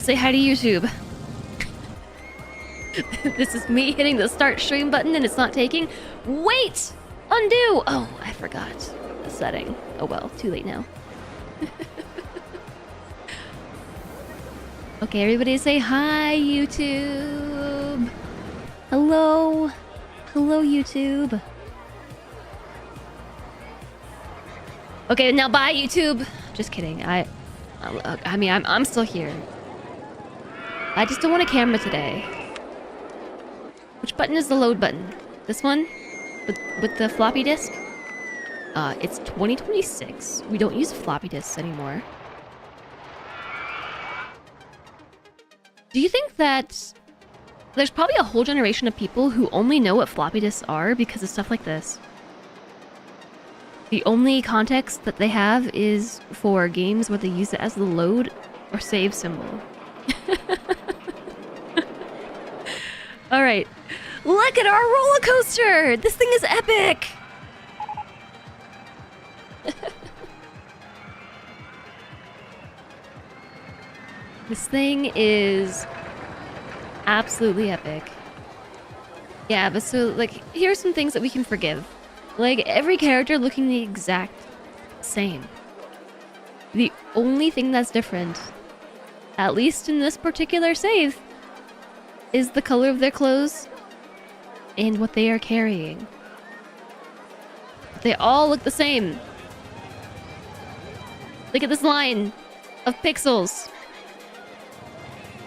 Say hi to YouTube. This is me hitting the start stream button and it's not taking. Wait! Undo! Oh, I forgot the setting. Oh well, too late now. Okay, everybody say hi, YouTube. Hello. Hello, YouTube. Okay, now bye, YouTube. Just kidding. I mean, I'm still here. I just don't want a camera today. Which button is the load button? This one? With the floppy disk? It's 2026. We don't use floppy disks anymore. Do you think that there's probably a whole generation of people who only know what floppy disks are because of stuff like this? The only context that they have is for games where they use it as the load or save symbol. Alright. Look at our roller coaster! This thing is epic! This thing is absolutely epic. Yeah, but so, like, here's some things that we can forgive. Like, every character looking the exact same. The only thing that's different, at least in this particular save, is the color of their clothes and what they are carrying. They all look the same. Look at this line of pixels.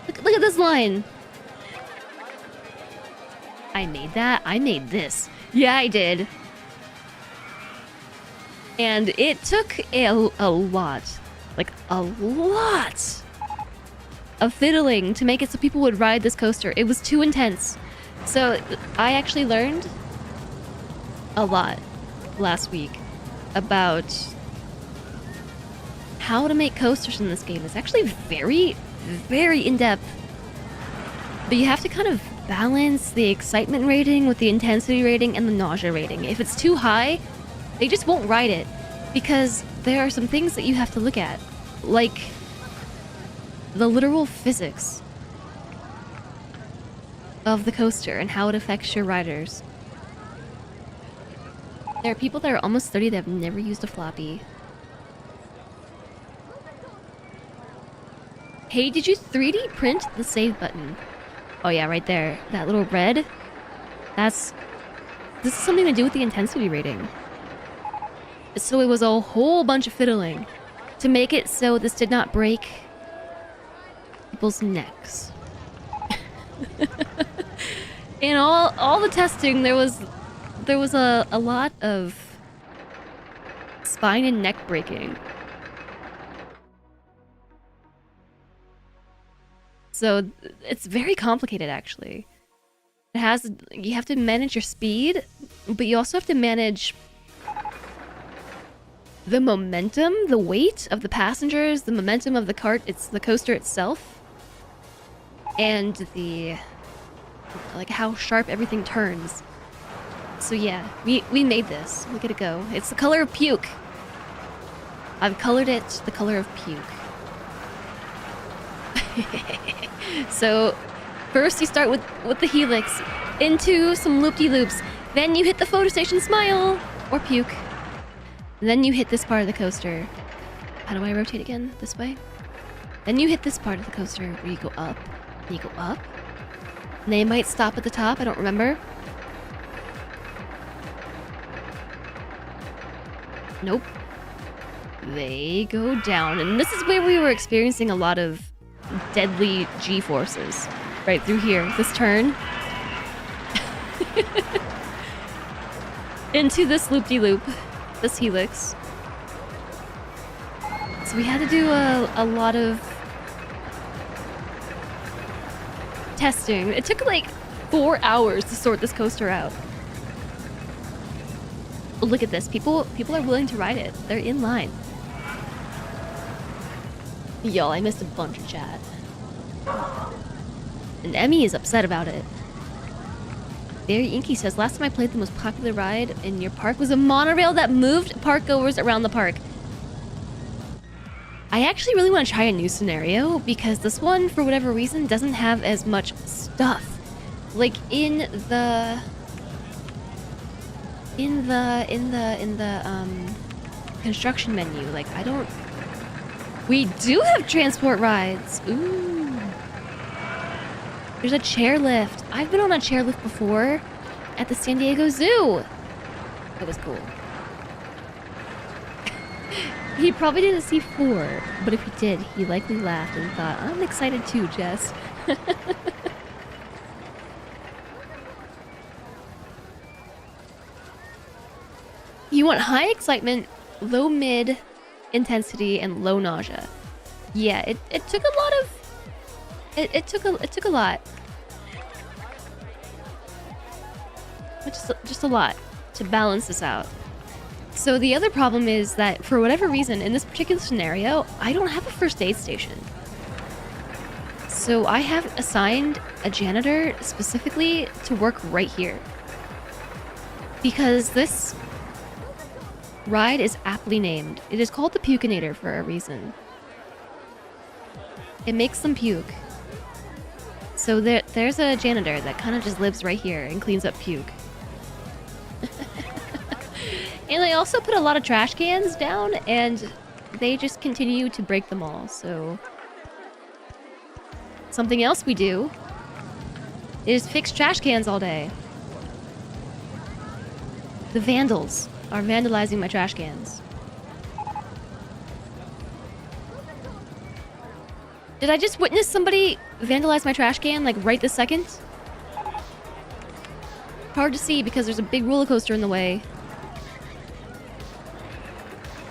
Look at this line. I made that? I made this. Yeah, I did. And it took a lot, like a lot of fiddling to make it so people would ride this coaster. It was too intense. So I actually learned a lot last week about how to make coasters in this game. It's actually very, very in-depth. But you have to kind of balance the excitement rating with the intensity rating and the nausea rating. If it's too high, they just won't ride it, because there are some things that you have to look at, like the literal physics of the coaster and how it affects your riders. There are people that are almost 30 that have never used a floppy. Hey, did you 3D print the save button? Oh yeah, right there. That little red. This is something to do with the intensity rating. So it was a whole bunch of fiddling to make it so this did not break people's necks. In all the testing, there was a lot of spine and neck breaking. So it's very complicated, actually. You have to manage your speed, but you also have to manage the momentum, the weight of the passengers, the momentum of the cart, it's the coaster itself, and the like how sharp everything turns. So yeah, we made this. Look at it go. It's the color of puke. I've colored it the color of puke. So first you start with the helix into some loop-de-loops. Then you hit the photo station smile or puke. And then you hit this part of the coaster. How do I rotate again? This way? Then you hit this part of the coaster where you go up. And you go up. And they might stop at the top, I don't remember. Nope. They go down. And this is where we were experiencing a lot of deadly G-forces. Right through here. This turn. Into this loop-de-loop. This helix. So we had to do a lot of testing. It took like 4 hours to sort this coaster out. Oh, look at this. People are willing to ride it. They're in line. Y'all, I missed a bunch of chat. And Emmy is upset about it. Very Inky says, last time I played the most popular ride in your park was a monorail that moved park goers around the park. I actually really want to try a new scenario because this one, for whatever reason, doesn't have as much stuff. Like in the construction menu, like I don't. We do have transport rides. Ooh. There's a chairlift. I've been on a chairlift before at the San Diego Zoo. That was cool. He probably didn't see 4, but if he did, he likely laughed and thought, I'm excited too, Jess. You want high excitement, low mid intensity, and low nausea. Yeah, it took a lot of... It took a lot. Just a lot to balance this out. So the other problem is that for whatever reason, in this particular scenario, I don't have a first aid station. So I have assigned a janitor specifically to work right here. Because this ride is aptly named. It is called the Pukinator for a reason. It makes them puke. So there's a janitor that kind of just lives right here and cleans up puke. And they also put a lot of trash cans down, and they just continue to break them all, so... Something else we do is fix trash cans all day. The vandals are vandalizing my trash cans. Did I just witness somebody vandalize my trash can, like, right this second? Hard to see because there's a big roller coaster in the way.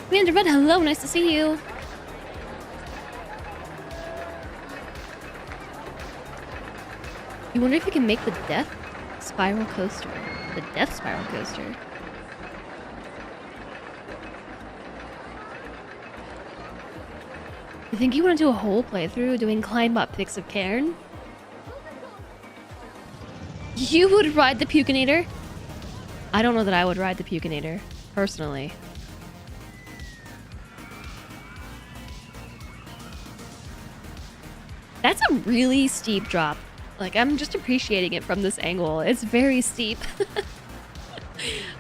Commander Red, hello, nice to see you. You wonder if you can make the death spiral coaster. The death spiral coaster. You think you want to do a whole playthrough doing climb up pics of Cairn? You would ride the Pukinator? I don't know that I would ride the Pukinator, personally. That's a really steep drop. Like, I'm just appreciating it from this angle. It's very steep.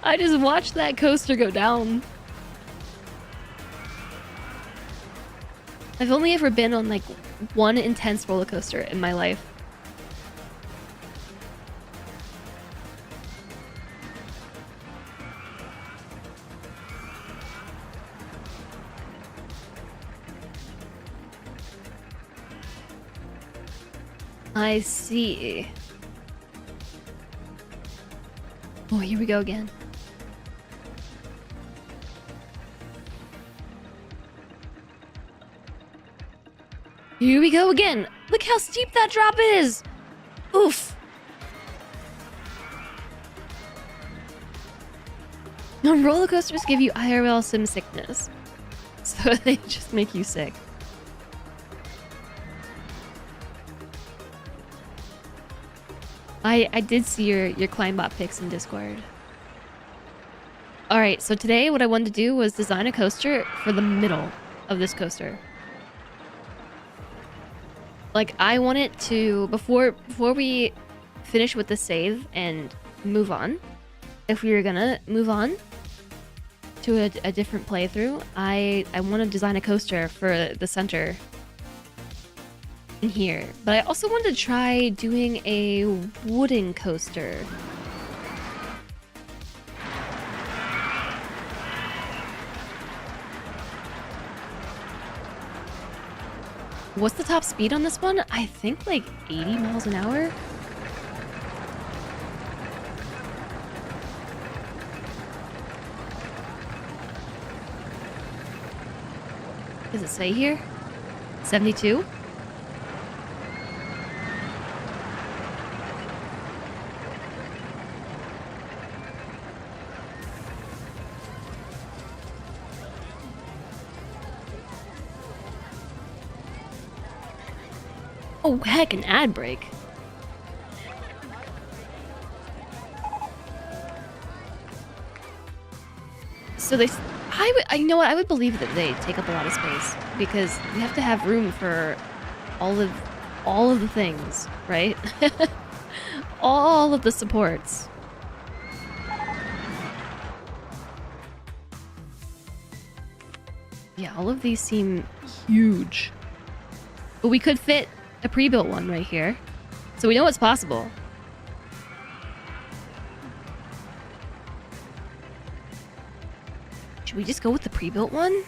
I just watched that coaster go down. I've only ever been on, like, one intense roller coaster in my life. I see. Oh, here we go again. Here we go again. Look how steep that drop is. Oof. No, roller coasters give you IRL sim sickness. So they just make you sick. I did see your Climbot pics in Discord. Alright, so today what I wanted to do was design a coaster for the middle of this coaster. Like, I want it to, before we finish with the save and move on, if we were gonna move on to a different playthrough, I want to design a coaster for the center in here. But I also wanted to try doing a wooden coaster. What's the top speed on this one? I think like 80 miles an hour. Does it say here? 72? Oh, heck, an ad break. So you know what? I would believe that they take up a lot of space because we have to have room for all of the things, right? All of the supports. Yeah, all of these seem huge. But we could fit a pre-built one right here. So we know it's possible. Should we just go with the pre-built one?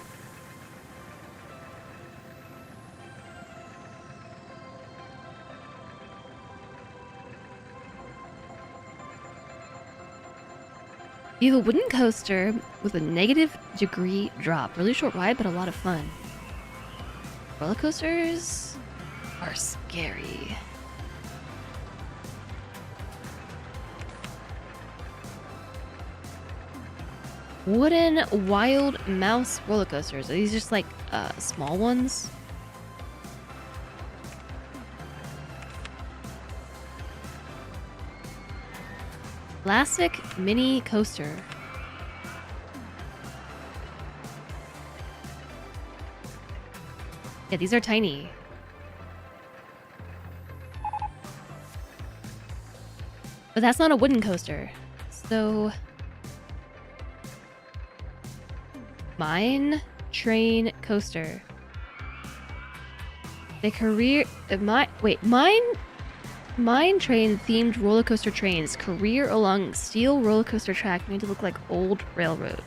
You have a wooden coaster with a -degree drop. Really short ride, but a lot of fun. Roller coasters are scary. Wooden wild mouse roller coasters. Are these just like small ones? Classic mini coaster. Yeah, these are tiny. But that's not a wooden coaster. So Mine Train Coaster. The career Mine Train themed roller coaster trains career along steel roller coaster track made to look like old railroad.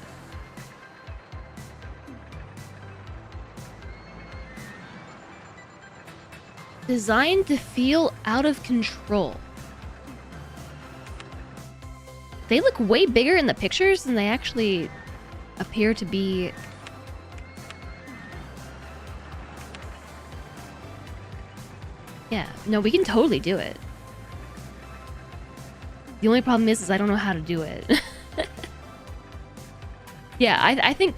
Designed to feel out of control. They look way bigger in the pictures than they actually appear to be. Yeah, no, we can totally do it. The only problem is I don't know how to do it. Yeah, I think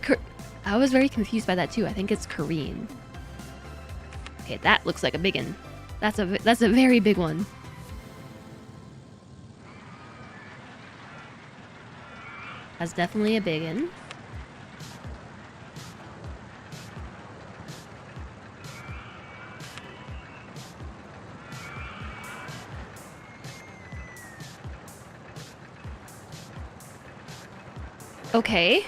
I was very confused by that too. I think it's Korean. Okay, that looks like a big one. That's a very big one. That's definitely a big one. Okay.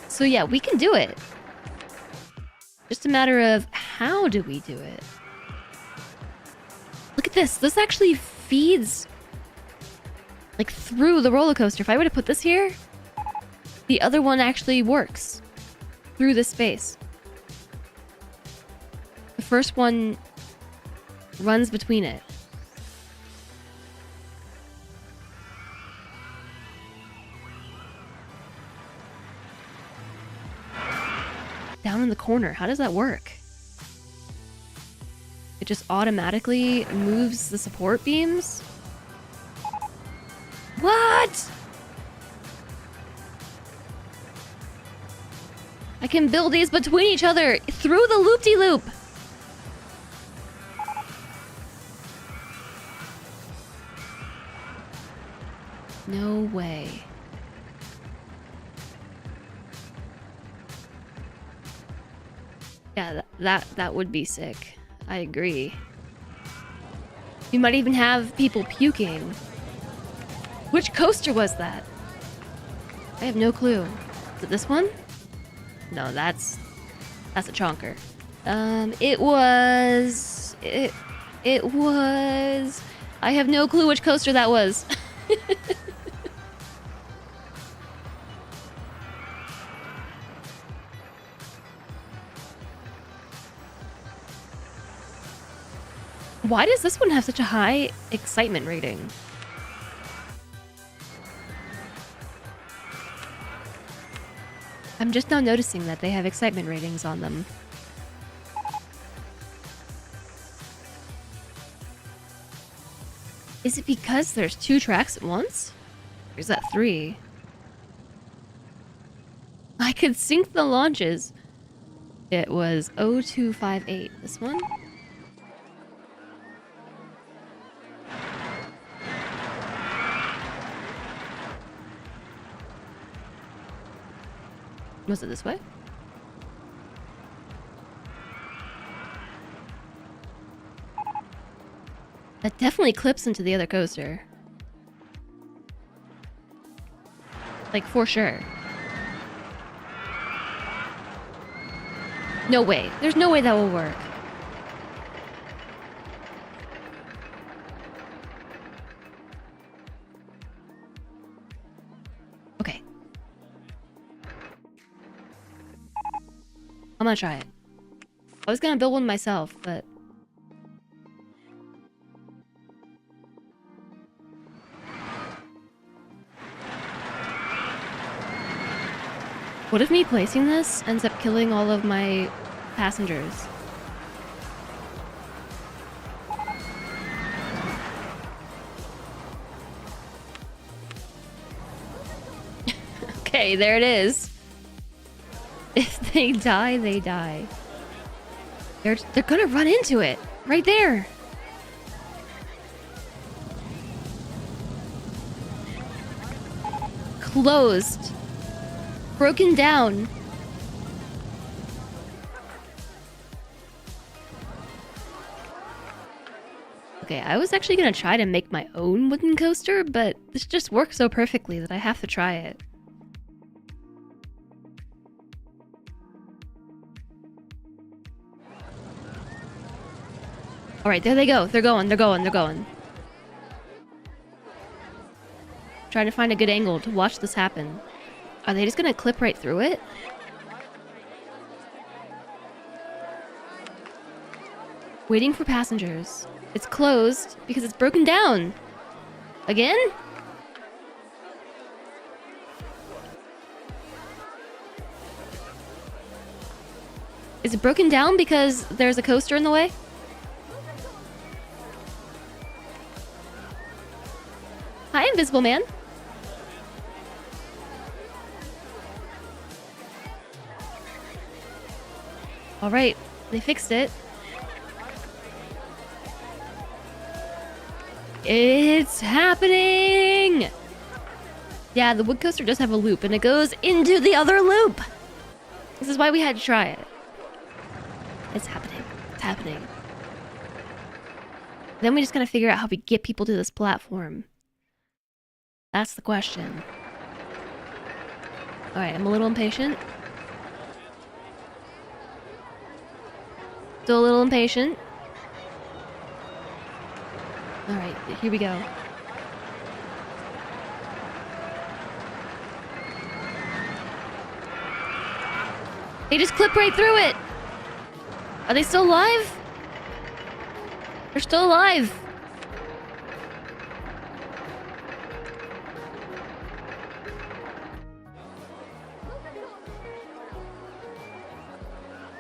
So yeah, we can do it. Just a matter of how do we do it? Look at this. This actually feeds like through the roller coaster. If I were to put this here, the other one actually works through this space. The first one runs between it. Down in the corner. How does that work? It just automatically moves the support beams? What? I can build these between each other through the loop-de-loop. No way. Yeah, that would be sick. I agree. You might even have people puking. Which coaster was that? I have no clue. Is it this one? No, that's a chonker. It was. I have no clue which coaster that was. Why does this one have such a high excitement rating? I'm just now noticing that they have excitement ratings on them. Is it because there's 2 tracks at once? Or is that 3? I could sync the launches. It was 0258. This one? Was it this way? That definitely clips into the other coaster. Like, for sure. No way. There's no way that will work. Okay. I'm gonna try it. I was gonna build one myself, but... What if me placing this ends up killing all of my passengers? Okay, there it is. If they die, they die. They're gonna run into it. Right there. Closed. Broken down. Okay, I was actually gonna try to make my own wooden coaster, but this just works so perfectly that I have to try it. Alright, there they go. They're going. Trying to find a good angle to watch this happen. Are they just gonna clip right through it? Waiting for passengers. It's closed because it's broken down. Again? Is it broken down because there's a coaster in the way? Hi, Invisible Man. Alright, they fixed it. It's happening! Yeah, the wood coaster does have a loop, and it goes into the other loop! This is why we had to try it. It's happening. It's happening. Then we just gotta figure out how we get people to this platform. That's the question. Alright, I'm a little impatient. Still a little impatient. Alright, here we go. They just clip right through it! Are they still alive? They're still alive!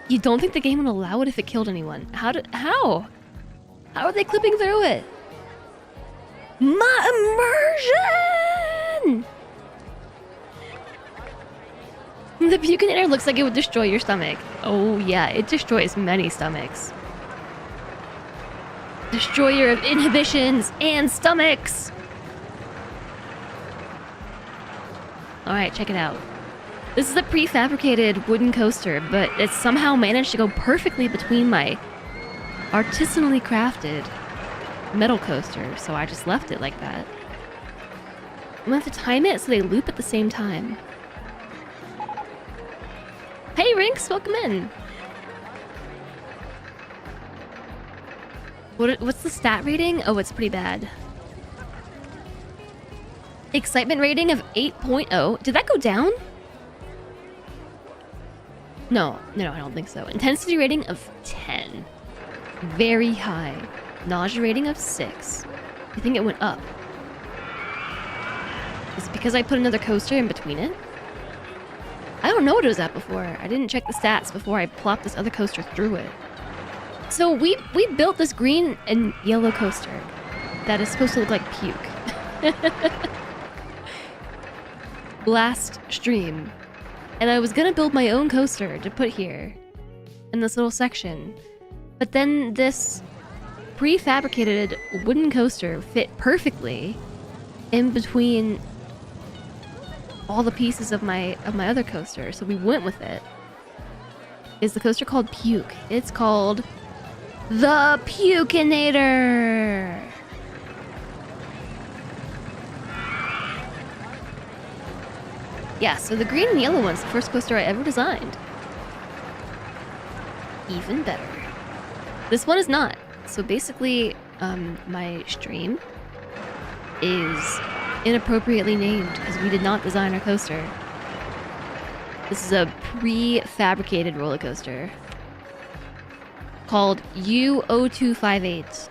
You don't think the game would allow it if it killed anyone? How? How are they clipping through it? My immersion! The Buchanator looks like it would destroy your stomach. Oh yeah, it destroys many stomachs. Destroyer of inhibitions and stomachs! Alright, check it out. This is a prefabricated wooden coaster, but it somehow managed to go perfectly between my artisanally crafted metal coaster, so I just left it like that. I'm gonna have to time it so they loop at the same time. Hey Rinks, welcome in! What's the stat rating? Oh, it's pretty bad. Excitement rating of 8.0. Did that go down? No, I don't think so. Intensity rating of 10. Very high. Nausea rating of 6. I think it went up. Is it because I put another coaster in between it? I don't know what it was at before. I didn't check the stats before I plopped this other coaster through it. So we built this green and yellow coaster that is supposed to look like puke. Last stream. And I was gonna build my own coaster to put here in this little section. But then this prefabricated wooden coaster fit perfectly in between all the pieces of my other coaster, so we went with it. Is the coaster called Puke? It's called the Pukinator. Yeah, so the green and yellow one's the first coaster I ever designed. Even better. This one is not. So basically, my stream is inappropriately named because we did not design our coaster. This is a pre-fabricated roller coaster called U0258.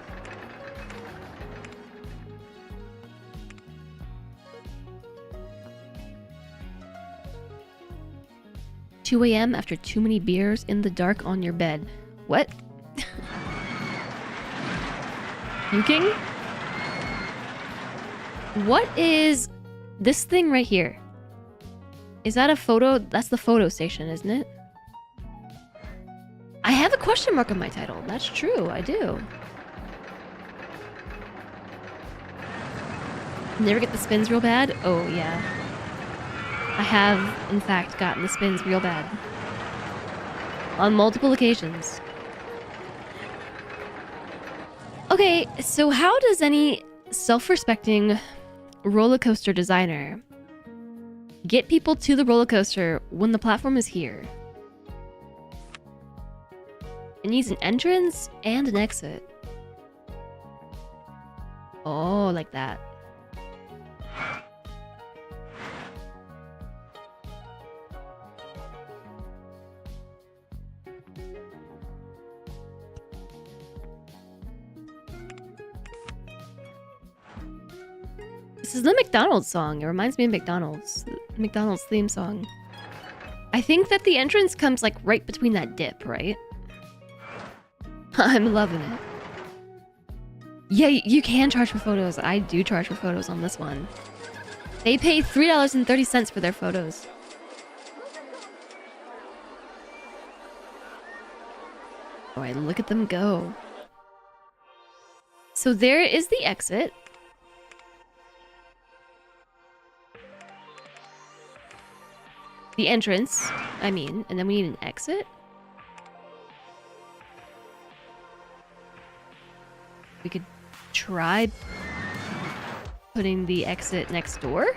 "2 a.m. after too many beers in the dark on your bed." What? Puking? What is this thing right here? Is that a photo? That's the photo station, isn't it? I have a question mark on my title. That's true, I do. Never get the spins real bad? Oh, yeah. I have, in fact, gotten the spins real bad. On multiple occasions. Okay, so how does any self-respecting roller coaster designer get people to the roller coaster when the platform is here? It needs an entrance and an exit. Oh, like that. This is the McDonald's song. It reminds me of McDonald's. The McDonald's theme song. I think that the entrance comes like right between that dip, right? I'm loving it. Yeah, you can charge for photos. I do charge for photos on this one. They pay $3.30 for their photos. Alright, look at them go. So there is the exit. The entrance, I mean, and then we need an exit. We could try putting the exit next door,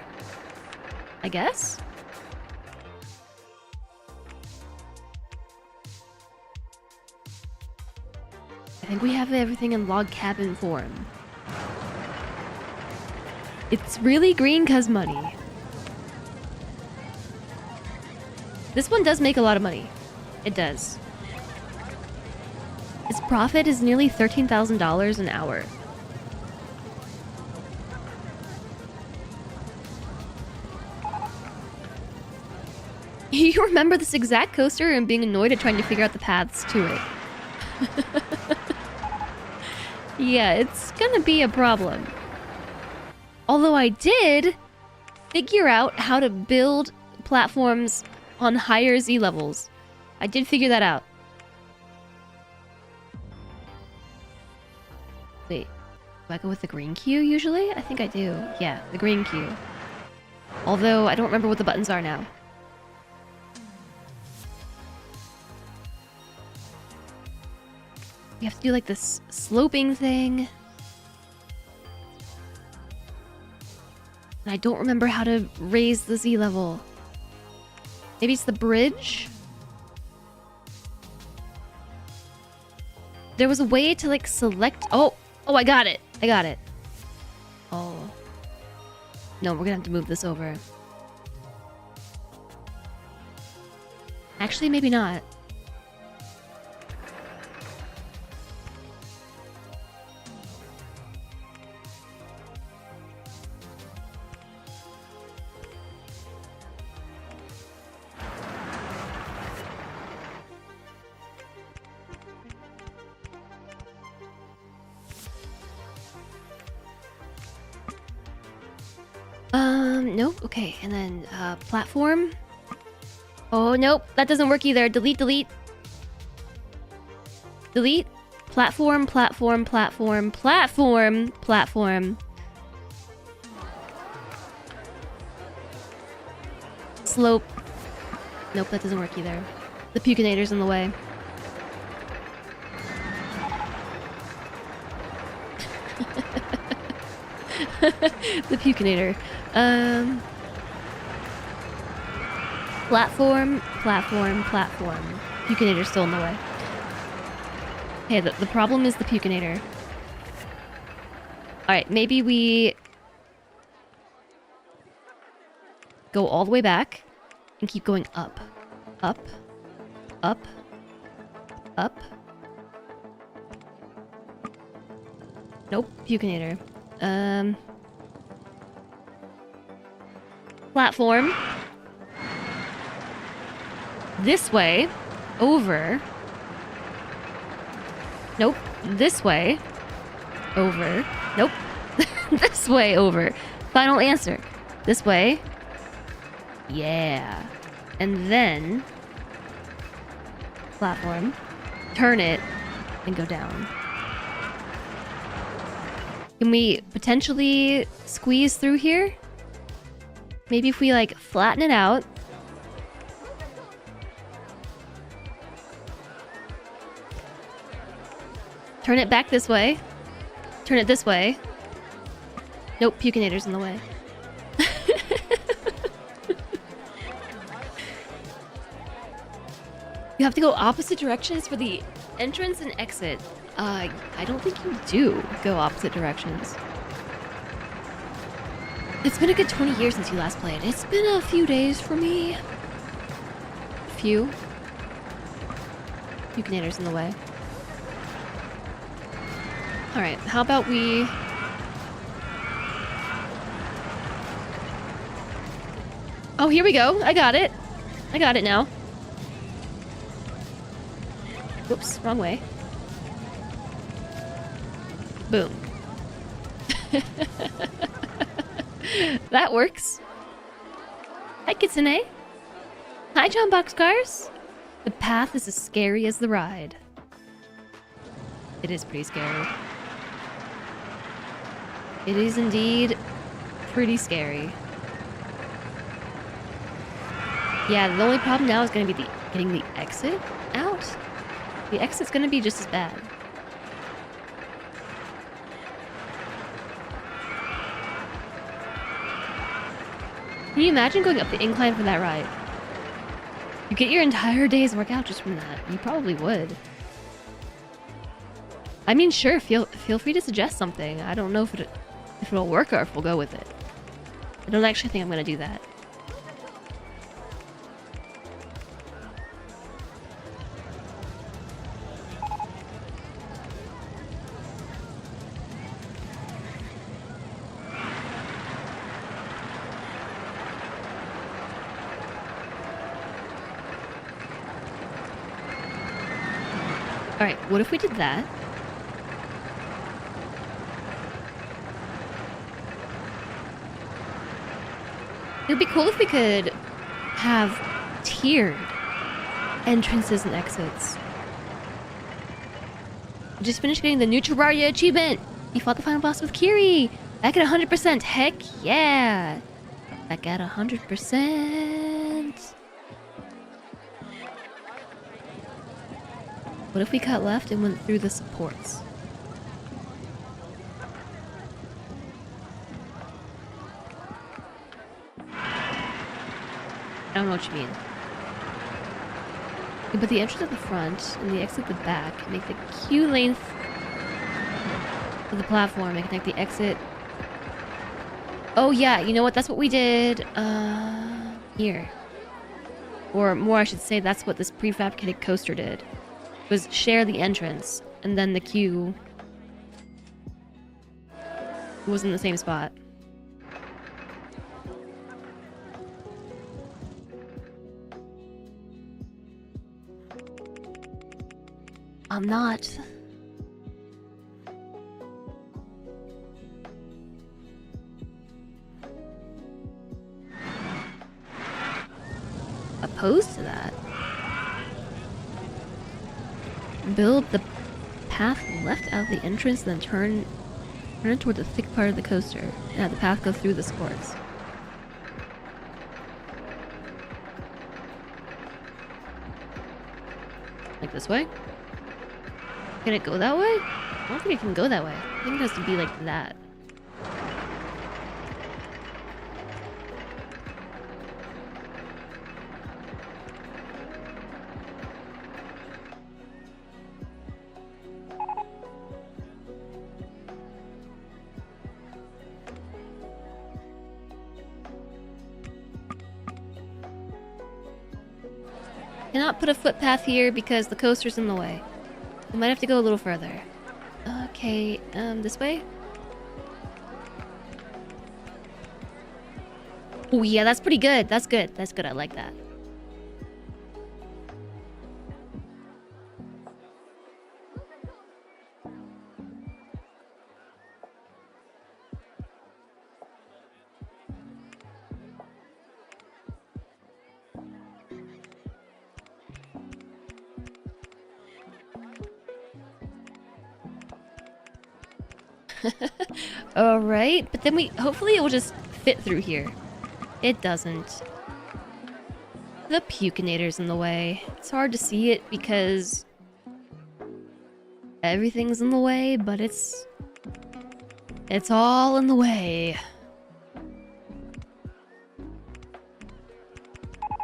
I guess. I think we have everything in log cabin form. It's really green 'cause money. This one does make a lot of money. It does. Its profit is nearly $13,000 an hour. You remember this exact coaster and being annoyed at trying to figure out the paths to it. Yeah, it's gonna be a problem. Although I did figure out how to build platforms on higher Z levels. I did figure that out. Wait, do I go with the green queue usually? I think I do. Yeah, the green queue. Although I don't remember what the buttons are now. You have to do like this sloping thing. And I don't remember how to raise the Z level. Maybe it's the bridge? There was a way to like select... Oh, I got it. I got it. Oh. No, we're gonna have to move this over. Actually, maybe not. Nope. Okay, and then, platform. Oh, nope. That doesn't work either. Delete, delete. Delete. Platform, platform, platform, platform, platform. slope. Nope, that doesn't work either. The Pucinator's in the way. The Pucinator. Platform, platform, platform. Pucinator's still in the way. Okay, the problem is the Pucinator. Alright, maybe we go all the way back and keep going up. Up. Up. Up. Nope, Pucinator. Platform. This way. Over. Nope. This way. Over. Nope. This way over. Final answer. This way. Yeah. And then... platform. Turn it. And go down. Can we potentially squeeze through here? Maybe if we, like, flatten it out. Turn it back this way. Turn it this way. Nope, Pucinator's in the way. You have to go opposite directions for the entrance and exit. I don't think you do go opposite directions. It's been a good 20 years since you last played. It's been a few days for me. Few. Pucinator's in the way. Alright, how about we... Oh, here we go. I got it. I got it now. Whoops, wrong way. Boom. That works. Hi, Kitsune. Hi, John Boxcars. The path is as scary as the ride. It is pretty scary. It is indeed pretty scary. Yeah, the only problem now is going to be getting the exit out. The exit's going to be just as bad. Can you imagine going up the incline for that ride? You get your entire day's workout just from that. You probably would. I mean, sure, feel free to suggest something. I don't know if it'll work or if we'll go with it. I don't actually think I'm going to do that. Alright, what if we did that? It would be cool if we could have tiered entrances and exits. Just finished getting the new Terraria achievement! You fought the final boss with Kiri! Back at 100%! Heck yeah! Back at 100%! What if we cut left and went through the supports? I don't know what you mean. You put the entrance at the front and the exit at the back, and make the queue length of the platform and connect the exit. Oh yeah, you know what? That's what we did here. Or more, I should say, that's what this prefabricated coaster did. Was share the entrance, and then the queue was in the same spot. I'm not. Opposed to that. Build the path left out of the entrance, then turn it toward the thick part of the coaster, and have the path go through the supports. This way? Can it go that way? I don't think it can go that way. I think it has to be like that. Cannot put a footpath here because the coaster's in the way. We might have to go a little further. Okay, this way? Oh yeah, that's pretty good. That's good. That's good. I like that. Alright, but then hopefully it will just fit through here. It doesn't. The Pukinator's in the way. It's hard to see it because everything's in the way, but it's all in the way.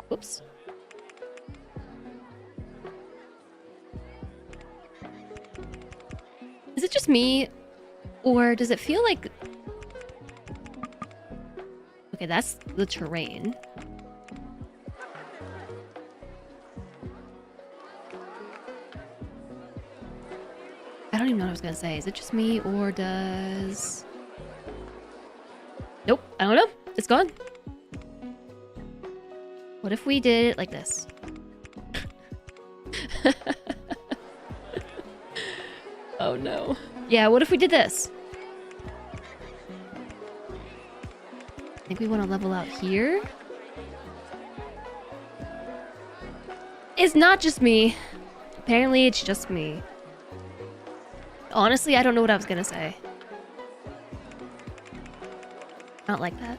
Whoops. Is it just me? Or does it feel like... Okay, that's the terrain. I don't even know what I was gonna say. Is it just me, or does... Nope, I don't know. It's gone. What if we did it like this? Oh no. Yeah, what if we did this? I think we want to level out here. It's not just me. Apparently, it's just me. Honestly, I don't know what I was gonna say. Not like that.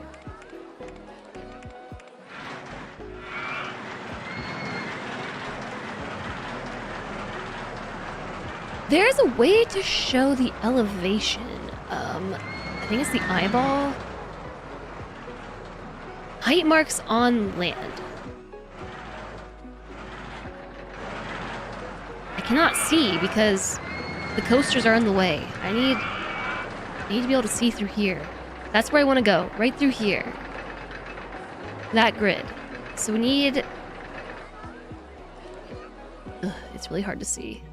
There's a way to show the elevation. I think it's the eyeball. Height marks on land. I cannot see because the coasters are in the way. I need to be able to see through here. That's where I want to go. Right through here. That grid. So we need... Ugh, it's really hard to see.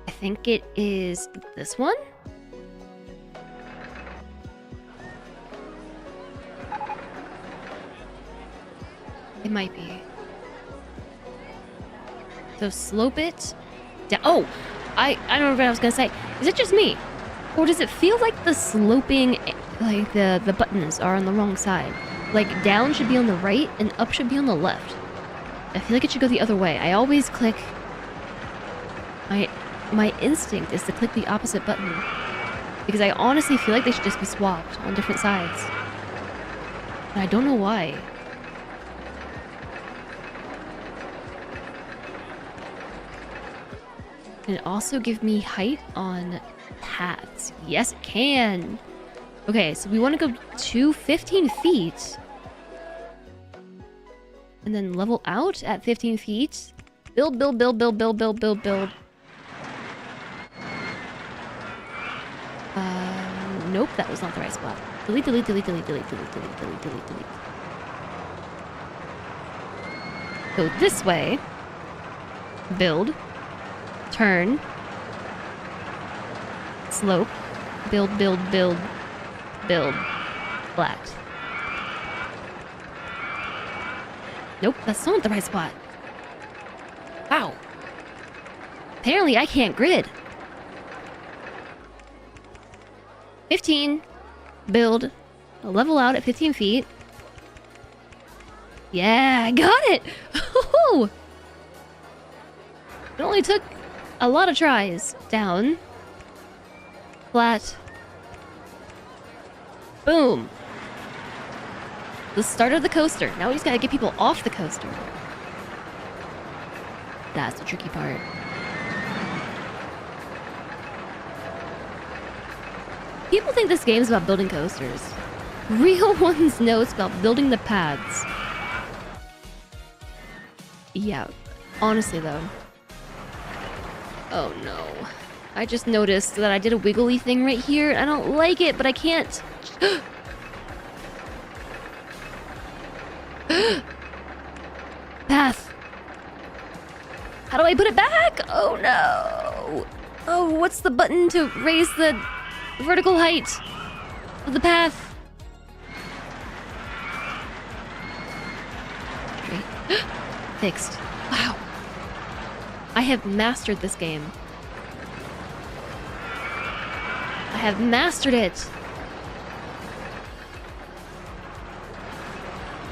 I think it is this one? It might be. So slope it down. Oh! I don't remember what I was gonna say. Is it just me? Or does it feel like the sloping, like the buttons are on the wrong side? Like down should be on the right and up should be on the left. I feel like it should go the other way. I always click... My instinct is to click the opposite button. Because I honestly feel like they should just be swapped on different sides. And I don't know why. Can it also give me height on paths? Yes, it can! Okay, so we want to go to 15 feet. And then level out at 15 feet. Build, build, build, build, build, build, build, build. Nope, that was not the right spot. Delete, delete, delete, delete, delete, delete, delete, delete, delete, delete. Go this way. Build. Turn. Slope. Build, build, build. Build. Flat. Nope, that's still not the right spot. Wow. Apparently I can't grid. 15. Build. Level out at 15 feet. Yeah, I got it! It only took a lot of tries. Down. Flat. Boom. The start of the coaster. Now we just gotta get people off the coaster. That's the tricky part. People think this game is about building coasters. Real ones know it's about building the paths. Yeah, honestly though. Oh no. I just noticed that I did a wiggly thing right here. I don't like it, but I can't. Path. How do I put it back? Oh no. Oh, what's the button to raise the vertical height of the path? Straight. Fixed. Wow. I have mastered this game. I have mastered it.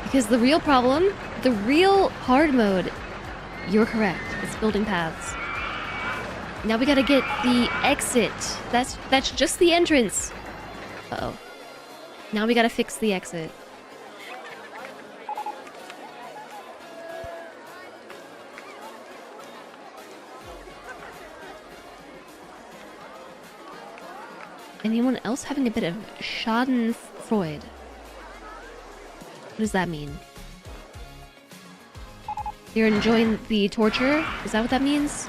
Because the real problem, the real hard mode, you're correct, it's building paths. Now we gotta get the exit. That's just the entrance. Uh-oh. Now we gotta fix the exit. Anyone else having a bit of schadenfreude? What does that mean? You're enjoying the torture? Is that what that means?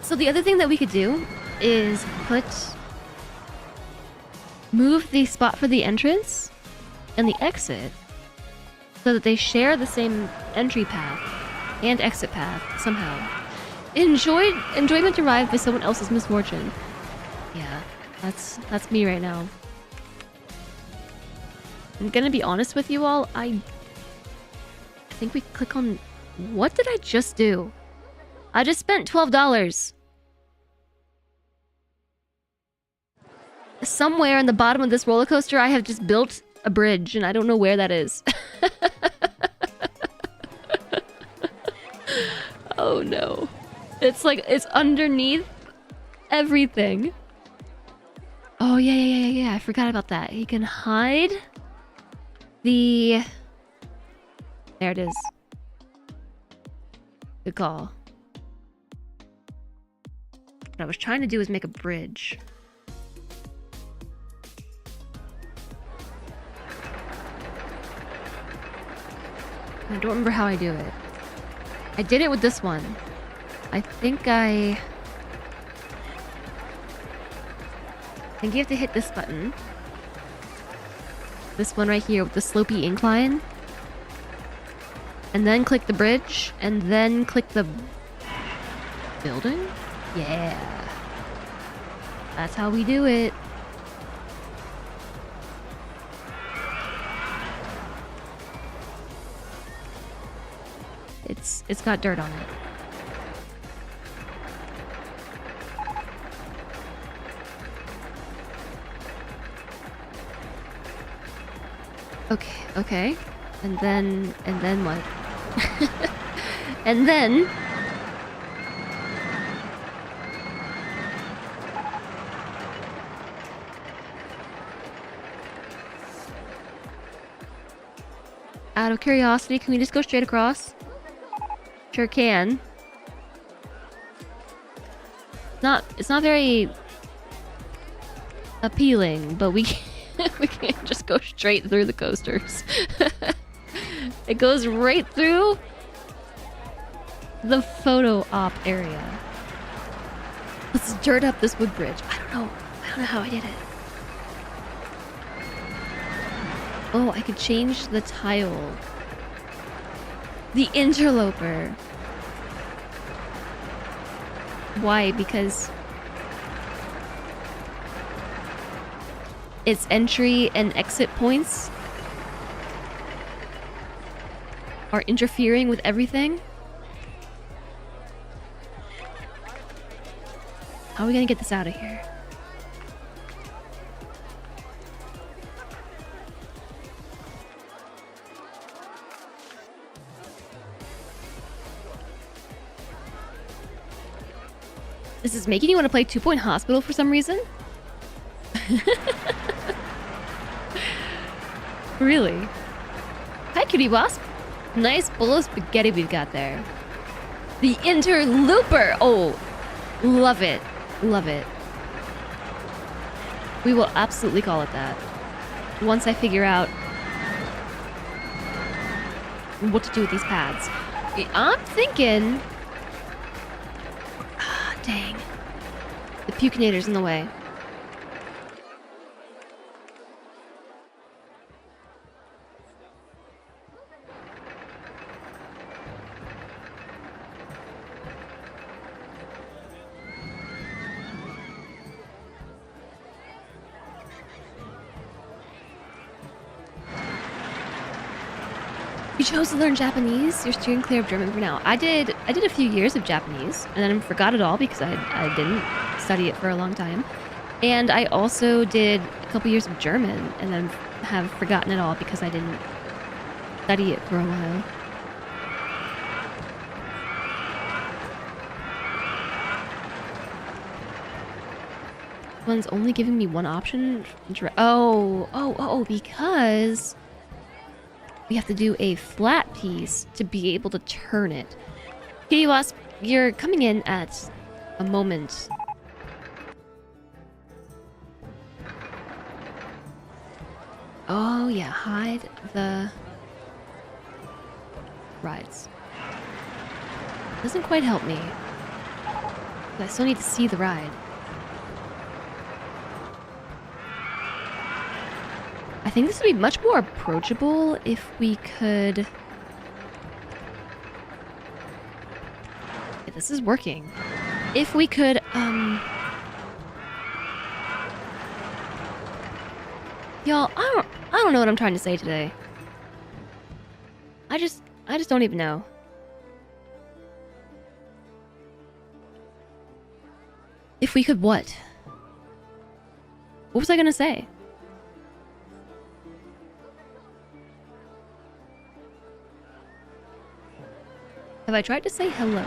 So the other thing that we could do is move the spot for the entrance and the exit so that they share the same entry path and exit path somehow. Enjoyment derived by someone else's misfortune. Yeah, that's me right now. I'm gonna be honest with you all, I think we click on... What did I just do? I just spent $12. Somewhere in the bottom of this roller coaster, I have just built a bridge, and I don't know where that is. Oh no. It's like, it's underneath everything. Oh, yeah. I forgot about that. He can hide the... There it is. Good call. What I was trying to do is make a bridge. I don't remember how I do it. I did it with this one. I think you have to hit this button. This one right here with the slopey incline. And then click the bridge. And then click the... building? Yeah. That's how we do it. It's got dirt on it. Okay. And then what? And then... Out of curiosity, can we just go straight across? Sure can. It's not very appealing, but we can't just go straight through the coasters. It goes right through the photo op area. Let's dirt up this wood bridge. I don't know how I did it. Oh, I could change the tile. The interloper. Why? Because its entry and exit points are interfering with everything. How are we gonna get this out of here? This is making you want to play 2 Point Hospital for some reason? Really? cutie wasp. Nice bowl of spaghetti we've got there. The interlooper. Oh, love it. Love it. We will absolutely call it that. Once I figure out what to do with these pads. I'm thinking... Ah, dang. The Pukinator's in the way. You chose to learn Japanese? You're steering clear of German for now. I did a few years of Japanese, and then I forgot it all because I didn't study it for a long time. And I also did a couple years of German, and then have forgotten it all because I didn't study it for a while. This one's only giving me one option. Oh, because... we have to do a flat piece to be able to turn it. Kitty Wasp, you're coming in at a moment. Oh yeah, hide the rides. Doesn't quite help me. But I still need to see the ride. I think this would be much more approachable if we could... Okay, this is working. If we could, y'all, I don't know what I'm trying to say today. I just don't even know. If we could what? What was I gonna say? Have I tried to say hello?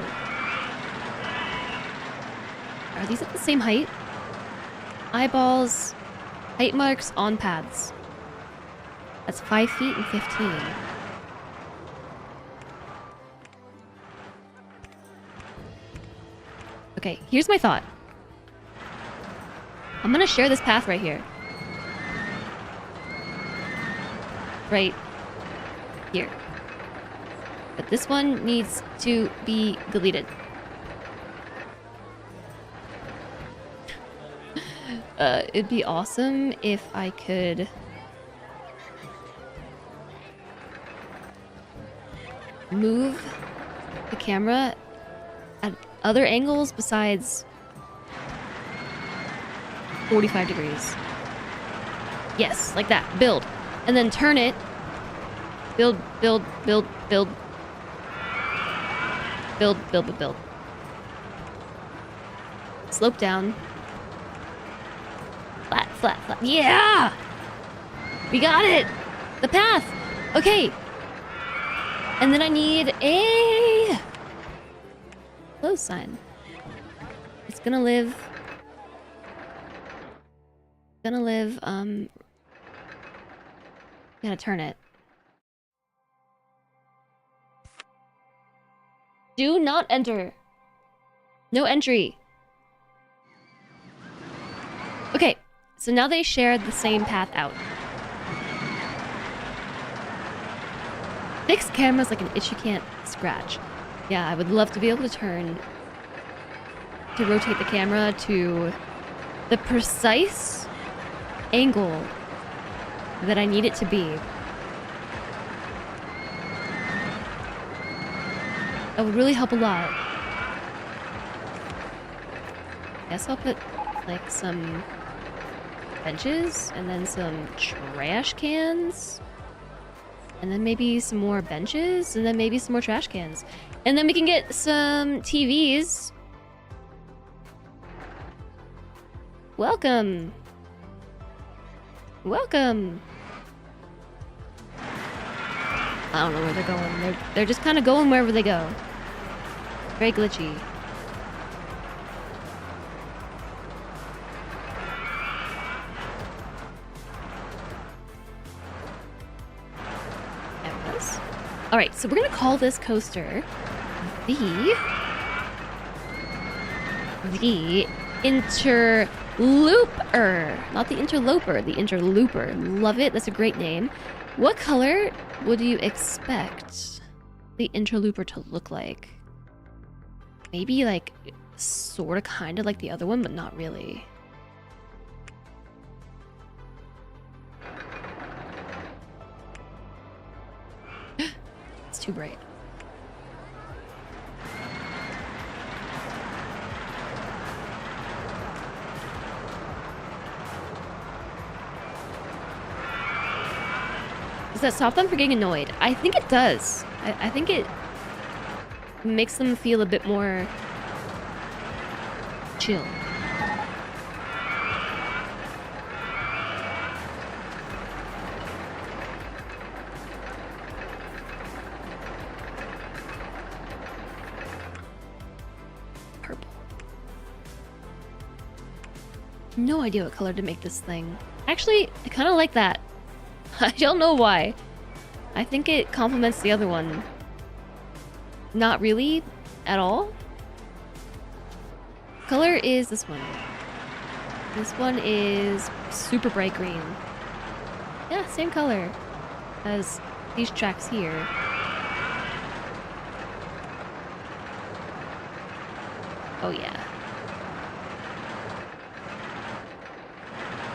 Are these at the same height? Eyeballs, height marks on pads. That's 5 feet and 15. Okay, here's my thought. I'm gonna share this path right here. Right here. But this one needs to be deleted. It'd be awesome if I could... move the camera at other angles besides 45 degrees. Yes, like that. Build. And then turn it. Build, build, build, build. Build, build, build, build. Slope down. Flat, flat, flat. Yeah! We got it! The path! Okay. And then I need a... close sign. It's gonna live... Gonna turn it. Do not enter. No entry. Okay, so now they shared the same path out. Fix cameras like an itch you can't scratch. Yeah, I would love to be able to rotate the camera to the precise angle that I need it to be. That would really help a lot. Guess I'll put like some benches and then some trash cans. And then maybe some more benches and then maybe some more trash cans. And then we can get some TVs. Welcome. Welcome. I don't know where they're going. They're just kind of going wherever they go. Very glitchy. Cameras. All right, so we're gonna call this coaster the Interlooper. Not the Interloper, the Interlooper. Love it. That's a great name. What color would you expect the Interlooper to look like? Maybe like sort of kind of like the other one, but not really. It's too bright. Does that stop them from getting annoyed? I think it does. I think it makes them feel a bit more chill. Purple. No idea what color to make this thing. Actually, I kind of like that. I don't know why. I think it complements the other one. Not really at all. Color is this one. This one is super bright green. Yeah, same color as these tracks here. Oh yeah.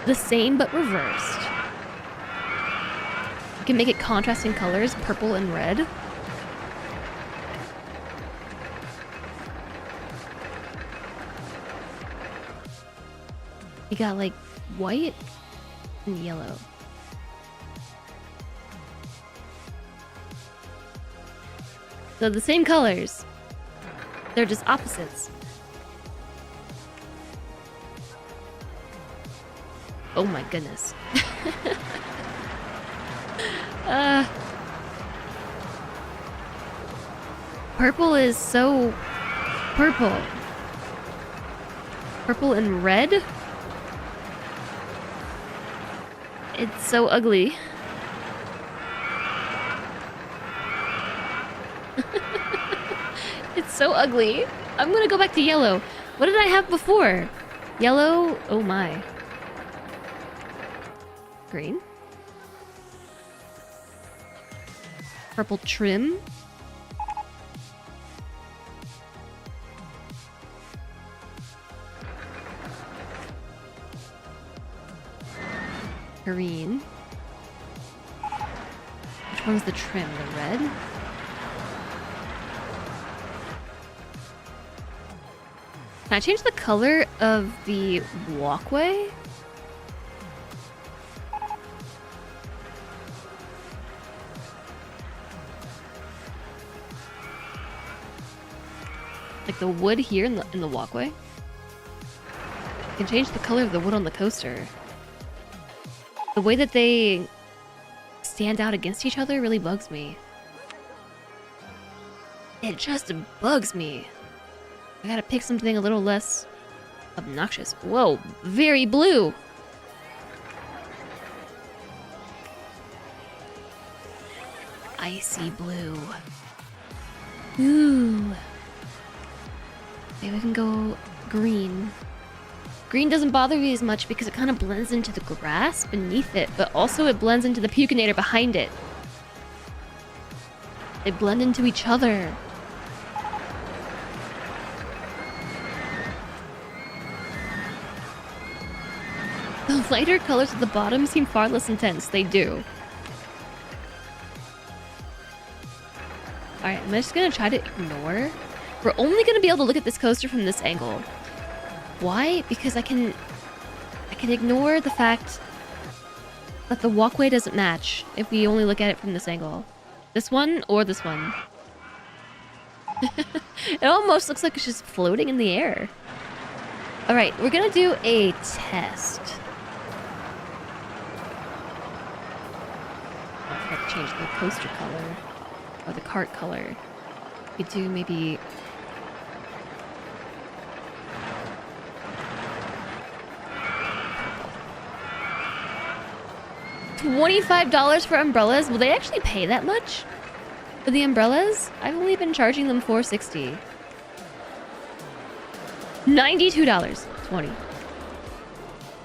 The same but reversed. You can make it contrasting colors, purple and red. You got like white and yellow. So the same colors. They're just opposites. Oh my goodness. Purple is so purple. Purple and red? It's so ugly. It's so ugly. I'm gonna go back to yellow. What did I have before? Yellow? Oh my. Green? Purple trim? Green. Which one's the trim? The red? Can I change the color of the walkway? Like the wood here in the walkway? I can change the color of the wood on the coaster. The way that they stand out against each other really bugs me. It just bugs me. I gotta pick something a little less obnoxious. Whoa, very blue. Icy blue. Ooh. Maybe we can go green. Green doesn't bother me as much because it kind of blends into the grass beneath it, but also it blends into the Pucinator behind it. They blend into each other. The lighter colors at the bottom seem far less intense. They do. Alright, I'm just gonna try to ignore. We're only gonna be able to look at this coaster from this angle. Why? Because I can ignore the fact that the walkway doesn't match if we only look at it from this angle. This one or this one. It almost looks like it's just floating in the air. Alright, we're gonna do a test. I forgot to change the coaster color. Or the cart color. We do maybe... $25 for umbrellas? Will they actually pay that much? For the umbrellas, I've only been charging them $4.60. $92.20.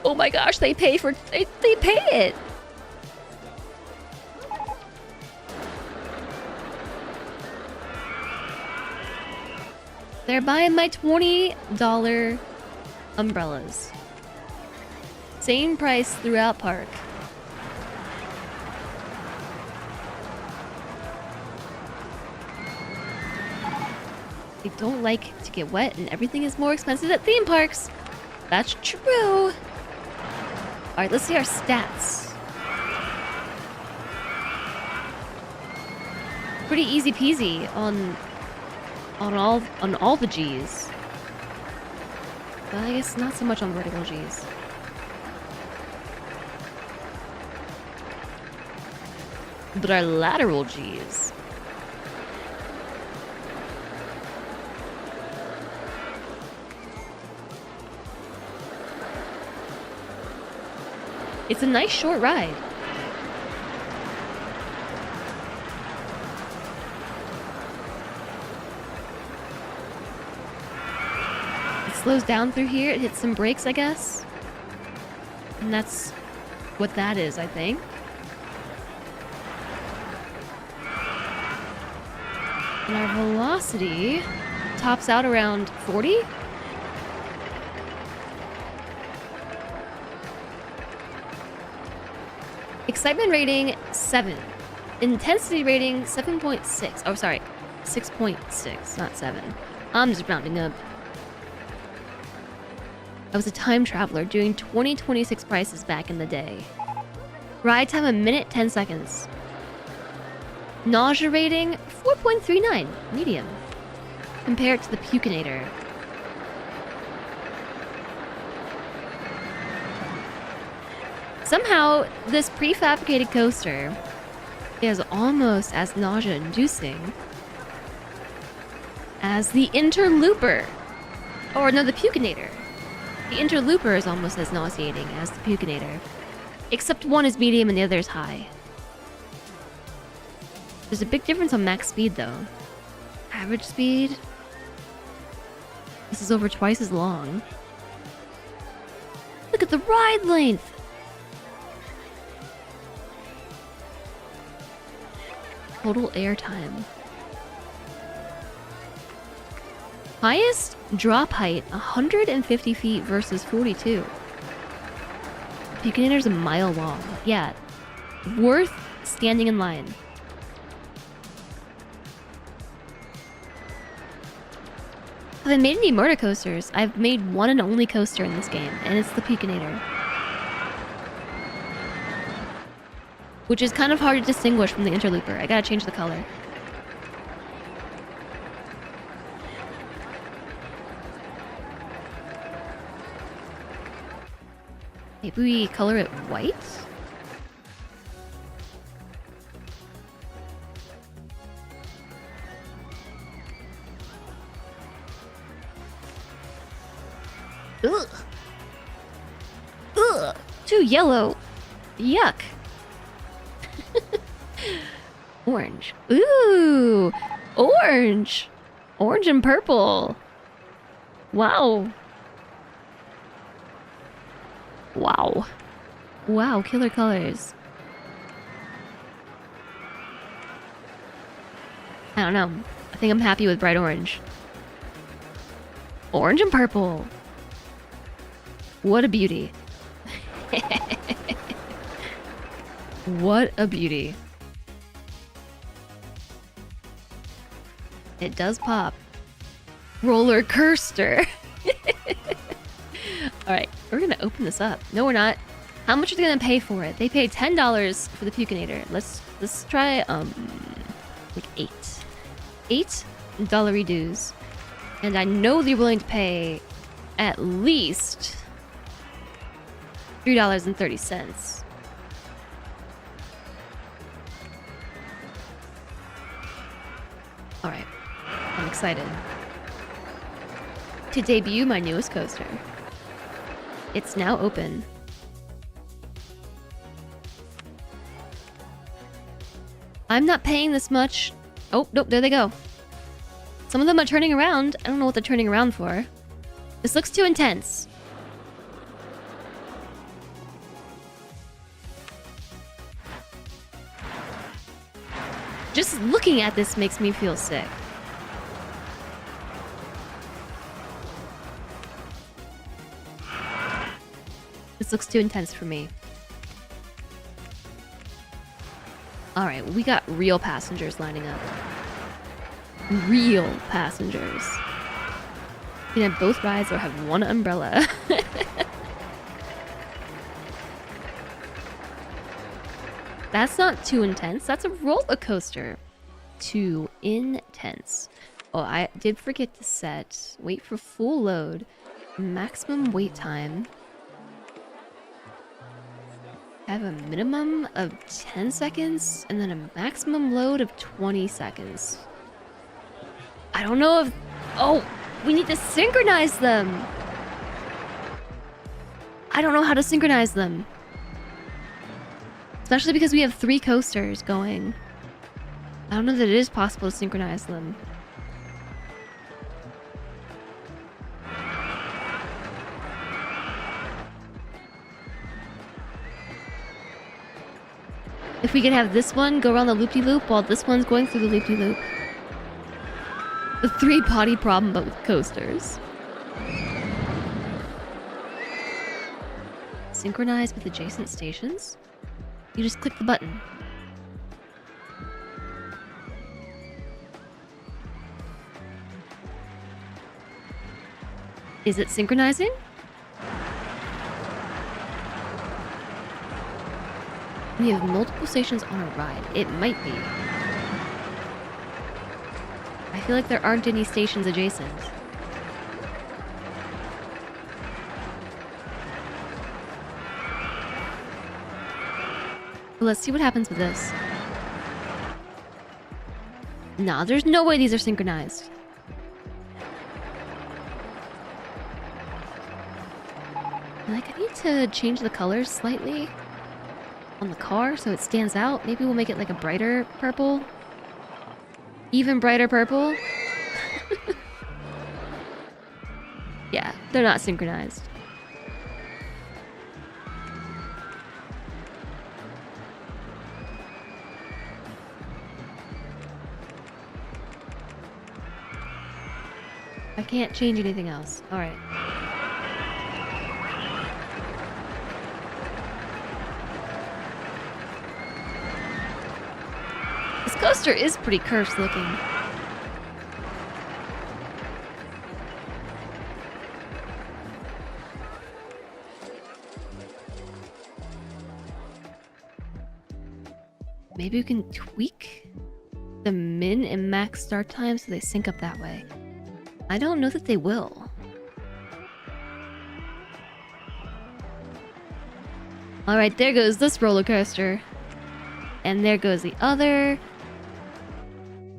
Oh my gosh, they pay it. They're buying my $20 umbrellas. Same price throughout park. They don't like to get wet and everything is more expensive at theme parks. That's true. Alright, let's see our stats. Pretty easy peasy on all the G's. But I guess not so much on vertical G's. But our lateral G's. It's a nice short ride. It slows down through here. It hits some brakes, I guess. And that's what that is, I think. And our velocity tops out around 40. Excitement rating 7. Intensity rating 7.6. Oh, sorry. 6.6, not 7. I'm just rounding up. I was a time traveler doing 2026 prices back in the day. Ride time a minute 10 seconds. Nausea rating 4.39, medium. Compared to the Pukinator. Somehow, this prefabricated coaster is almost as nausea-inducing as the Interlooper. Or no, the Pukinator. The Interlooper is almost as nauseating as the Pukinator. Except one is medium and the other is high. There's a big difference on max speed, though. Average speed? This is over twice as long. Look at the ride length! Total airtime. Highest drop height, 150 feet versus 42. Pukinator's a mile long. Yeah. Worth standing in line. I haven't made any murder coasters. I've made one and only coaster in this game, and it's the Pukinator. Which is kind of hard to distinguish from the Interlooper. I gotta change the color. Maybe we color it white? Ugh! Ugh! Too yellow! Yuck! Orange. Ooh! Orange! Orange and purple! Wow! Wow. Wow, killer colors. I don't know. I think I'm happy with bright orange. Orange and purple. What a beauty. What a beauty. It does pop. Rollercoaster. Alright, we're gonna open this up. No, we're not. How much are they gonna pay for it? They paid $10 for the Pukinator. Let's try like 8. $8 dues. And I know they're willing to pay at least $3.30. Alright. I'm excited to debut my newest coaster. It's now open. I'm not paying this much Oh, nope, there they go. Some of them are turning around. I don't know what they're turning around for. This looks too intense. Just looking at this makes me feel sick. This looks too intense for me. Alright, we got real passengers lining up. Real passengers. You can have both rides or have one umbrella. That's not too intense. That's a roller coaster. Too intense. Oh, I did forget to set wait for full load. Maximum wait time. I have a minimum of 10 seconds and then a maximum load of 20 seconds. I don't know if... Oh, we need to synchronize them. I don't know how to synchronize them. Especially because we have 3 coasters going. I don't know that it is possible to synchronize them. If we could have this one go around the loop-de-loop while this one's going through the loop-de-loop. The 3 potty problem, but with coasters. Synchronize with adjacent stations? You just click the button. Is it synchronizing? We have multiple stations on a ride. It might be. I feel like there aren't any stations adjacent. Well, let's see what happens with this. Nah, there's no way these are synchronized. Like, I need to change the colors slightly on the car so it stands out. Maybe we'll make it like a brighter purple. Even brighter purple. Yeah, they're not synchronized. I can't change anything else. Alright. This coaster is pretty cursed looking. Maybe we can tweak the min and max start time so they sync up that way. I don't know that they will. Alright, there goes this roller coaster. And there goes the other.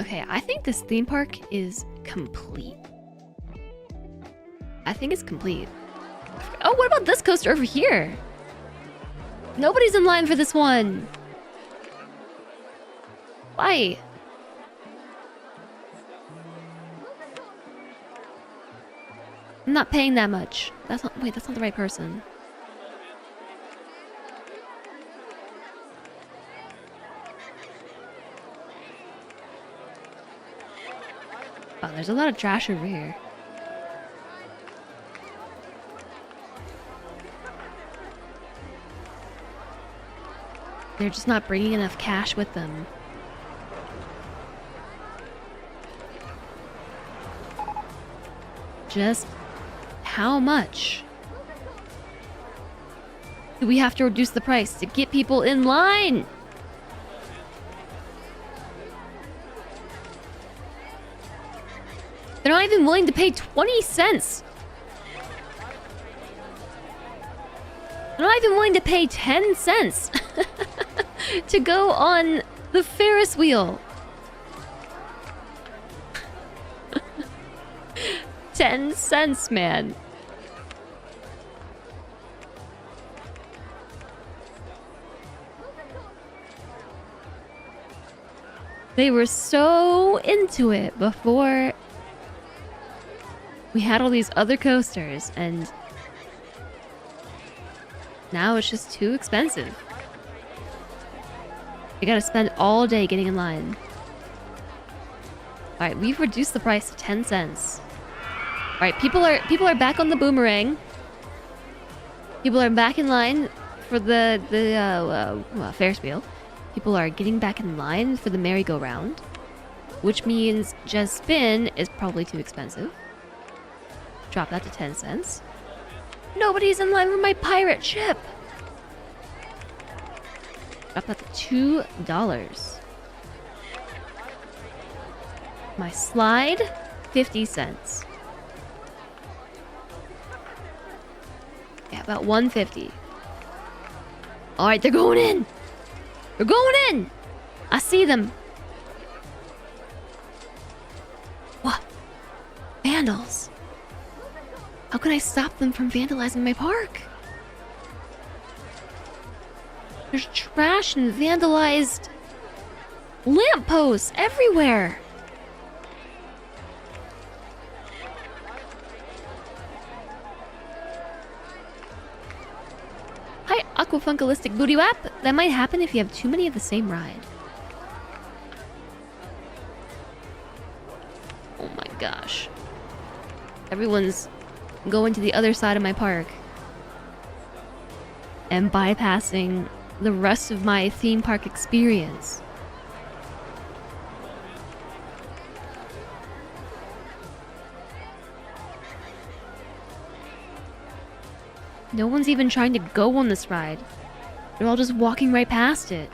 Okay, I think this theme park is complete. I think it's complete. Oh, what about this coaster over here? Nobody's in line for this one. Why? I'm not paying that much. That's not... Wait, that's not the right person. Oh, there's a lot of trash over here. They're just not bringing enough cash with them. Just how much do we have to reduce the price to get people in line? They're not even willing to pay 20 cents. They're not even willing to pay 10 cents to go on the Ferris wheel. 10 cents, man. They were so into it before we had all these other coasters, and now it's just too expensive. You gotta spend all day getting in line. Alright, we've reduced the price to 10 cents. Alright, people are back on the boomerang. People are back in line for the Ferris wheel. People are getting back in line for the merry-go-round, which means just spin is probably too expensive. Drop that to 10 cents. Nobody's in line for my pirate ship. Drop that to $2. My slide, 50 cents. Yeah, about 150. Alright, they're going in! They're going in! I see them. What? Vandals. How can I stop them from vandalizing my park? There's trash and vandalized lampposts everywhere. Hi, Aquafunkalistic Booty Wap. That might happen if you have too many of the same ride. Oh my gosh. Everyone's going to the other side of my park and bypassing the rest of my theme park experience. No one's even trying to go on this ride. They're all just walking right past it.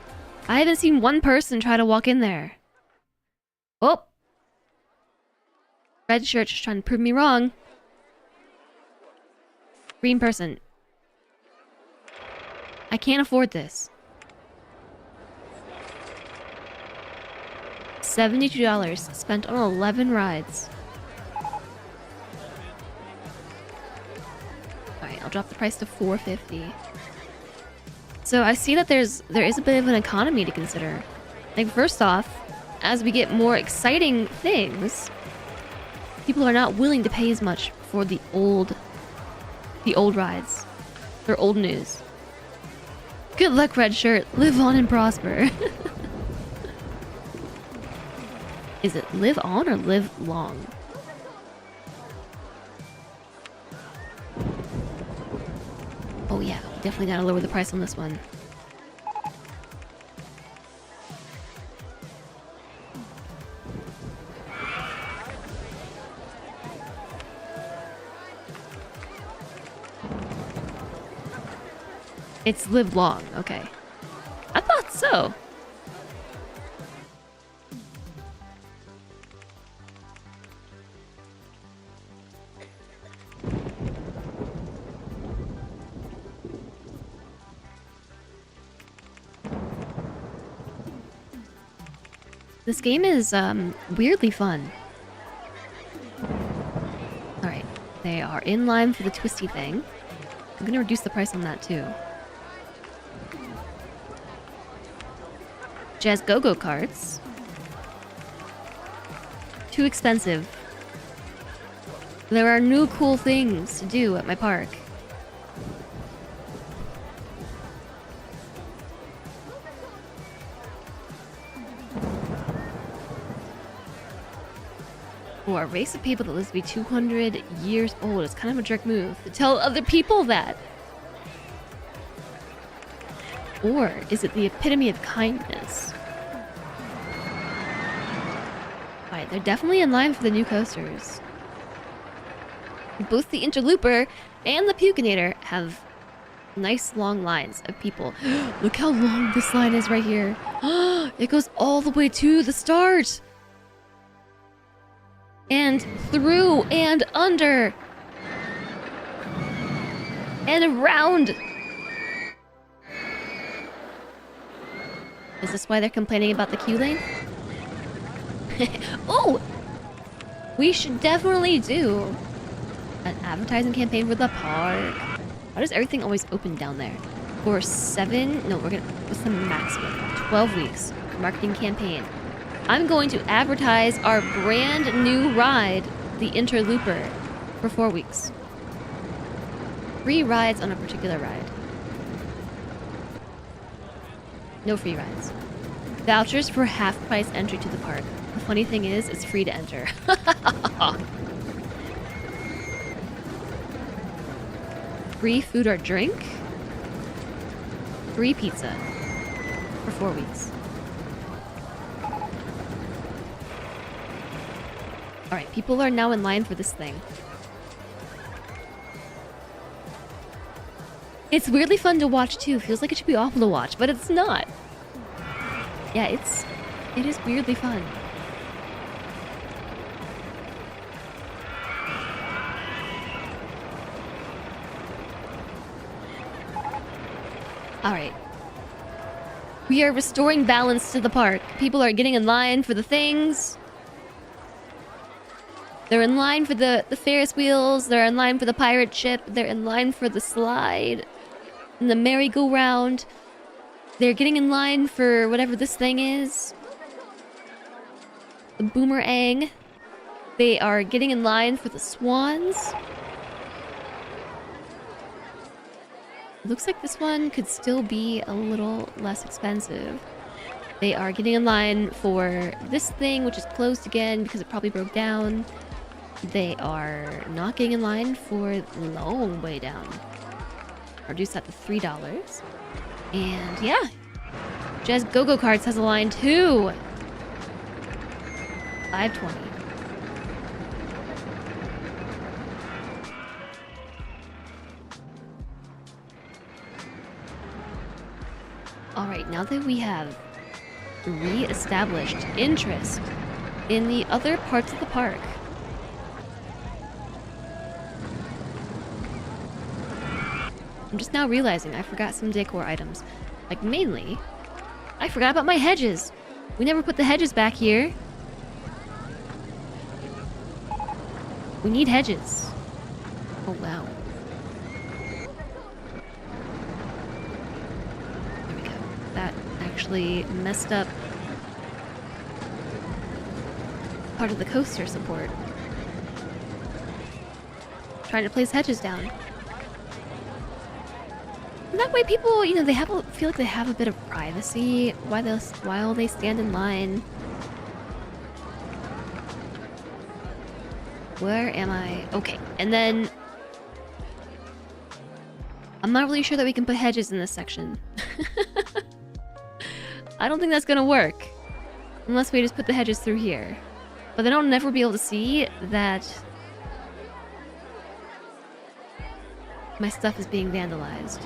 I haven't seen one person try to walk in there. Oh! Red shirt just trying to prove me wrong. Green person. I can't afford this. $72 spent on 11 rides. Alright, I'll drop the price to $4.50. So I see that there is a bit of an economy to consider. Like, first off, as we get more exciting things, people are not willing to pay as much for the old rides. They're old news. Good luck, red shirt. Live on and prosper. Is it live on or live long? Oh yeah, definitely gotta lower the price on this one. It's live long, okay. I thought so. This game is weirdly fun. Alright, they are in line for the twisty thing. I'm gonna reduce the price on that too. Jazz Go-Go carts. Too expensive. There are new cool things to do at my park. For a race of people that lives to be 200 years old, it's kind of a jerk move to tell other people that. Or is it the epitome of kindness? Alright, they're definitely in line for the new coasters. Both the Interlooper and the Pukinator have nice long lines of people. Look how long this line is right here. It goes all the way to the start. And through and under. And around. Is this why they're complaining about the queue lane? Oh! We should definitely do an advertising campaign for the park. Why does everything always open down there? For 7... No, what's the maximum? 12 weeks. Marketing campaign. I'm going to advertise our brand new ride, the Interlooper, for 4 weeks. 3 rides on a particular ride. No free rides. Vouchers for half-price entry to the park. The funny thing is, it's free to enter. Free food or drink. Free pizza. For 4 weeks. Alright, people are now in line for this thing. It's weirdly fun to watch too. Feels like it should be awful to watch, but it's not. Yeah, it is weirdly fun. Alright. We are restoring balance to the park. People are getting in line for the things. They're in line for the Ferris wheels. They're in line for the pirate ship. They're in line for the slide. And the merry-go-round. They're getting in line for whatever this thing is. The boomerang. They are getting in line for the swans. Looks like this one could still be a little less expensive. They are getting in line for this thing, which is closed again because it probably broke down. They are not getting in line for Long Way Down. Reduced that to $3. And yeah, Jazz Go-Go Karts has a line too. $5.20. Alright, now that we have re-established interest in the other parts of the park, I'm just now realizing I forgot some decor items. Like, mainly, I forgot about my hedges. We never put the hedges back here. We need hedges. Oh, wow. There we go. That actually messed up part of the coaster support. Trying to place hedges down. And that way people, you know, they feel like they have a bit of privacy while they stand in line. Where am I? Okay, and then I'm not really sure that we can put hedges in this section. I don't think that's gonna work unless we just put the hedges through here. But then I'll never be able to see that my stuff is being vandalized.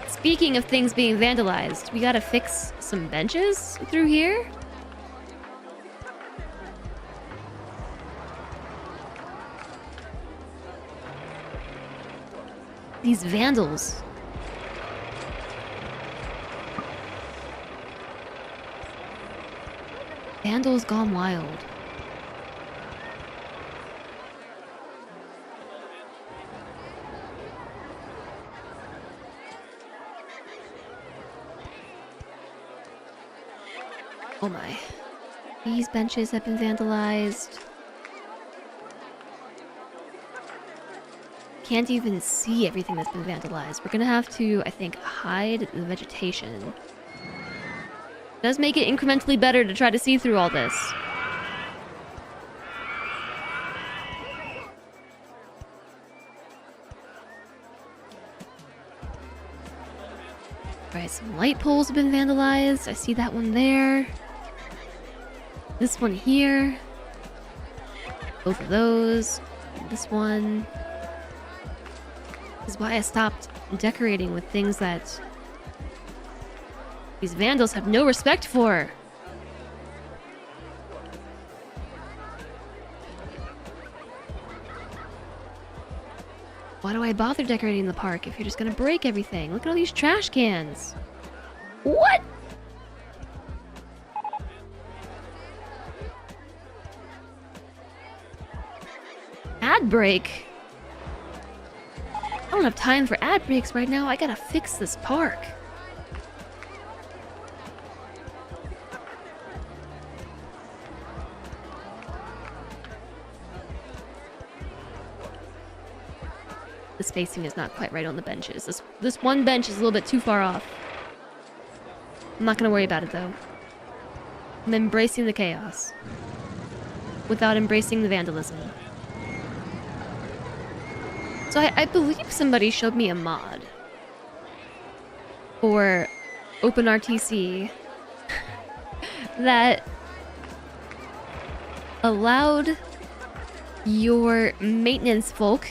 Speaking of things being vandalized, we gotta fix some benches through here. These vandals. Vandals gone wild. Oh my. These benches have been vandalized. Can't even see everything that's been vandalized. We're gonna have to, I think, hide the vegetation. Does make it incrementally better to try to see through all this. Alright, some light poles have been vandalized. I see that one there. This one here. Both of those. And this one. This is why I stopped decorating with things that these vandals have no respect for. Why do I bother decorating the park if you're just gonna break everything? Look at all these trash cans. What? Ad break? I don't have time for ad breaks right now. I gotta fix this park. the spacing is not quite right on the benches. This one bench is a little bit too far off. I'm not gonna worry about it though. I'm embracing the chaos without embracing the vandalism. So I believe somebody showed me a mod for OpenRTC that allowed your maintenance folk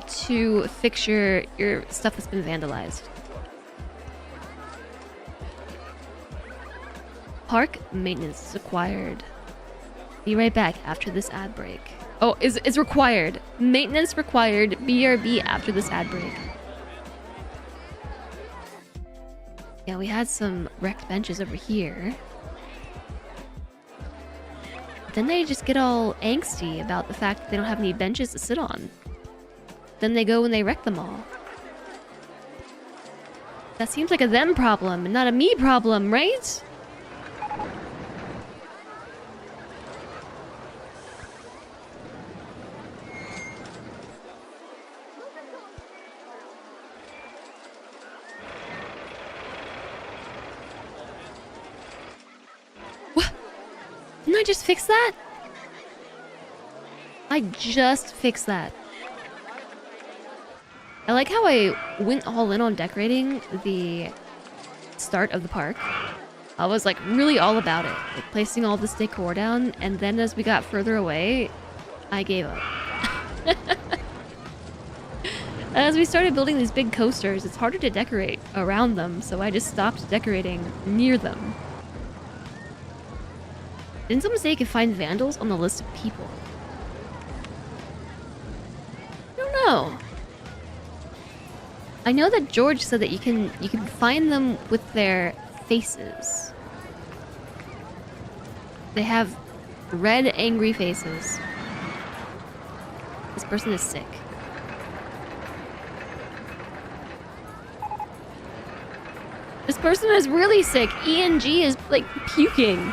to fix your stuff that's been vandalized. Park maintenance is required. Be right back after this ad break. Oh, is required. Maintenance required. BRB after this ad break. Yeah, we had some wrecked benches over here. Then they just get all angsty about the fact that they don't have any benches to sit on. Then they go and they wreck them all. That seems like a them problem and not a me problem, right? Didn't I just fix that? I just fixed that. I like how I went all in on decorating the start of the park. I was like really all about it, like placing all this decor down, and then as we got further away, I gave up. As we started building these big coasters, it's harder to decorate around them, so I just stopped decorating near them. Didn't someone say you could find vandals on the list of people? I don't know. I know that George said that you can find them with their faces. They have red, angry faces. This person is sick. This person is really sick. ENG is like puking.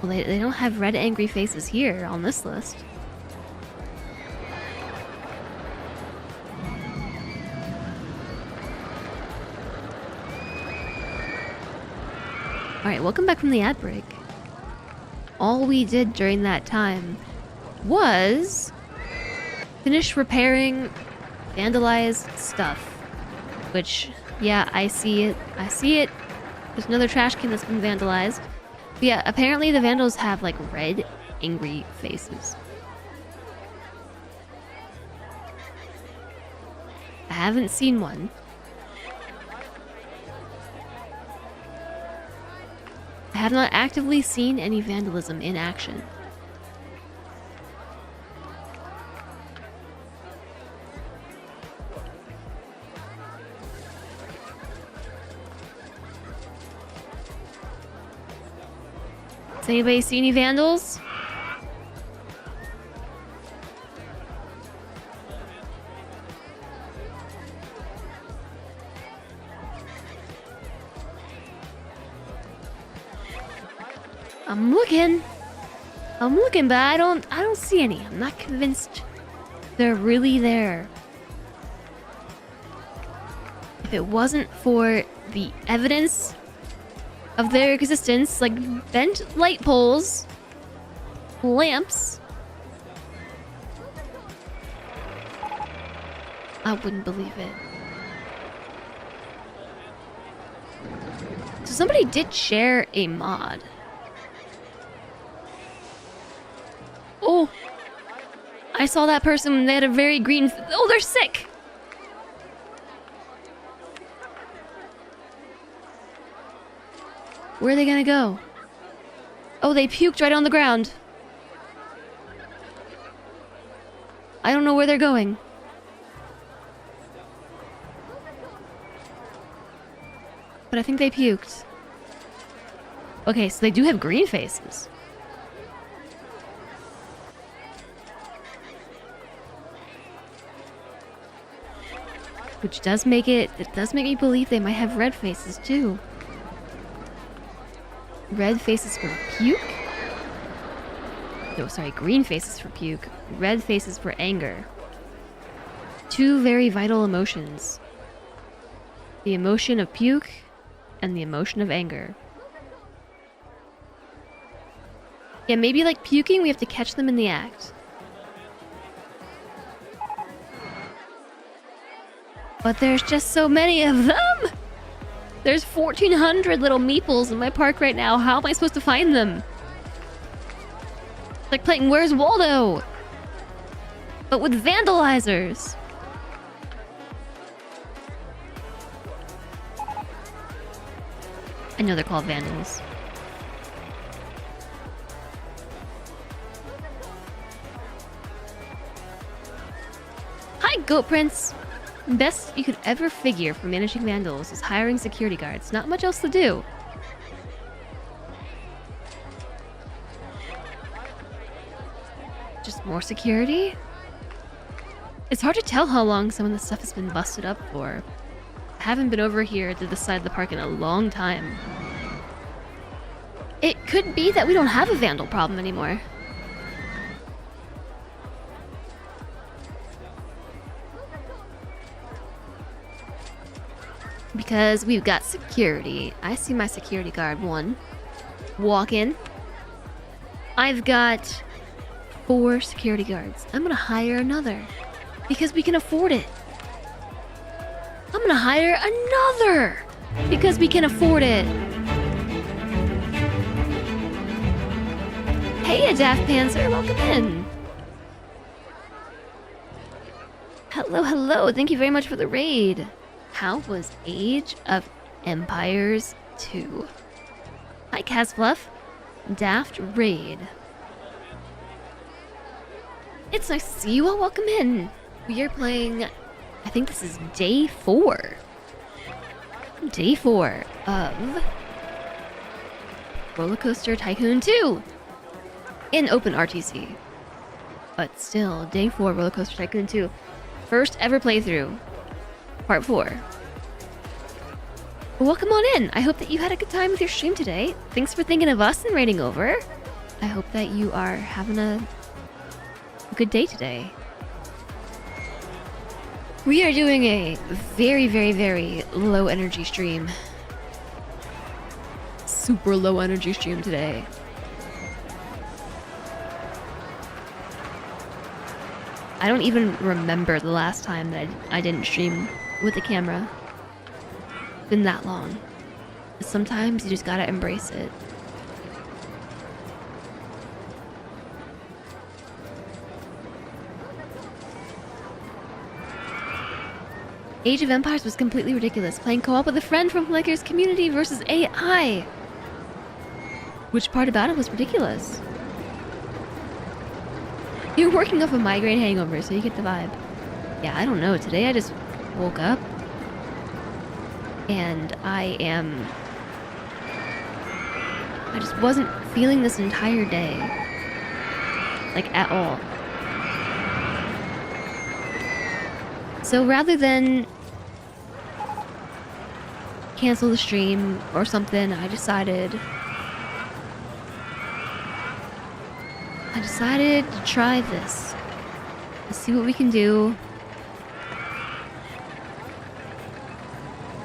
Well, they don't have red angry faces here on this list. Alright, welcome back from the ad break. All we did during that time was finish repairing vandalized stuff. Which, yeah, I see it. I see it. There's another trash can that's been vandalized. But yeah, apparently the vandals have like red, angry faces. I haven't seen one. I have not actively seen any vandalism in action. Does anybody see any vandals? I'm looking, but I don't see any. I'm not convinced they're really there. If it wasn't for the evidence of their existence, like bent light poles, lamps, I wouldn't believe it. So somebody did share a mod. Oh, I saw that person. They had a very green. Oh, they're sick. Where are they gonna go? Oh, they puked right on the ground. I don't know where they're going. But I think they puked. Okay, so they do have green faces. Which does make it does make me believe they might have red faces too. Red faces for puke? No, sorry, green faces for puke. Red faces for anger. Two very vital emotions. The emotion of puke and the emotion of anger. Yeah, maybe like puking, we have to catch them in the act. But there's just so many of them! There's 1,400 little meeples in my park right now. How am I supposed to find them? It's like playing Where's Waldo? But with vandalizers. I know they're called vandals. Hi, Goat Prince! Best you could ever figure for managing vandals is hiring security guards. Not much else to do. Just more security? It's hard to tell how long some of this stuff has been busted up for. I haven't been over here to this side of the park in a long time. It could be that we don't have a vandal problem anymore. Because we've got security. I see my security guard 1. Walk in. I've got 4 security guards. I'm gonna hire another. Because we can afford it. I'm gonna hire another! Because we can afford it. Hey, Daft Panzer, welcome in. Hello, hello. Thank you very much for the raid. How was Age of Empires 2? Hi, Casfluff. Daft raid. It's nice to see you all. Welcome in. We are playing, I think this is day 4. Day 4 of Rollercoaster Tycoon 2 in OpenRTC. But still, day 4 Rollercoaster Tycoon 2. First ever playthrough. Part 4. Welcome on in. I hope that you had a good time with your stream today. Thanks for thinking of us and raiding over. I hope that you are having a good day today. We are doing a very, very, very low energy stream. Super low energy stream today. I don't even remember the last time that I didn't stream with the camera. It's been that long. Sometimes you just gotta embrace it. Age of Empires was completely ridiculous. Playing co-op with a friend from Flicker's community versus AI. Which part about it was ridiculous? You're working off a migraine hangover, so you get the vibe. Yeah, I don't know. Today I just woke up and I just wasn't feeling this entire day. Like, at all. So rather than cancel the stream or something, I decided to try this. Let's see what we can do.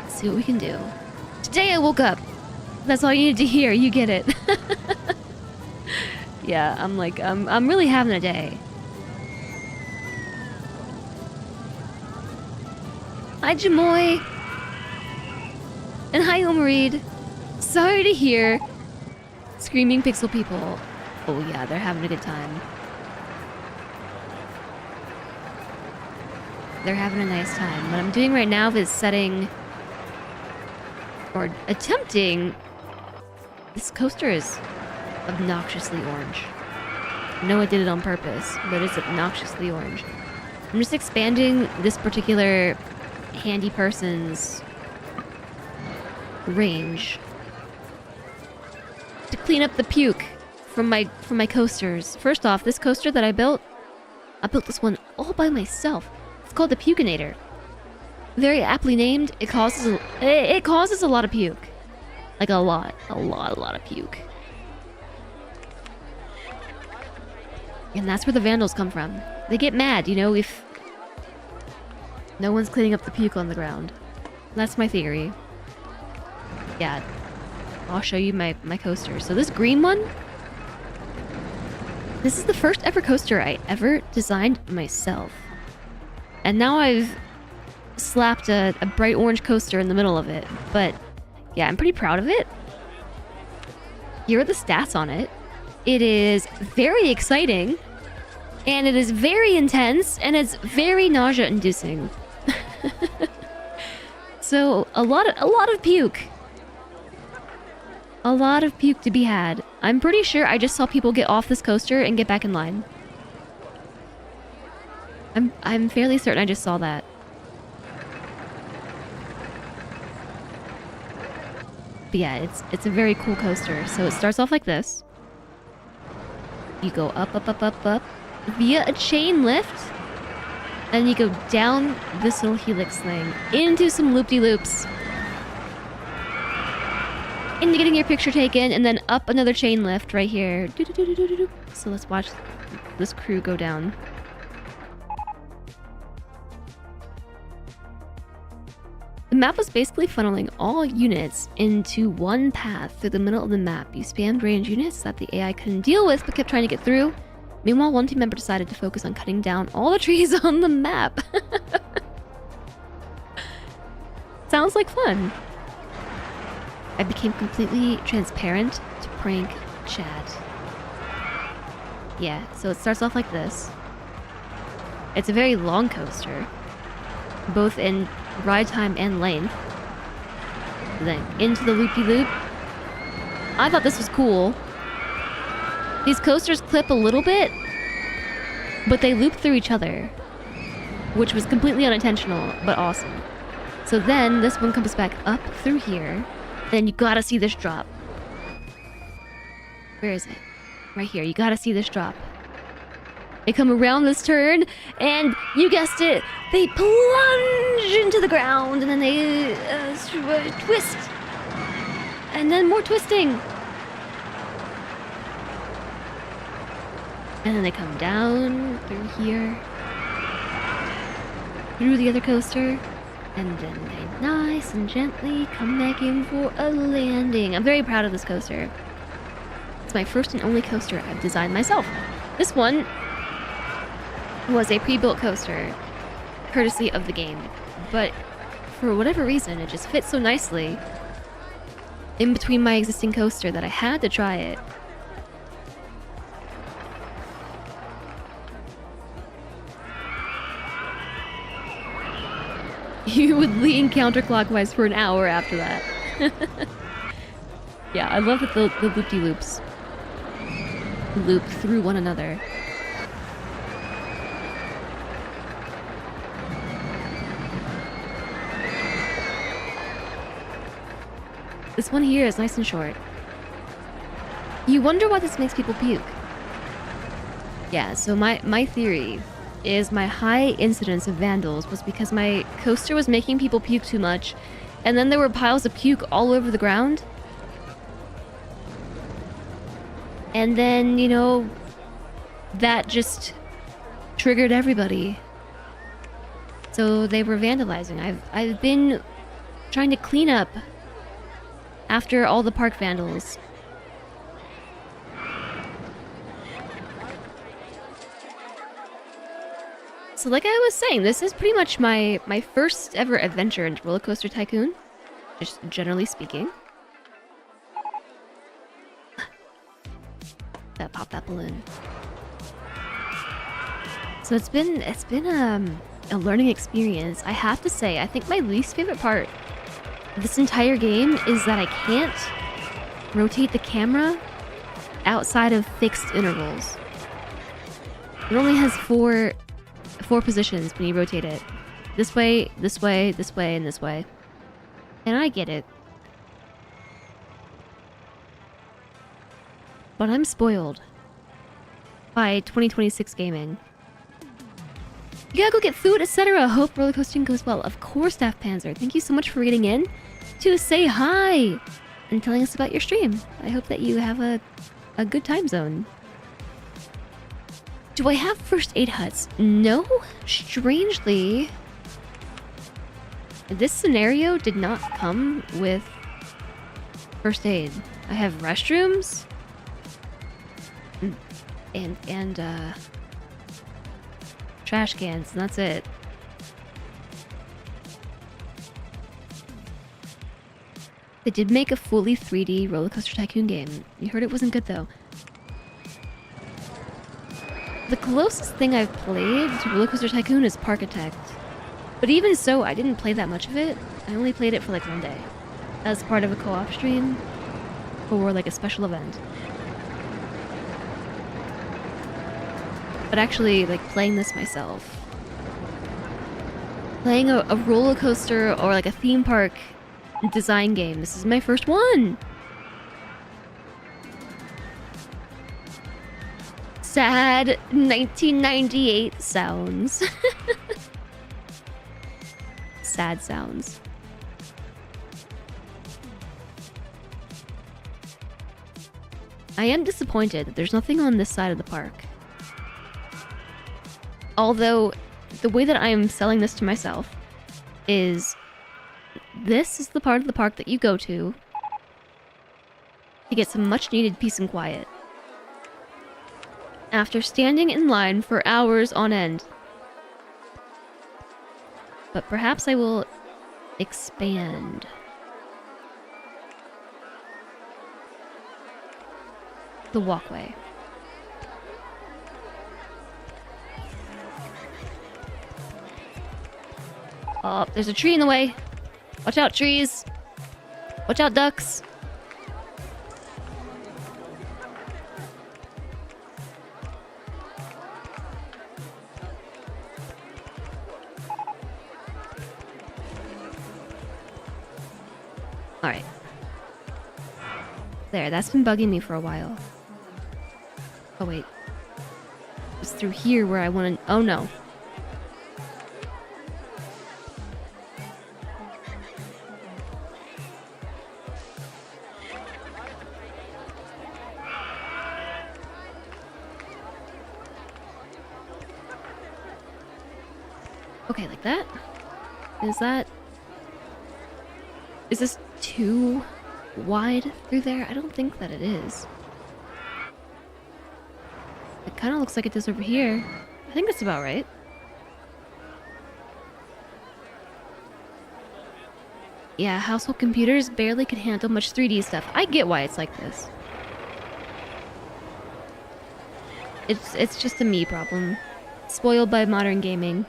See what we can do. Today I woke up. That's all you need to hear. You get it. Yeah, I'm really having a day. Hi, Jamoy. And hi, Omarid. Sorry to hear. Screaming pixel people. Oh yeah, they're having a good time. They're having a nice time. What I'm doing right now is setting or attempting. This coaster is obnoxiously orange. I know I did it on purpose, but it's obnoxiously orange. I'm just expanding this particular handy person's range to clean up the puke from my coasters. First off, this coaster that I built this one all by myself. It's called the Pukinator. Very aptly named. It causes a lot of puke. Like a lot of puke. And that's where the vandals come from. They get mad, you know, if no one's cleaning up the puke on the ground. That's my theory. Yeah. I'll show you my coaster. So this green one, this is the first ever coaster I ever designed myself. And now I've slapped a bright orange coaster in the middle of it. But yeah, I'm pretty proud of it. Here are the stats on it. It is very exciting. And it is very intense. And it's very nausea-inducing. So a lot of puke. A lot of puke to be had. I'm pretty sure I just saw people get off this coaster and get back in line. I'm fairly certain I just saw that. But yeah, it's a very cool coaster. So it starts off like this. You go up via a chain lift. And you go down this little helix thing into some loop-de-loops. Into getting your picture taken, and then up another chain lift right here. So let's watch this crew go down. The map was basically funneling all units into one path through the middle of the map. You spammed range units that the AI couldn't deal with but kept trying to get through. Meanwhile, one team member decided to focus on cutting down all the trees on the map. Sounds like fun. I became completely transparent to prank chat. Yeah, so it starts off like this. It's a very long coaster, both in ride time and length. Then into the loop-de-loop. I thought this was cool. These coasters clip a little bit, but they loop through each other, which was completely unintentional, but awesome. So then this one comes back up through here, and you gotta see this drop. Where is it? Right here. You gotta see this drop. They come around this turn, and you guessed it, they plunge into the ground, and then they twist, and then more twisting. And then they come down through here, through the other coaster, and then they nice and gently come back in for a landing. I'm very proud of this coaster. It's my first and only coaster I've designed myself. This one was a pre-built coaster, courtesy of the game, but for whatever reason, it just fits so nicely in between my existing coaster that I had to try it. You would lean counterclockwise for an hour after that. Yeah, I love that the loop-de-loops loop through one another. This one here is nice and short. You wonder why this makes people puke. Yeah, so my theory is my high incidence of vandals was because my coaster was making people puke too much, and then there were piles of puke all over the ground. And then, you know, that just triggered everybody. So they were vandalizing. I've been trying to clean up after all the park vandals. So like I was saying, this is pretty much my first ever adventure into Rollercoaster Tycoon, just generally speaking. That pop that balloon. So it's been a learning experience. I have to say, I think my least favorite part of this entire game is that I can't rotate the camera outside of fixed intervals. It only has four positions when you rotate it. This way, this way, this way, and this way. And I get it. But I'm spoiled by 2026 gaming. You gotta go get food, etc. Hope rollercoasting goes well. Of course, Daft Panzer. Thank you so much for reading in to say hi and telling us about your stream. I hope that you have a good time zone. Do I have first aid huts? No, strangely. This scenario did not come with first aid. I have restrooms and trash cans, and that's it. They did make a fully 3D Rollercoaster Tycoon game. You heard it wasn't good though. The closest thing I've played to Rollercoaster Tycoon is Parkitect. But even so, I didn't play that much of it. I only played it for like one day. As part of a co-op stream. Or like a special event. But actually, like, playing this myself. Playing a roller coaster or like a theme park design game. This is my first one! Sad 1998 sounds. Sad sounds. I am disappointed that there's nothing on this side of the park. Although, the way that I am selling this to myself is this is the part of the park that you go to get some much needed peace and quiet. After standing in line for hours on end. But perhaps I will expand. The walkway. Oh, there's a tree in the way. Watch out, trees. Watch out, ducks. Alright. There, that's been bugging me for a while. Oh wait. It's through here where I want to... Oh no. Okay, like that? Is that... Is this too wide through there? I don't think that it is. It kind of looks like it does over here. I think that's about right. Yeah, household computers barely could handle much 3D stuff. I get why it's like this. It's just a me problem. Spoiled by modern gaming.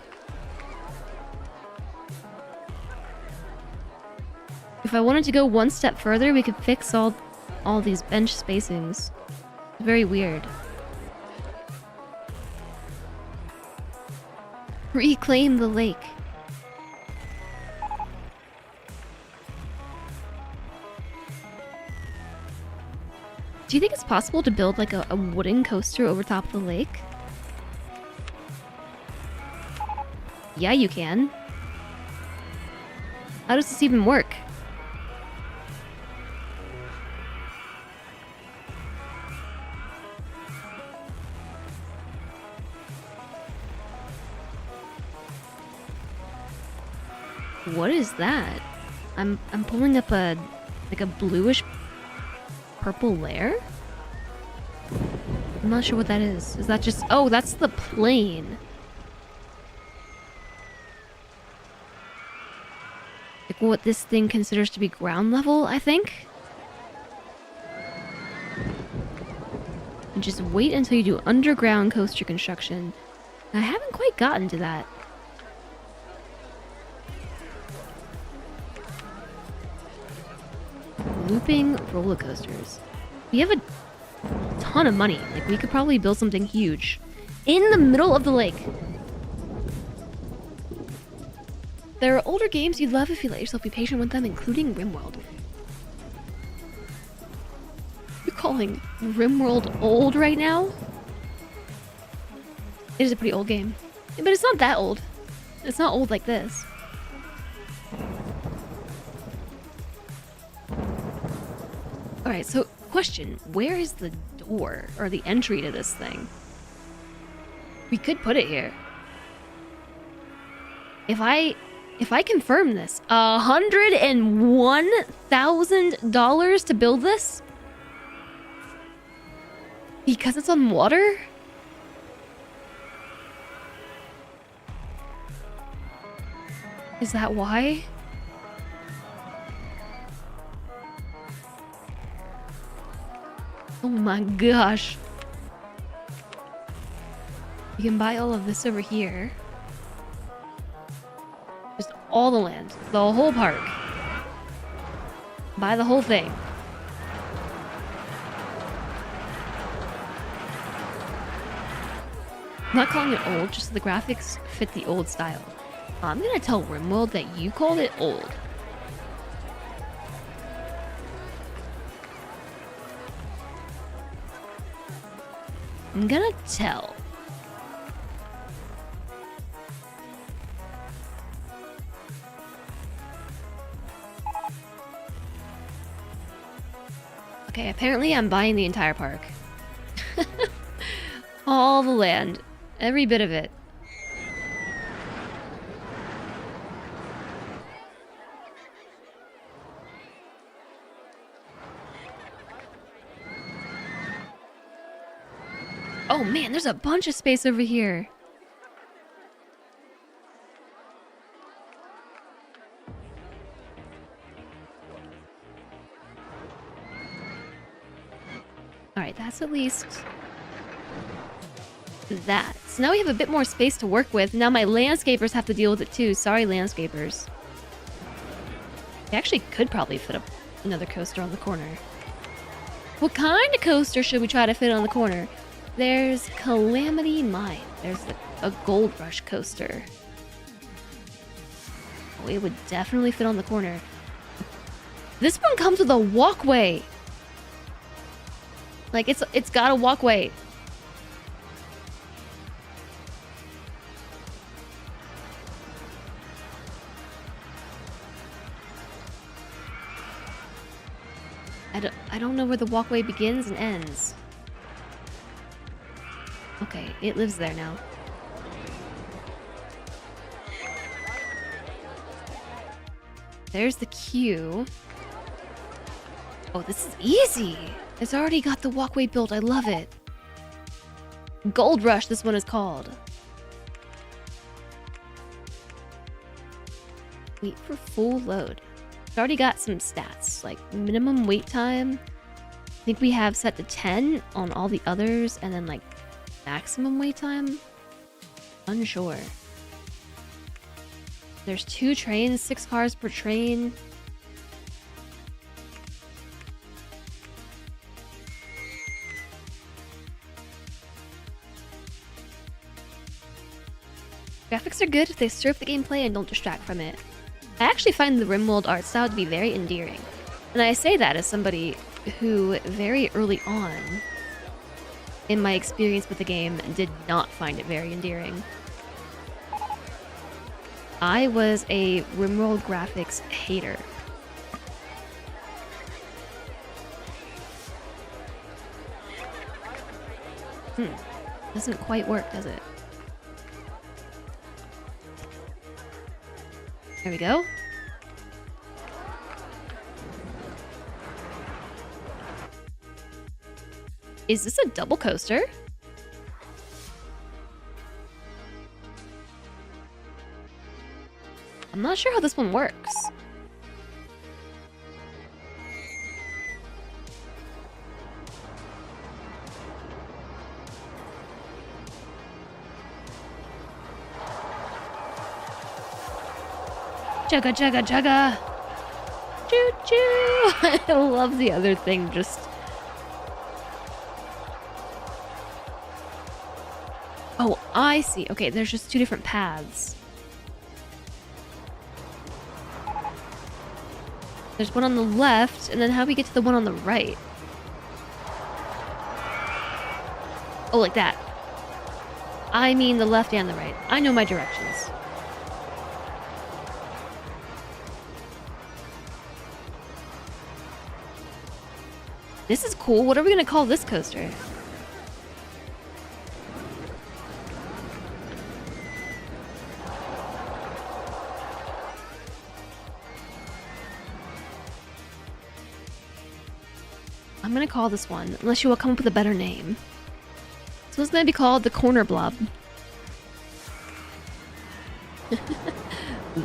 If I wanted to go one step further, we could fix all these bench spacings. Very weird. Reclaim the lake. Do you think it's possible to build like a wooden coaster over top of the lake? Yeah, you can. How does this even work? What is that? I'm pulling up a like a bluish purple layer? I'm not sure what that is. Is that just... Oh, that's the plane. Like what this thing considers to be ground level, I think? And just wait until you do underground coaster construction. I haven't quite gotten to that. Looping roller coasters. We have a ton of money. Like, we could probably build something huge in the middle of the lake. There are older games you'd love if you let yourself be patient with them, including RimWorld. You're calling RimWorld old right now? It is a pretty old game. But it's not that old. It's not old like this. Alright, so question. Where is the door or the entry to this thing? We could put it here. If I confirm this, $101,000 to build this? Because it's on water? Is that why? Oh my gosh. You can buy all of this over here. Just all the land. The whole park. Buy the whole thing. I'm not calling it old, just the graphics fit the old style. I'm gonna tell RimWorld that you called it old. I'm gonna tell. Okay, apparently I'm buying the entire park. All the land. Every bit of it. Oh man, there's a bunch of space over here. Alright, that's at least that. So now we have a bit more space to work with. Now my landscapers have to deal with it too. Sorry, landscapers. I actually could probably fit another coaster on the corner. What kind of coaster should we try to fit on the corner? There's Calamity Mine. There's a Gold Rush coaster. Oh, it would definitely fit on the corner. This one comes with a walkway. Like, it's got a walkway. I don't know where the walkway begins and ends. Okay, it lives there now. There's the queue. Oh, this is easy. It's already got the walkway built. I love it. Gold Rush, this one is called. Wait for full load. It's already got some stats, like minimum wait time. I think we have set to 10 on all the others, and then like maximum wait time? Unsure. There's 2 trains, 6 cars per train. Graphics are good if they serve the gameplay and don't distract from it. I actually find the RimWorld art style to be very endearing. And I say that as somebody who very early on in my experience with the game did not find it very endearing. I was a RimWorld graphics hater. Doesn't quite work, does it? There we go. Is this a double coaster? I'm not sure how this one works. Jugga, jugga, jugga! Choo choo! I love the other thing just... Oh, I see. Okay, there's just 2 different paths. There's one on the left, and then how do we get to the one on the right? Oh, like that. I mean the left and the right. I know my directions. This is cool. What are we gonna call this coaster? I'm gonna call this one, unless you will come up with a better name. So it's gonna be called the Corner Blob.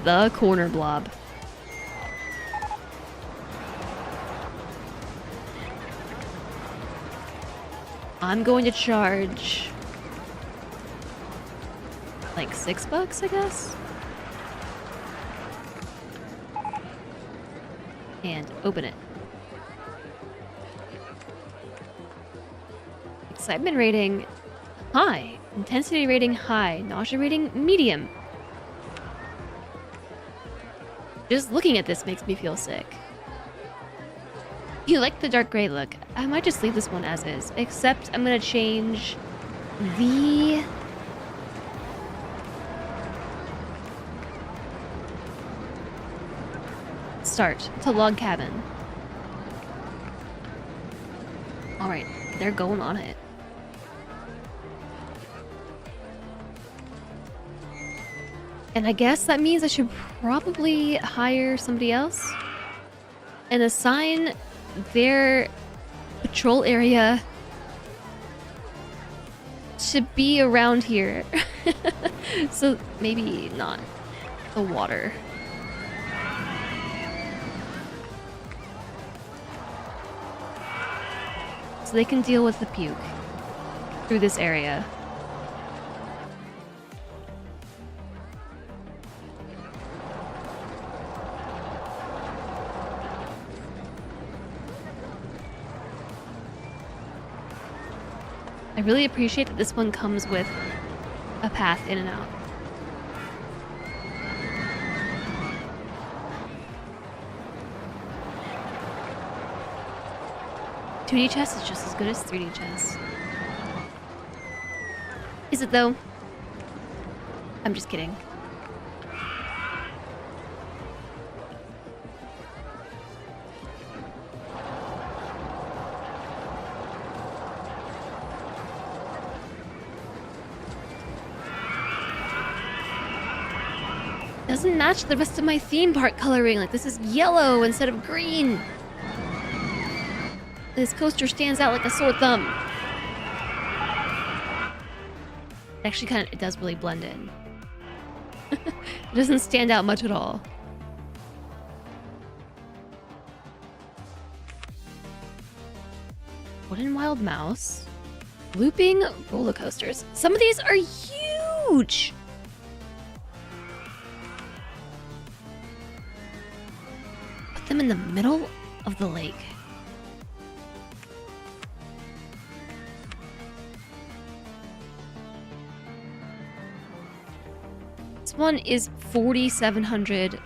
The Corner Blob. I'm going to charge like $6, I guess. And open it. Excitement rating high. Intensity rating high. Nausea rating medium. Just looking at this makes me feel sick. You like the dark gray look. I might just leave this one as is. Except I'm gonna change the... start to log cabin. Alright, they're going on it. And I guess that means I should probably hire somebody else and assign their patrol area to be around here. So maybe not the water. So they can deal with the puke through this area. I really appreciate that this one comes with a path in and out. $2D chess is just as good as 3D chess. Is it though? I'm just kidding. Doesn't match the rest of my theme park coloring. Like, this is yellow instead of green. This coaster stands out like a sore thumb. Actually, it does really blend in. It doesn't stand out much at all. Wooden Wild Mouse. Looping roller coasters. Some of these are huge! Put them in the middle of the lake. This one is 4,700.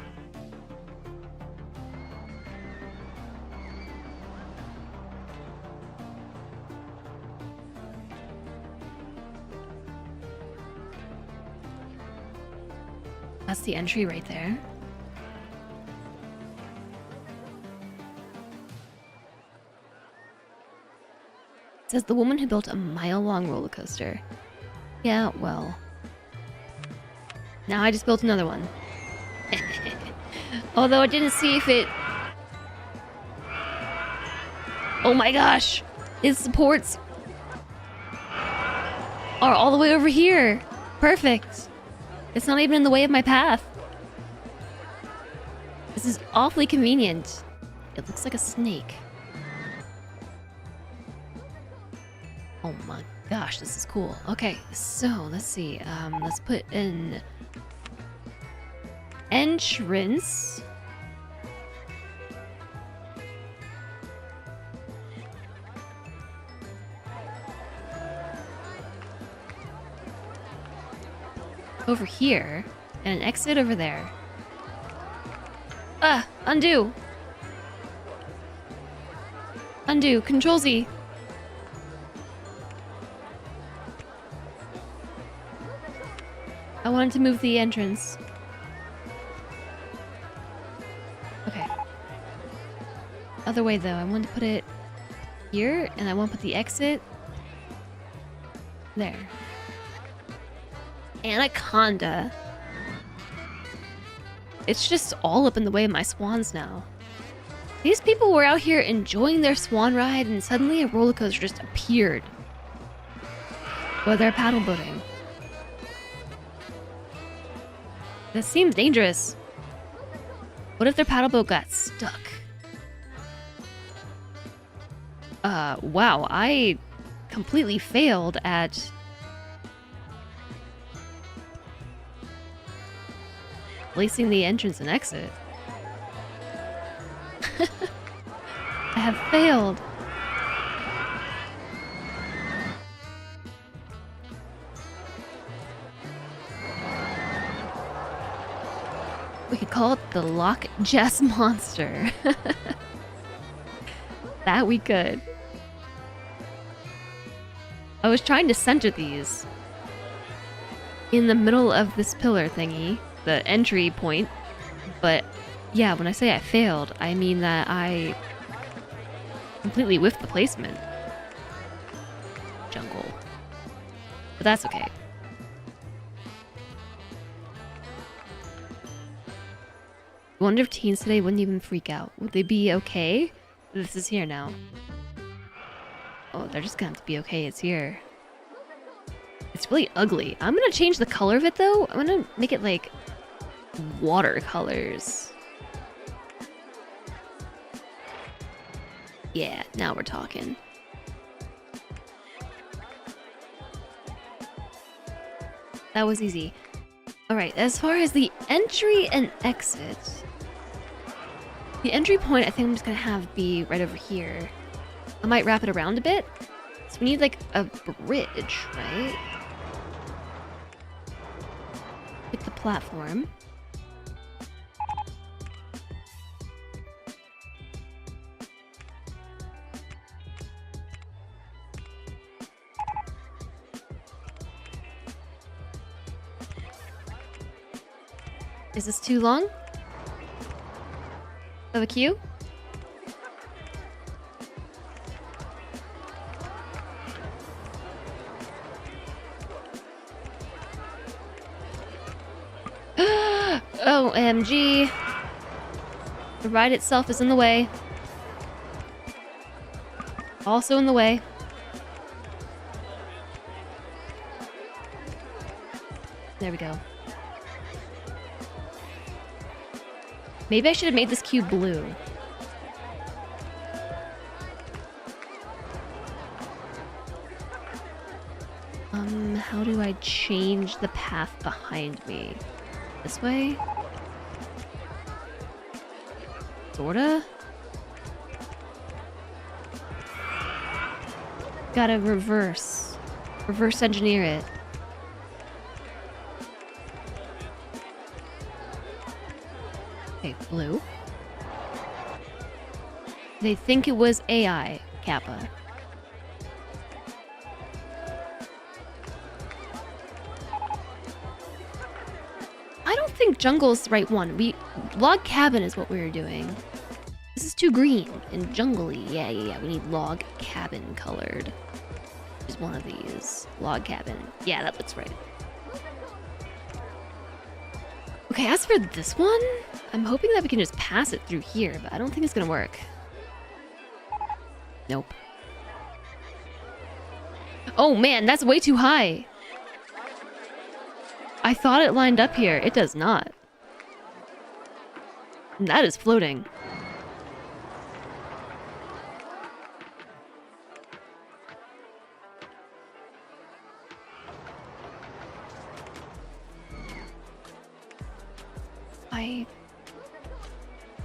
That's the entry right there. It says the woman who built a mile-long roller coaster. Yeah, well. Now I just built another one. Although I didn't see if it... Oh my gosh! Its supports are all the way over here. Perfect. It's not even in the way of my path. This is awfully convenient. It looks like a snake. Oh my gosh, this is cool. Okay, so let's see. Let's put in entrance. Over here, and an exit over there. Ah, undo. Undo, Control Z. I wanted to move the entrance. Okay. Other way though, I wanted to put it here, and I want to put the exit there. Anaconda. It's just all up in the way of my swans now. These people were out here enjoying their swan ride, and suddenly a roller coaster just appeared. Well, they're paddle boating. That seems dangerous. What if their paddle boat got stuck? Wow, I completely failed at placing the entrance and exit. I have failed. We could call it the OpenRCT2 monster. That we could. I was trying to center these in the middle of this pillar thingy, the entry point, but yeah, when I say I failed, I mean that I completely whiffed the placement. Jungle. But that's okay. I wonder if teens today wouldn't even freak out. Would they be okay? This is here now. Oh, they're just gonna have to be okay. It's here. It's really ugly. I'm gonna change the color of it though. I'm gonna make it like watercolors. Yeah, now we're talking. That was easy. Alright, as far as the entry and exit, the entry point I think I'm just gonna have be right over here. I might wrap it around a bit. So we need like a bridge, right? Pick the platform. Is this too long of a queue? OMG. The ride itself is in the way. Also in the way. There we go. Maybe I should have made this cube blue. How do I change the path behind me? This way? Sorta? Gotta reverse engineer it. Okay, blue. They think it was AI, Kappa. I don't think jungle's the right one. Log cabin is what we were doing. This is too green and jungly. Yeah. We need log cabin colored. There's one of these. Log cabin. Yeah, that looks right. Okay, as for this one, I'm hoping that we can just pass it through here, but I don't think it's gonna work. Nope. Oh man, that's way too high. I thought it lined up here. It does not. And that is floating.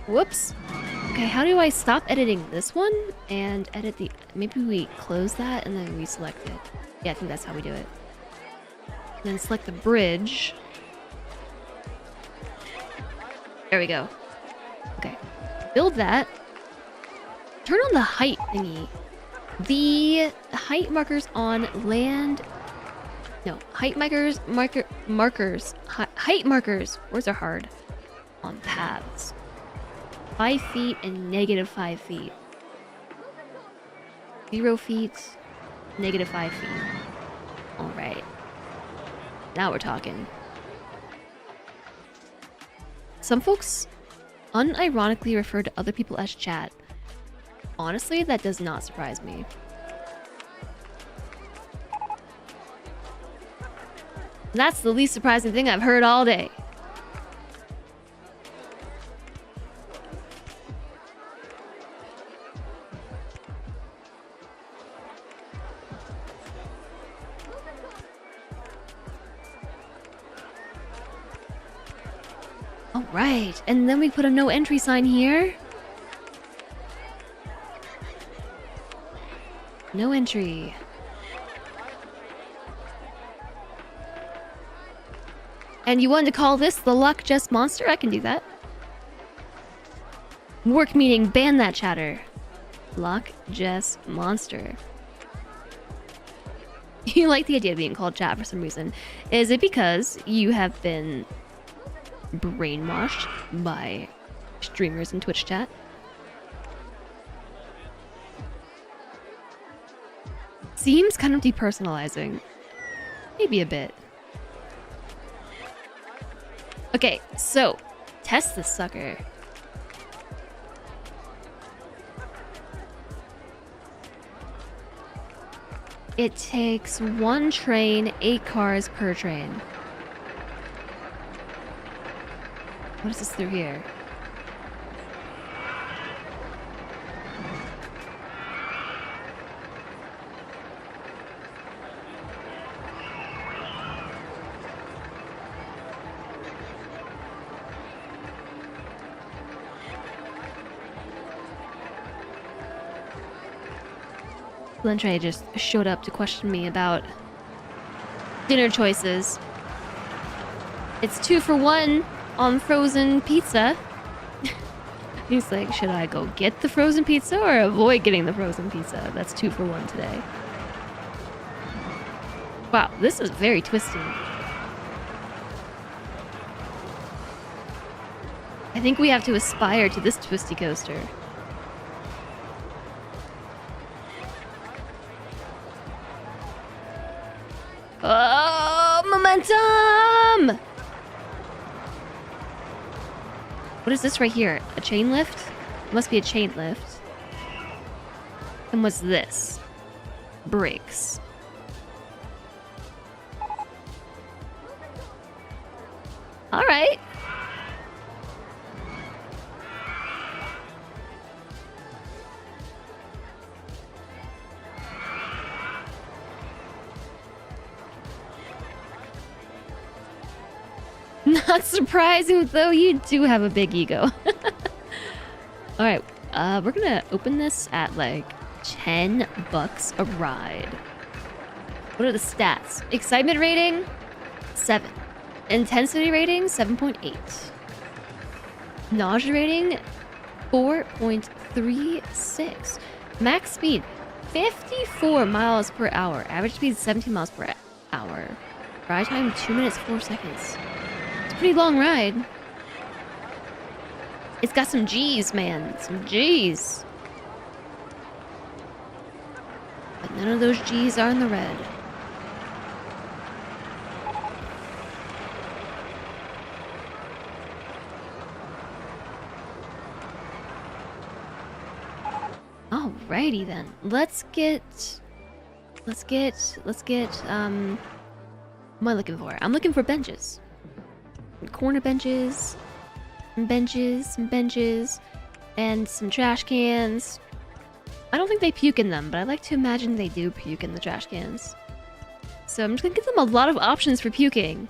Whoops. Okay, how do I stop editing this one and edit the... Maybe we close that and then we select it. Yeah, I think that's how we do it. And then select the bridge. There we go. Okay. Build that. Turn on the height thingy. The height markers on land... No, height markers... Height markers. Words are hard. On paths. 5 feet and -5 feet. 0 feet, -5 feet. Alright. Now we're talking. Some folks unironically refer to other people as chat. Honestly, that does not surprise me. That's the least surprising thing I've heard all day. Alright, and then we put a no entry sign here. No entry. And you wanted to call this the woahhjess monster? I can do that. Work meeting, ban that chatter. Woahhjess monster. You like the idea of being called chat for some reason. Is it because you have been brainwashed by streamers in Twitch chat? Seems kind of depersonalizing. Maybe a bit. Okay, so test this sucker. It takes 1 train, 8 cars per train. What is this through here? Lentre just showed up to question me about dinner choices. It's 2 for 1 on frozen pizza. He's like, should I go get the frozen pizza or avoid getting the frozen pizza? That's 2 for 1 today. Wow, this is very twisty. I think we have to aspire to this twisty coaster. Oh, momentum! What is this right here? A chain lift? It must be a chain lift. And what's this? Brakes. Alright. Not surprising, though, you do have a big ego. Alright, we're gonna open this at like $10 a ride. What are the stats? Excitement rating? 7. Intensity rating? 7.8. Nausea rating? 4.36. Max speed? 54 miles per hour. Average speed? 17 miles per hour. Ride time? 2 minutes, 4 seconds. Pretty long ride. It's got some G's, man. Some G's. But none of those G's are in the red. Alrighty then. Let's get what am I looking for? I'm looking for benches. Corner benches, some benches, and some trash cans. I don't think they puke in them, but I like to imagine they do puke in the trash cans. So I'm just gonna give them a lot of options for puking.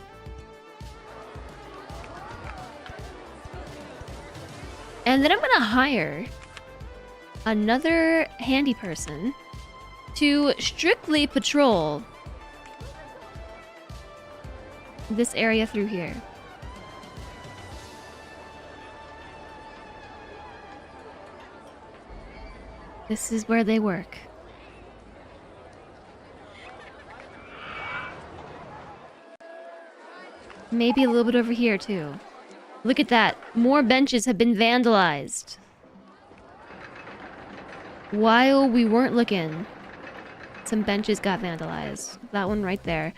And then I'm gonna hire another handy person to strictly patrol this area through here. This is where they work. Maybe a little bit over here, too. Look at that. More benches have been vandalized. While we weren't looking, some benches got vandalized. That one right there.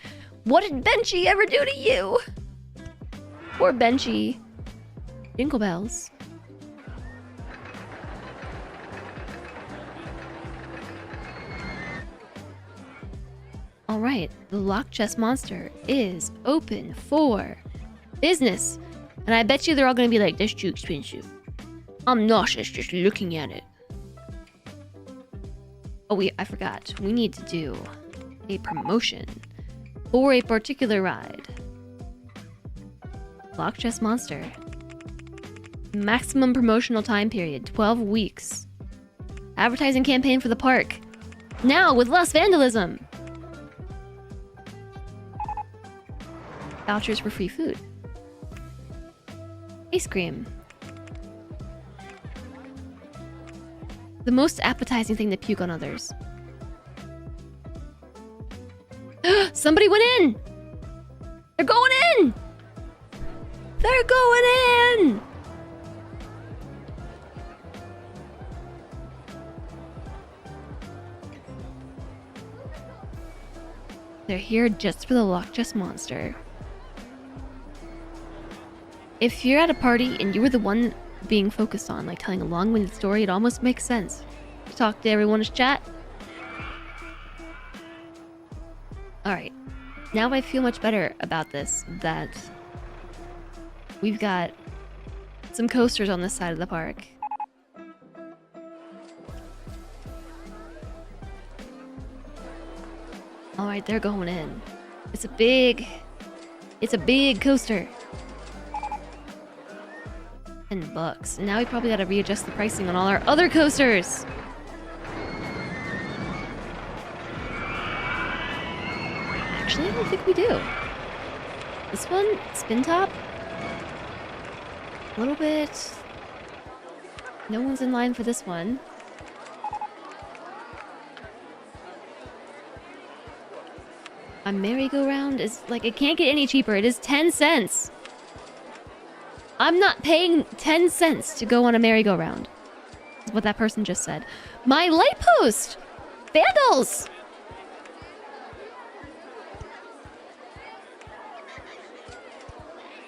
What did Benchy ever do to you? Poor Benchy. Jingle bells. Alright, the OpenRCT2 monster is open for business. And I bet you they're all gonna be like, that's too expensive. I'm nauseous just looking at it. Oh, I forgot. We need to do a promotion for a particular ride. OpenRCT2 monster. Maximum promotional time period, 12 weeks. Advertising campaign for the park. Now with less vandalism. Vouchers for free food. Ice cream. The most appetizing thing to puke on others. Somebody went in! They're going in! They're going in! They're here just for the OpenRCT2 monster. If you're at a party and you were the one being focused on, like telling a long-winded story, it almost makes sense to talk to everyone's chat. Alright, now I feel much better about this, that we've got some coasters on this side of the park. Alright, they're going in. It's a big coaster. $10. And now we probably gotta readjust the pricing on all our other coasters. Actually, I don't think we do. This one, spin top. A little bit. No one's in line for this one. A merry-go-round is like, it can't get any cheaper. It is 10 cents. I'm not paying 10 cents to go on a merry-go-round. That's what that person just said. My light post! Vandals!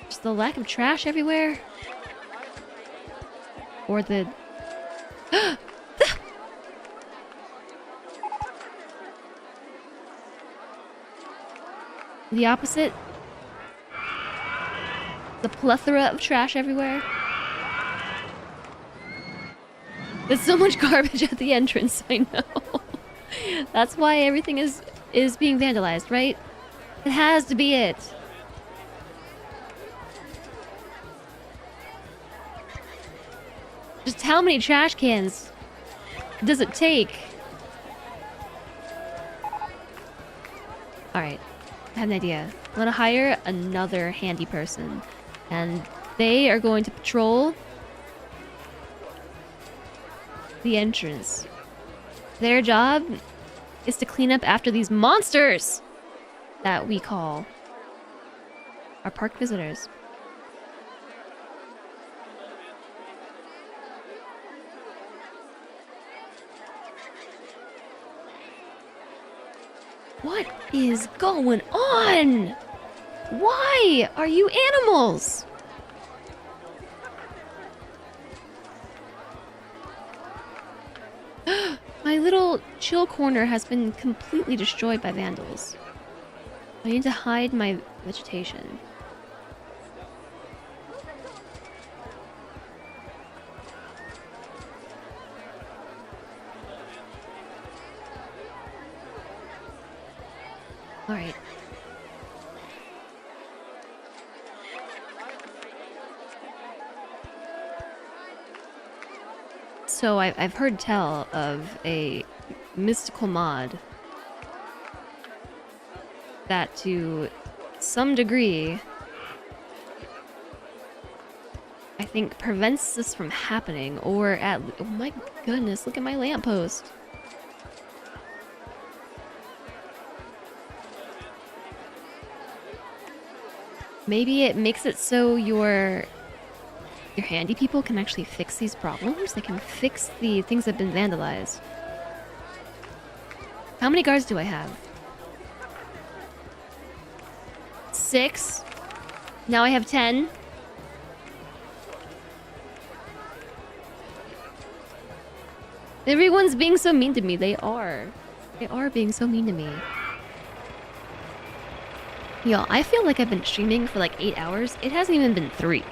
Just the lack of trash everywhere. Or the... The opposite. The plethora of trash everywhere. There's so much garbage at the entrance, I know. That's why everything is being vandalized, right? It has to be it. Just how many trash cans does it take? Alright, I have an idea. I'm gonna hire another handy person. And they are going to patrol the entrance. Their job is to clean up after these monsters that we call our park visitors. What is going on? Why are you animals? My little chill corner has been completely destroyed by vandals. I need to hide my vegetation. All right. So I've heard tell of a mystical mod that to some degree, I think prevents this from happening, or at... Oh my goodness, look at my lamppost. Maybe it makes it so your your handy people can actually fix these problems. They can fix the things that have been vandalized. How many guards do I have? 6. Now I have 10. Everyone's being so mean to me. They are. They are being so mean to me. Yo, I feel like I've been streaming for like 8 hours. It hasn't even been 3.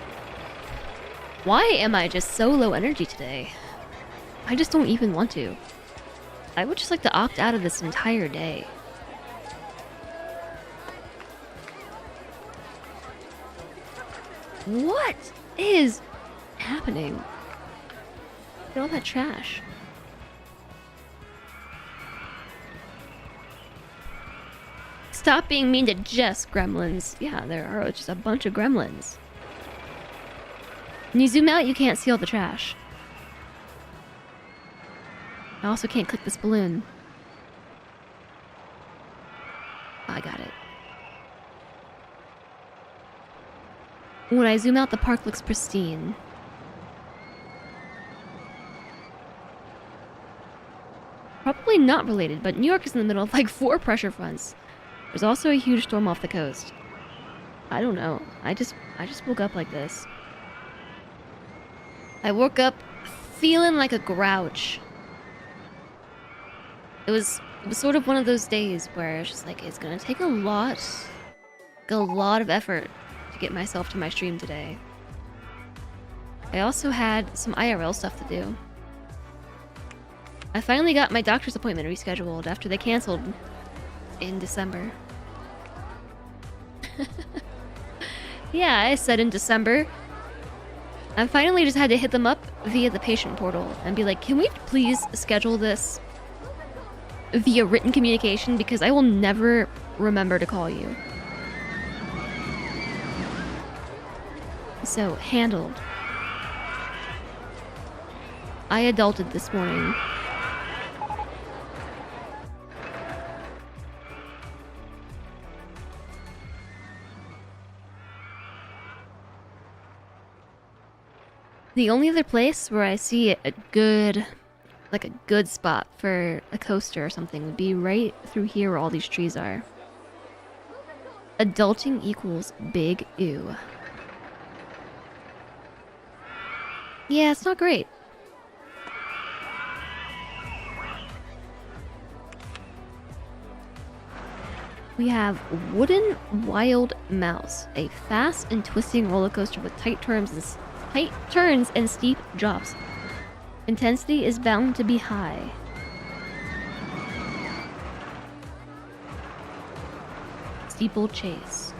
Why am I just so low energy today? I just don't even want to. I would just like to opt out of this entire day. What is happening? Look at all that trash. Stop being mean to Jess, gremlins. Yeah, there are just a bunch of gremlins. When you zoom out, you can't see all the trash. I also can't click this balloon. Oh, I got it. When I zoom out, the park looks pristine. Probably not related, but New York is in the middle of like 4 pressure fronts. There's also a huge storm off the coast. I don't know. I just woke up like this. I woke up feeling like a grouch. It was sort of one of those days where it's just like, it's gonna take a lot of effort to get myself to my stream today. I also had some IRL stuff to do. I finally got my doctor's appointment rescheduled after they canceled in December. Yeah, I said in December. I finally just had to hit them up via the patient portal and be like, can we please schedule this via written communication, because I will never remember to call you. So, handled. I adulted this morning. The only other place where I see a good spot for a coaster or something would be right through here where all these trees are. Adulting equals big ew. Yeah, it's not great. We have Wooden Wild Mouse, a fast and twisting roller coaster with tight turns and steep drops. Intensity is bound to be high. Steeplechase.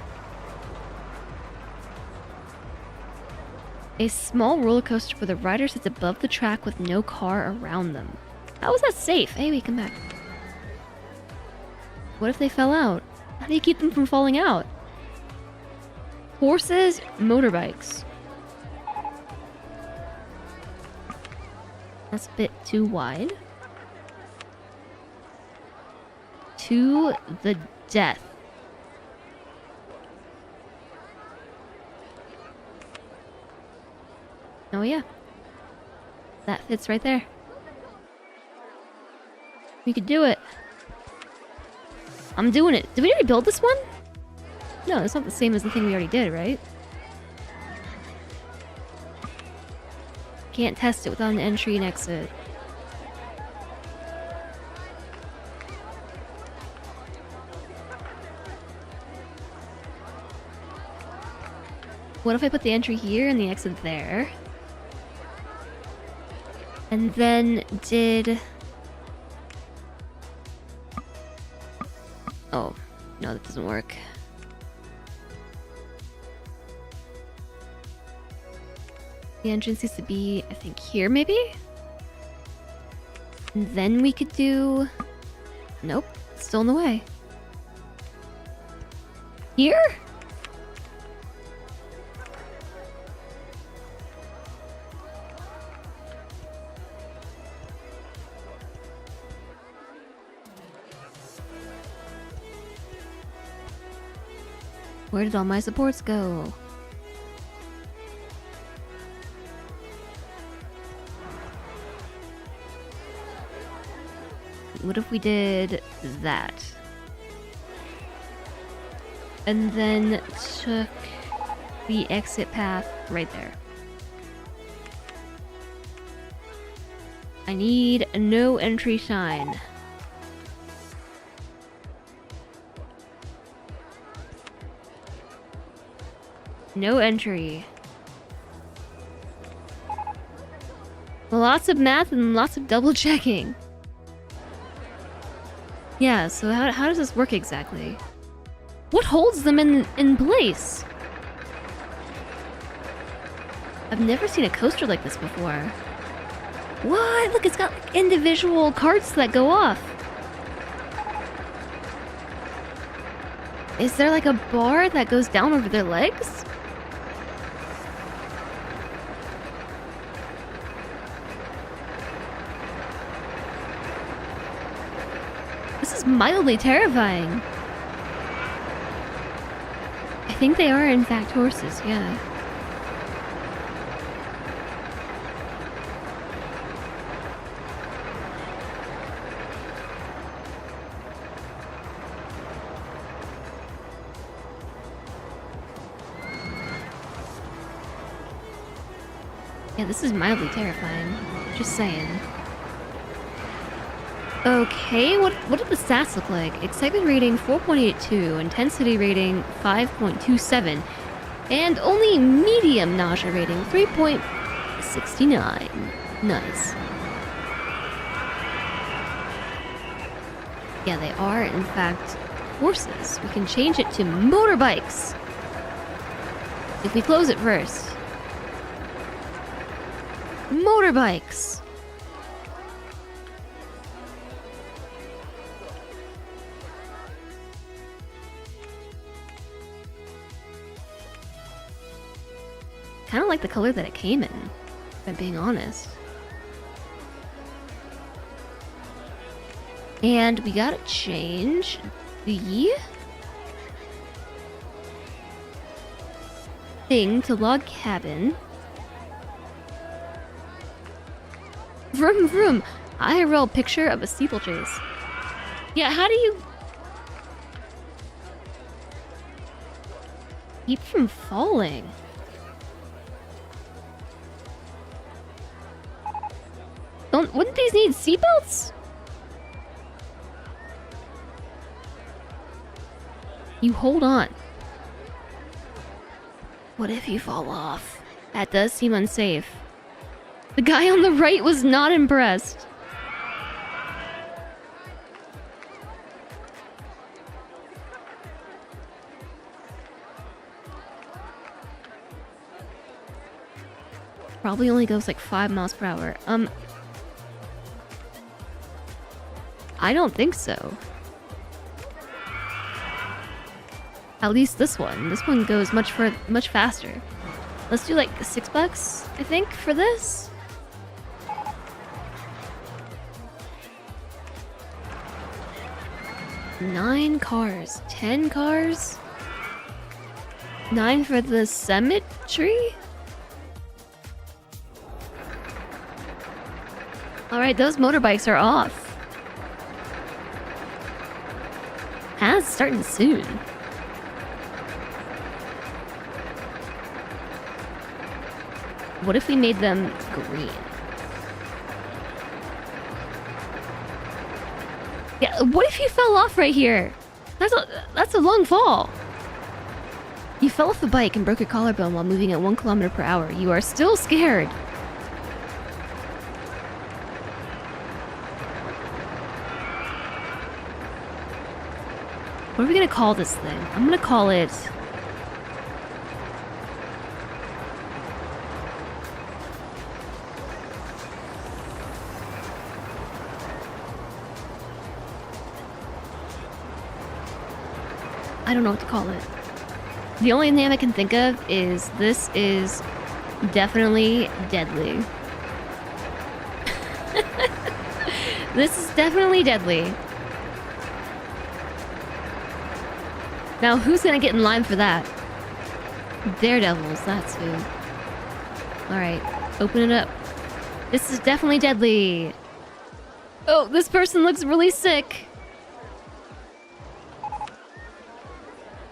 A small roller coaster where the rider sits above the track with no car around them. How is that safe? Hey, wait, come back. What if they fell out? How do you keep them from falling out? Horses, motorbikes. That's a bit too wide. To the death. Oh yeah. That fits right there. We could do it. I'm doing it. Did we already build this one? No, it's not the same as the thing we already did, right? Can't test it without an entry and exit. What if I put the entry here and the exit there? And then did... Oh, no, that doesn't work. The entrance needs to be, I think, here maybe? And then we could do... Nope, it's still in the way. Here? Where did all my supports go? What if we did that? And then took the exit path right there. I need a no entry sign. No entry. Lots of math and lots of double checking. Yeah, so how does this work exactly? What holds them in place? I've never seen a coaster like this before. What? Look, it's got like, individual carts that go off. Is there like a bar that goes down over their legs? This is mildly terrifying. I think they are in fact horses, yeah. Yeah, this is mildly terrifying. Just saying. Okay, what do the stats look like? Excitement rating 4.82, intensity rating 5.27, and only medium nausea rating 3.69. Nice. Yeah, they are in fact horses. We can change it to motorbikes if we close it first. Motorbikes. Kind of like the color that it came in, if I'm being honest. And we gotta change the thing to log cabin. Vroom vroom. IRL picture of a steeplechase. Yeah, how do you keep from falling? Wouldn't these need seatbelts? You hold on. What if you fall off? That does seem unsafe. The guy on the right was not impressed. Probably only goes like 5 miles per hour. I don't think so. At least this one. This one goes much faster. Let's do like $6, I think, for this. Nine cars. 10 cars? 9 for the cemetery? Alright, those motorbikes are off. It's starting soon. What if we made them green? Yeah, what if you fell off right here? That's a long fall. You fell off the bike and broke your collarbone while moving at 1 kilometer per hour. You are still scared. What are we gonna call this thing? I'm gonna call it... I don't know what to call it. The only name I can think of is this is definitely deadly. This is definitely deadly. Now, who's gonna get in line for that? Daredevils, that's who. Alright, open it up. This is definitely deadly. Oh, this person looks really sick.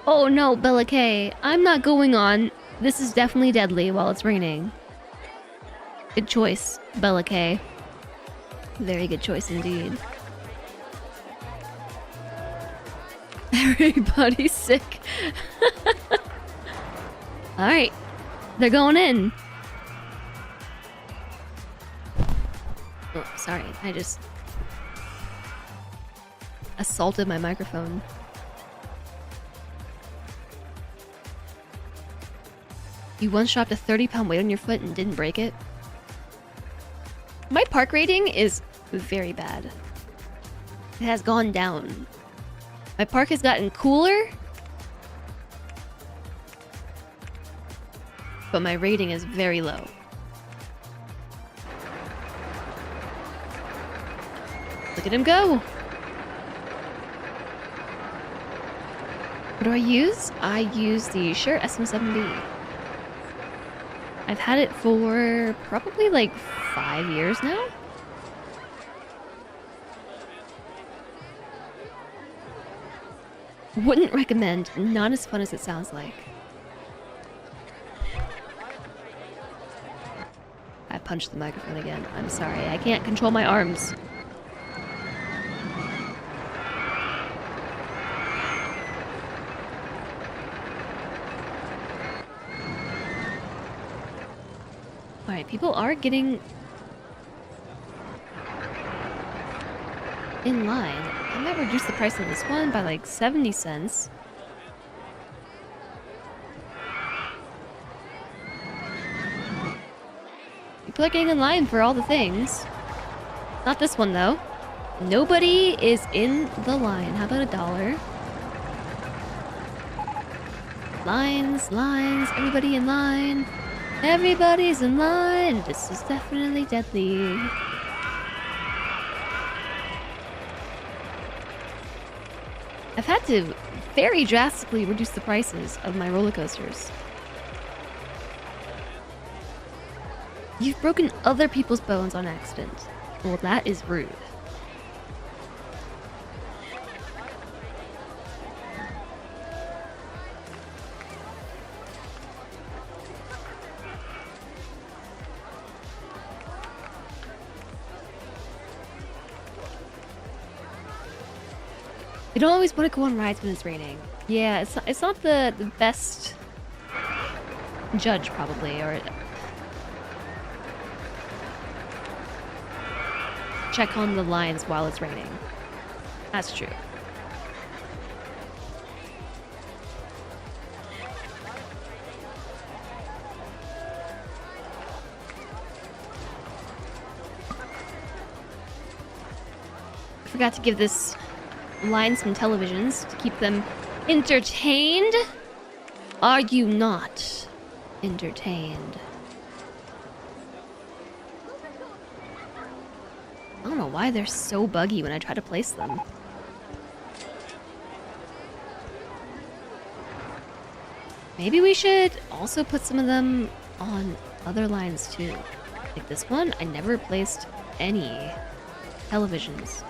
Oh no, Bella K. I'm not going on. This is definitely deadly while it's raining. Good choice, Bella K. Very good choice indeed. Everybody's sick. Alright. They're going in. Oh, sorry. I just assaulted my microphone. You once dropped a 30-pound weight on your foot and didn't break it? My park rating is very bad. It has gone down. My park has gotten cooler, but my rating is very low. Look at him go! What do I use? I use the Shure SM7B. I've had it for probably like 5 years now. Wouldn't recommend. Not as fun as it sounds like. I punched the microphone again. I'm sorry. I can't control my arms. Alright, people are getting in line. I might reduce the price of this one by like 70 cents. People are getting in line for all the things. Not this one though. Nobody is in the line. How about $1? Lines, lines, everybody in line. Everybody's in line. This is definitely deadly. I've had to very drastically reduce the prices of my roller coasters. You've broken other people's bones on accident. Well, that is rude. You don't always want to go on rides when it's raining. Yeah, it's not the best judge, probably, or check on the lines while it's raining. That's true. I forgot to give this line some televisions to keep them entertained. Are you not entertained? I don't know why they're so buggy when I try to place them. Maybe we should also put some of them on other lines too. Like this one, I never placed any televisions.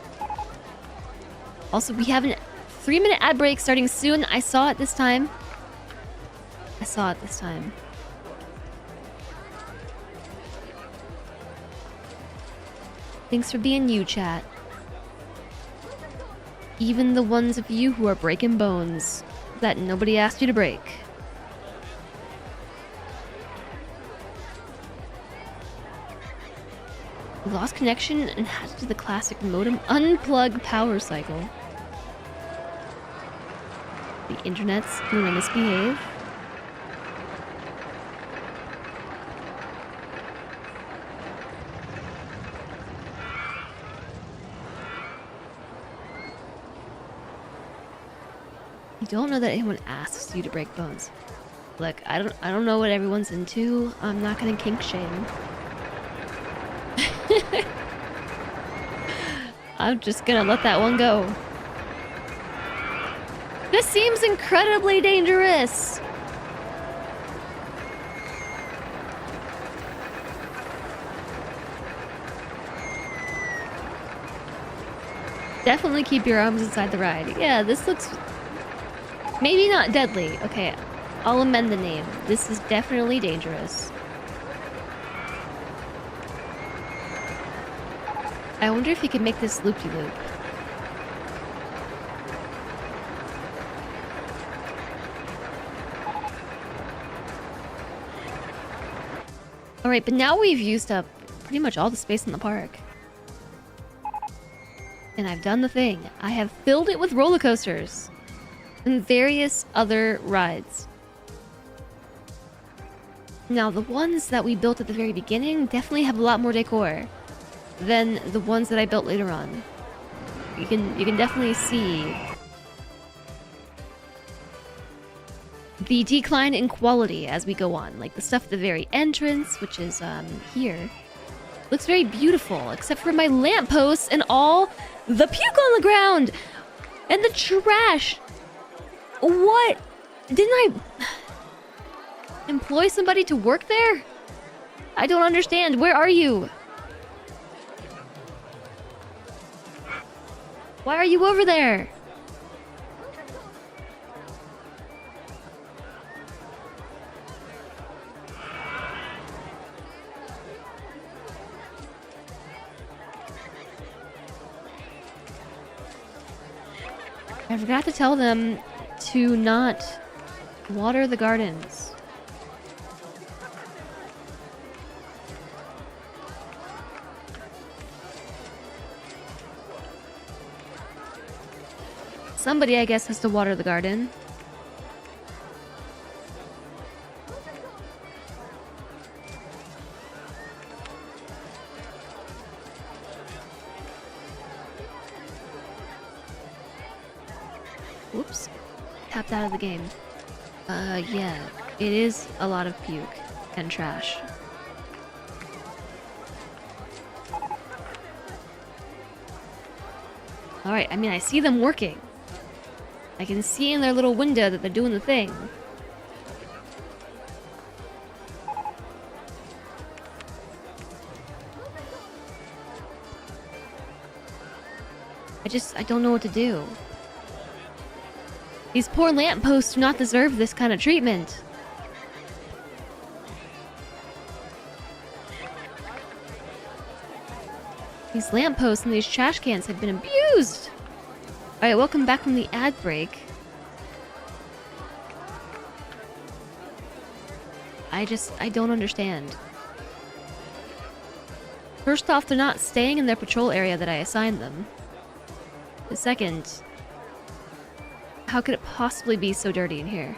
Also, we have a 3-minute ad break starting soon. I saw it this time. Thanks for being you, chat. Even the ones of you who are breaking bones that nobody asked you to break. We lost connection and had to do the classic modem unplug power cycle. The internet's gonna misbehave. You don't know that anyone asks you to break bones. Look, I don't know what everyone's into. I'm not gonna kink shame. I'm just gonna let that one go. This seems incredibly dangerous. Definitely keep your arms inside the ride. Yeah, this looks maybe not deadly. Okay, I'll amend the name. This is definitely dangerous. I wonder if you can make this loop-de-loop. Alright, but now we've used up pretty much all the space in the park. And I've done the thing. I have filled it with roller coasters and various other rides. Now, the ones that we built at the very beginning definitely have a lot more decor than the ones that I built later on. You can definitely see the decline in quality as we go on. Like the stuff at the very entrance, which is here, looks very beautiful, except for my lampposts and all the puke on the ground and the trash. What? Didn't I employ somebody to work there? I don't understand. Where are you? Why are you over there? I forgot to tell them to not water the gardens. Somebody, I guess, has to water the garden. Whoops. Tapped out of the game. Yeah. It is a lot of puke and trash. Alright, I mean, I see them working. I can see in their little window that they're doing the thing. I don't know what to do. These poor lampposts do not deserve this kind of treatment. These lampposts and these trash cans have been abused! Alright, welcome back from the ad break. I don't understand. First off, they're not staying in their patrol area that I assigned them. The second, how could it possibly be so dirty in here?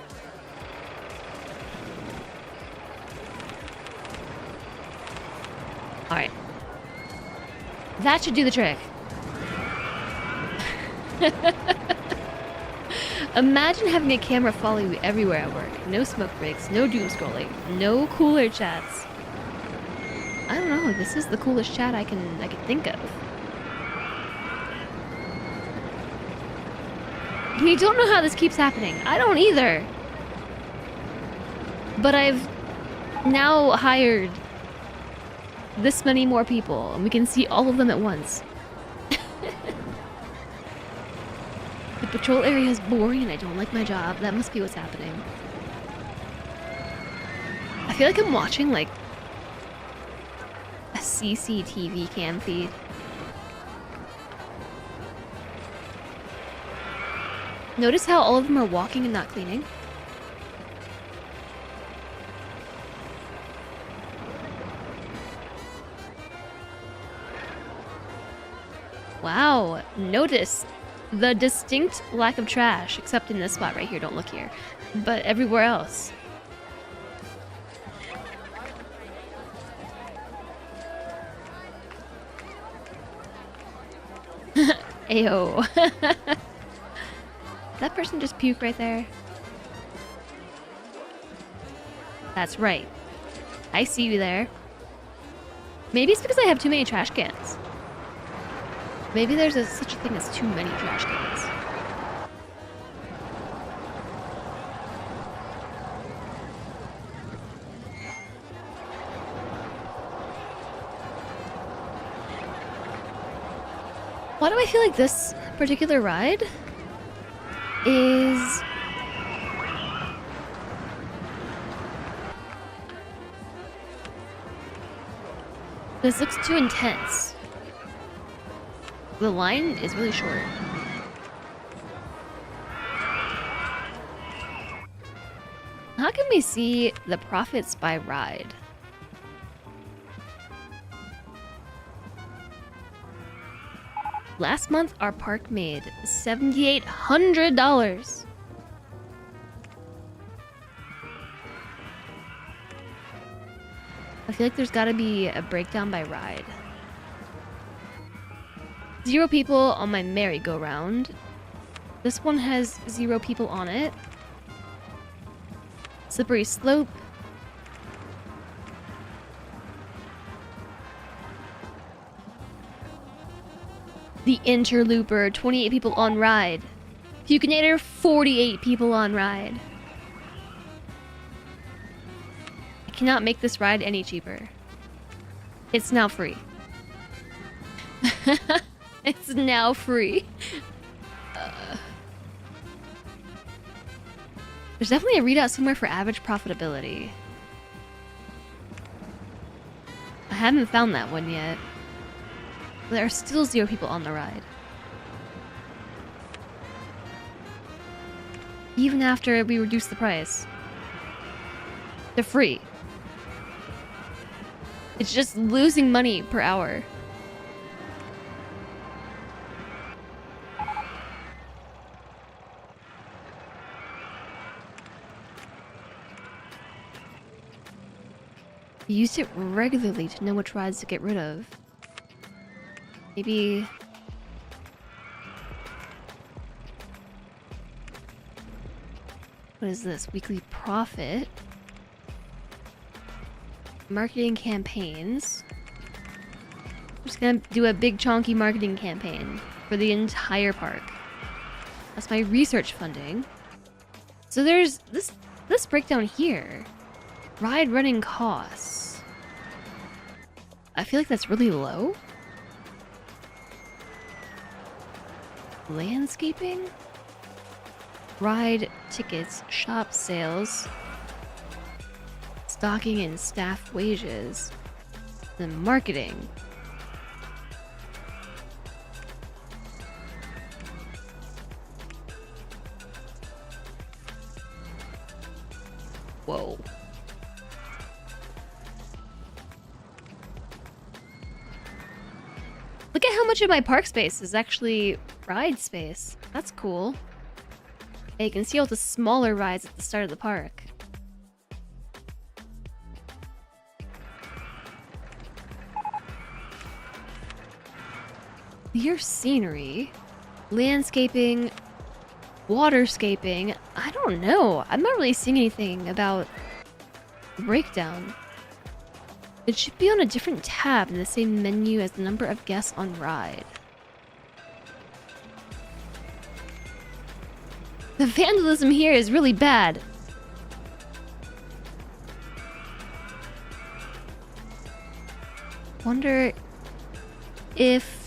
Alright. That should do the trick. Imagine having a camera follow you everywhere at work. No smoke breaks, no doom scrolling, no cooler chats. I don't know, this is the coolest chat I can think of. You don't know how this keeps happening. I don't either. But I've now hired this many more people, and we can see all of them at once. The patrol area is boring and I don't like my job. That must be what's happening. I feel like I'm watching, like, a CCTV cam feed. Notice how all of them are walking and not cleaning? Wow, notice the distinct lack of trash, except in this spot right here, don't look here, but everywhere else. Ayo. That person just puke right there? That's right. I see you there. Maybe it's because I have too many trash cans. Maybe there's such a thing as too many trash cans. Why do I feel like this particular ride is... This looks too intense. The line is really short. How can we see the profits by ride? Last month, our park made $7,800. I feel like there's gotta be a breakdown by ride. 0 people on my merry-go-round. This one has 0 people on it. Slippery slope. The Interlooper, 28 people on ride. Pukinator, 48 people on ride. I cannot make this ride any cheaper. It's now free. It's now free. There's definitely a readout somewhere for average profitability. I haven't found that one yet. There are still 0 people on the ride. Even after we reduce the price. They're free. It's just losing money per hour. I use it regularly to know which rides to get rid of. Maybe... What is this? Weekly profit. Marketing campaigns. I'm just gonna do a big chonky marketing campaign for the entire park. That's my research funding. So there's this breakdown here. Ride running costs. I feel like that's really low. Landscaping? Ride tickets, shop sales, stocking and staff wages, and marketing. Whoa. Look at how much of my park space is actually ride space. That's cool. And you can see all the smaller rides at the start of the park. Clear scenery, landscaping, waterscaping. I don't know. I'm not really seeing anything about breakdown. It should be on a different tab in the same menu as the number of guests on ride. The vandalism here is really bad. Wonder if...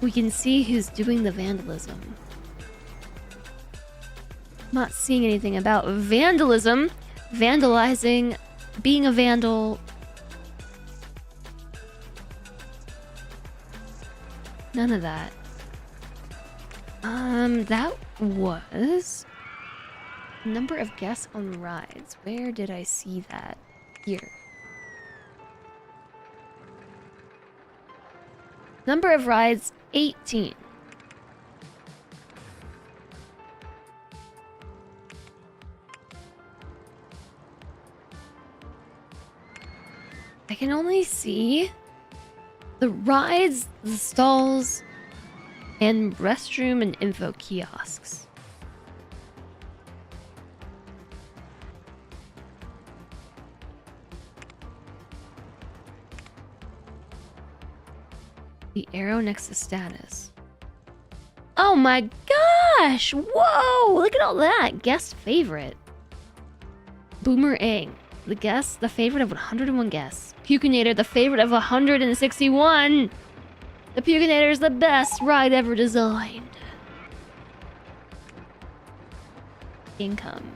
we can see who's doing the vandalism. Not seeing anything about vandalism, vandalizing, being a vandal. None of that. That was number of guests on rides. Where did I see that? Here. Number of rides, 18. I can only see the rides, the stalls, and restroom and info kiosks. The arrow next to status. Oh my gosh! Whoa! Look at all that! Guest favorite. Boomerang. The guest, the favorite of 101 guests. Pukinator, the favorite of 161. The Pukinator is the best ride ever designed. Income.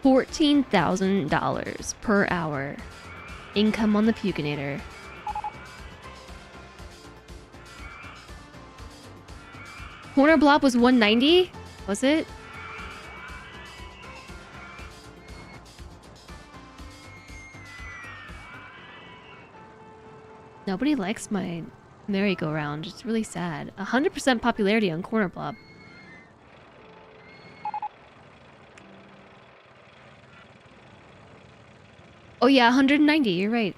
$14,000 per hour. Income on the Pukinator. Corner blob was 190? Was it? Nobody likes my merry-go-round. It's really sad. 100% popularity on corner blob. Oh yeah, 190. You're right.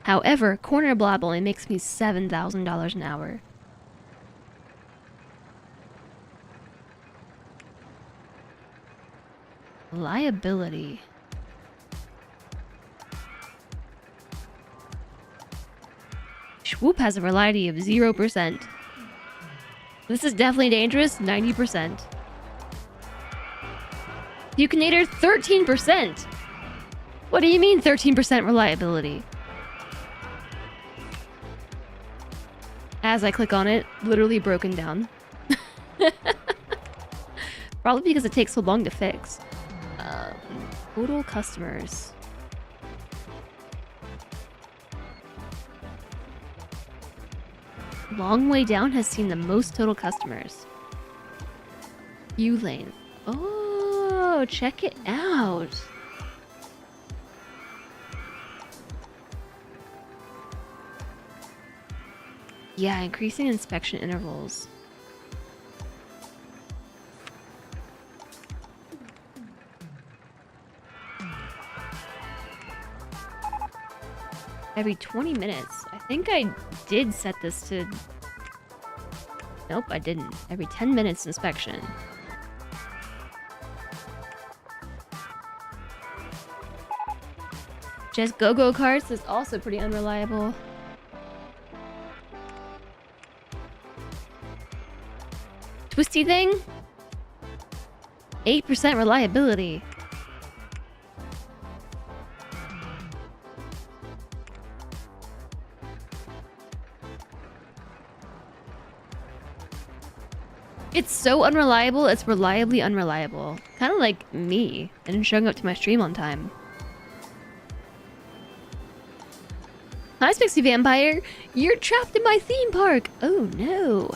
However, corner blob only makes me $7,000 an hour. Liability. Swoop has a reliability of 0%. This is definitely dangerous, 90%. Pukinator, 13%. What do you mean 13% reliability? As I click on it, literally broken down. Probably because it takes so long to fix. Total customers. Long Way Down has seen the most total customers. U-Lane. Oh, check it out. Yeah, increasing inspection intervals. Every 20 minutes. I think I did set this to... Nope, I didn't. Every 10 minutes inspection. Just go-go karts is also pretty unreliable. Twisty thing? 8% reliability. It's so unreliable, it's reliably unreliable. Kind of like me, and showing up to my stream on time. Hi, Spixie Vampire! You're trapped in my theme park! Oh no!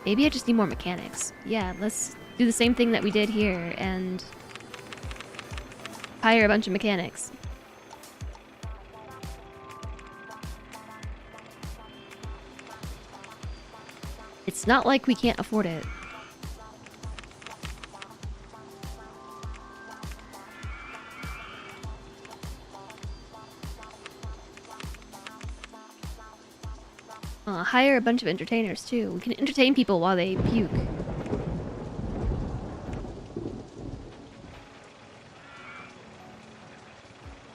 Maybe I just need more mechanics. Yeah, let's do the same thing that we did here, and... hire a bunch of mechanics. It's not like we can't afford it. Hire a bunch of entertainers too. We can entertain people while they puke.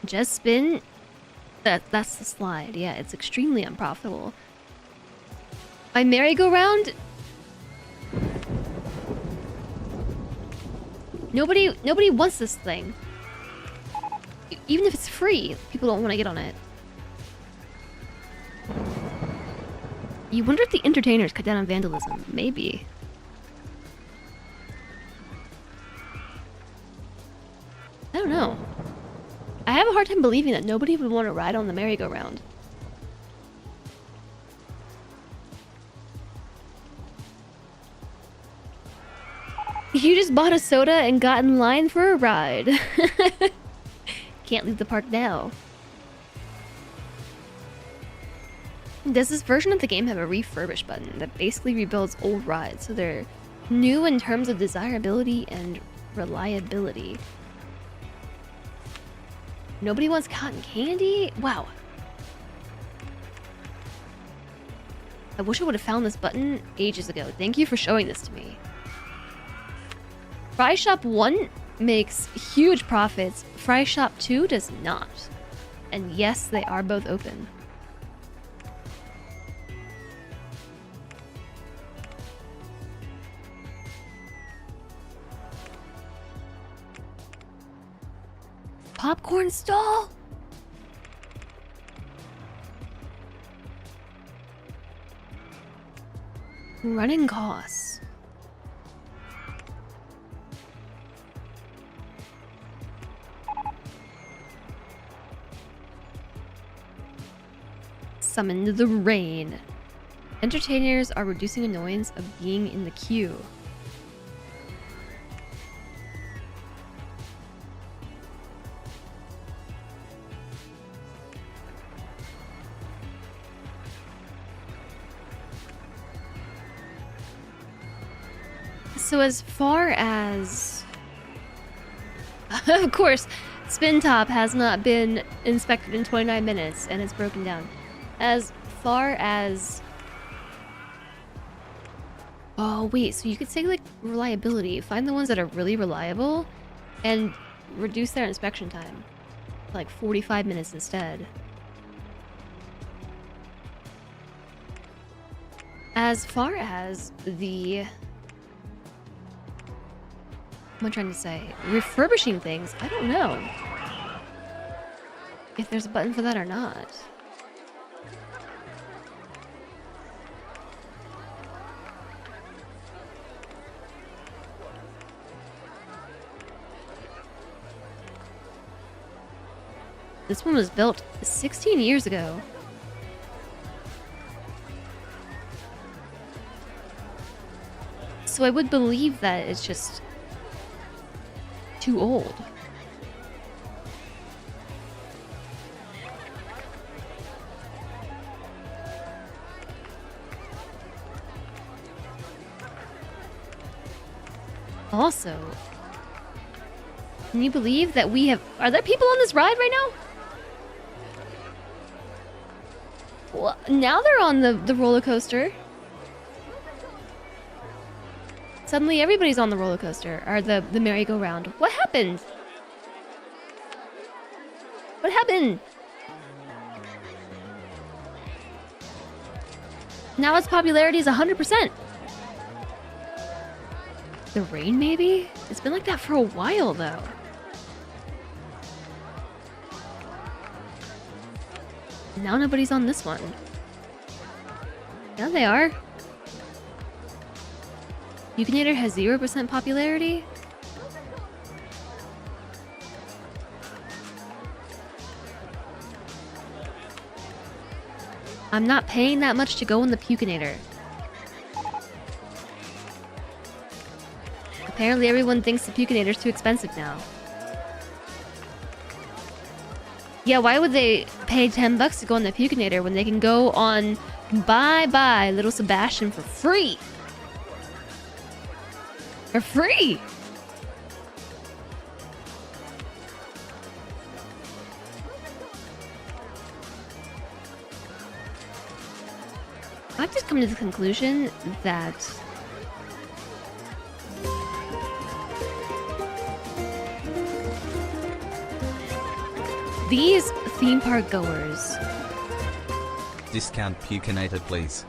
Just spin. That's the slide. Yeah, it's extremely unprofitable. My merry-go-round? Nobody wants this thing. Even if it's free, people don't want to get on it. You wonder if the entertainers cut down on vandalism. Maybe. I don't know. I have a hard time believing that nobody would want to ride on the merry-go-round. You just bought a soda and got in line for a ride. Can't leave the park now. Does this version of the game have a refurbish button that basically rebuilds old rides so they're new in terms of desirability and reliability? Nobody wants cotton candy? Wow. I wish I would have found this button ages ago. Thank you for showing this to me. Fry Shop 1? makes huge profits. Fry Shop 2 does not. And yes, they are both open. Popcorn stall? Running costs. Summoned the rain. Entertainers are reducing annoyance of being in the queue. So as far as... of course, Spin Top has not been inspected in 29 minutes and it's broken down. As far as... oh, wait, so you could say, like, reliability. Find the ones that are really reliable and reduce their inspection time. Like 45 minutes instead. As far as the... what am I trying to say? Refurbishing things? I don't know if there's a button for that or not. This one was built 16 years ago. So I would believe that it's just too old. Also, can you believe that we have... are there people on this ride right now? Well, now they're on the roller coaster. Suddenly everybody's on the roller coaster, or the merry-go-round. What happened? What happened? Now its popularity is 100%. The rain, maybe? It's been like that for a while, though. Now nobody's on this one. Now they are. Yukinator has 0% popularity? I'm not paying that much to go in the Pukinator. Apparently everyone thinks the Pukinator's too expensive now. Yeah, why would they pay 10 bucks to go on the Pukinator when they can go on Bye Bye Little Sebastian for free? For free! I've just come to the conclusion that these theme park goers... Discount Pukinator, please.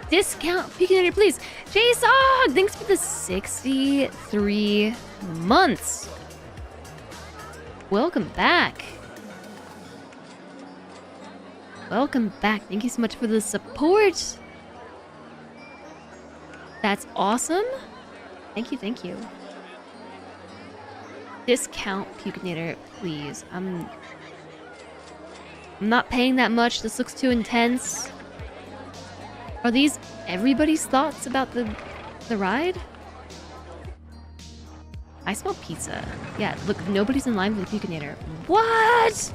Discount Pukinator, please. Jason, thanks for the 63 months. Welcome back. Welcome back. Thank you so much for the support. That's awesome. Thank you, thank you. Discount Pukinator, please. I'm not paying that much. This looks too intense. Are these everybody's thoughts about the ride? I smell pizza. Yeah, look, nobody's in line for the Pukinator. What?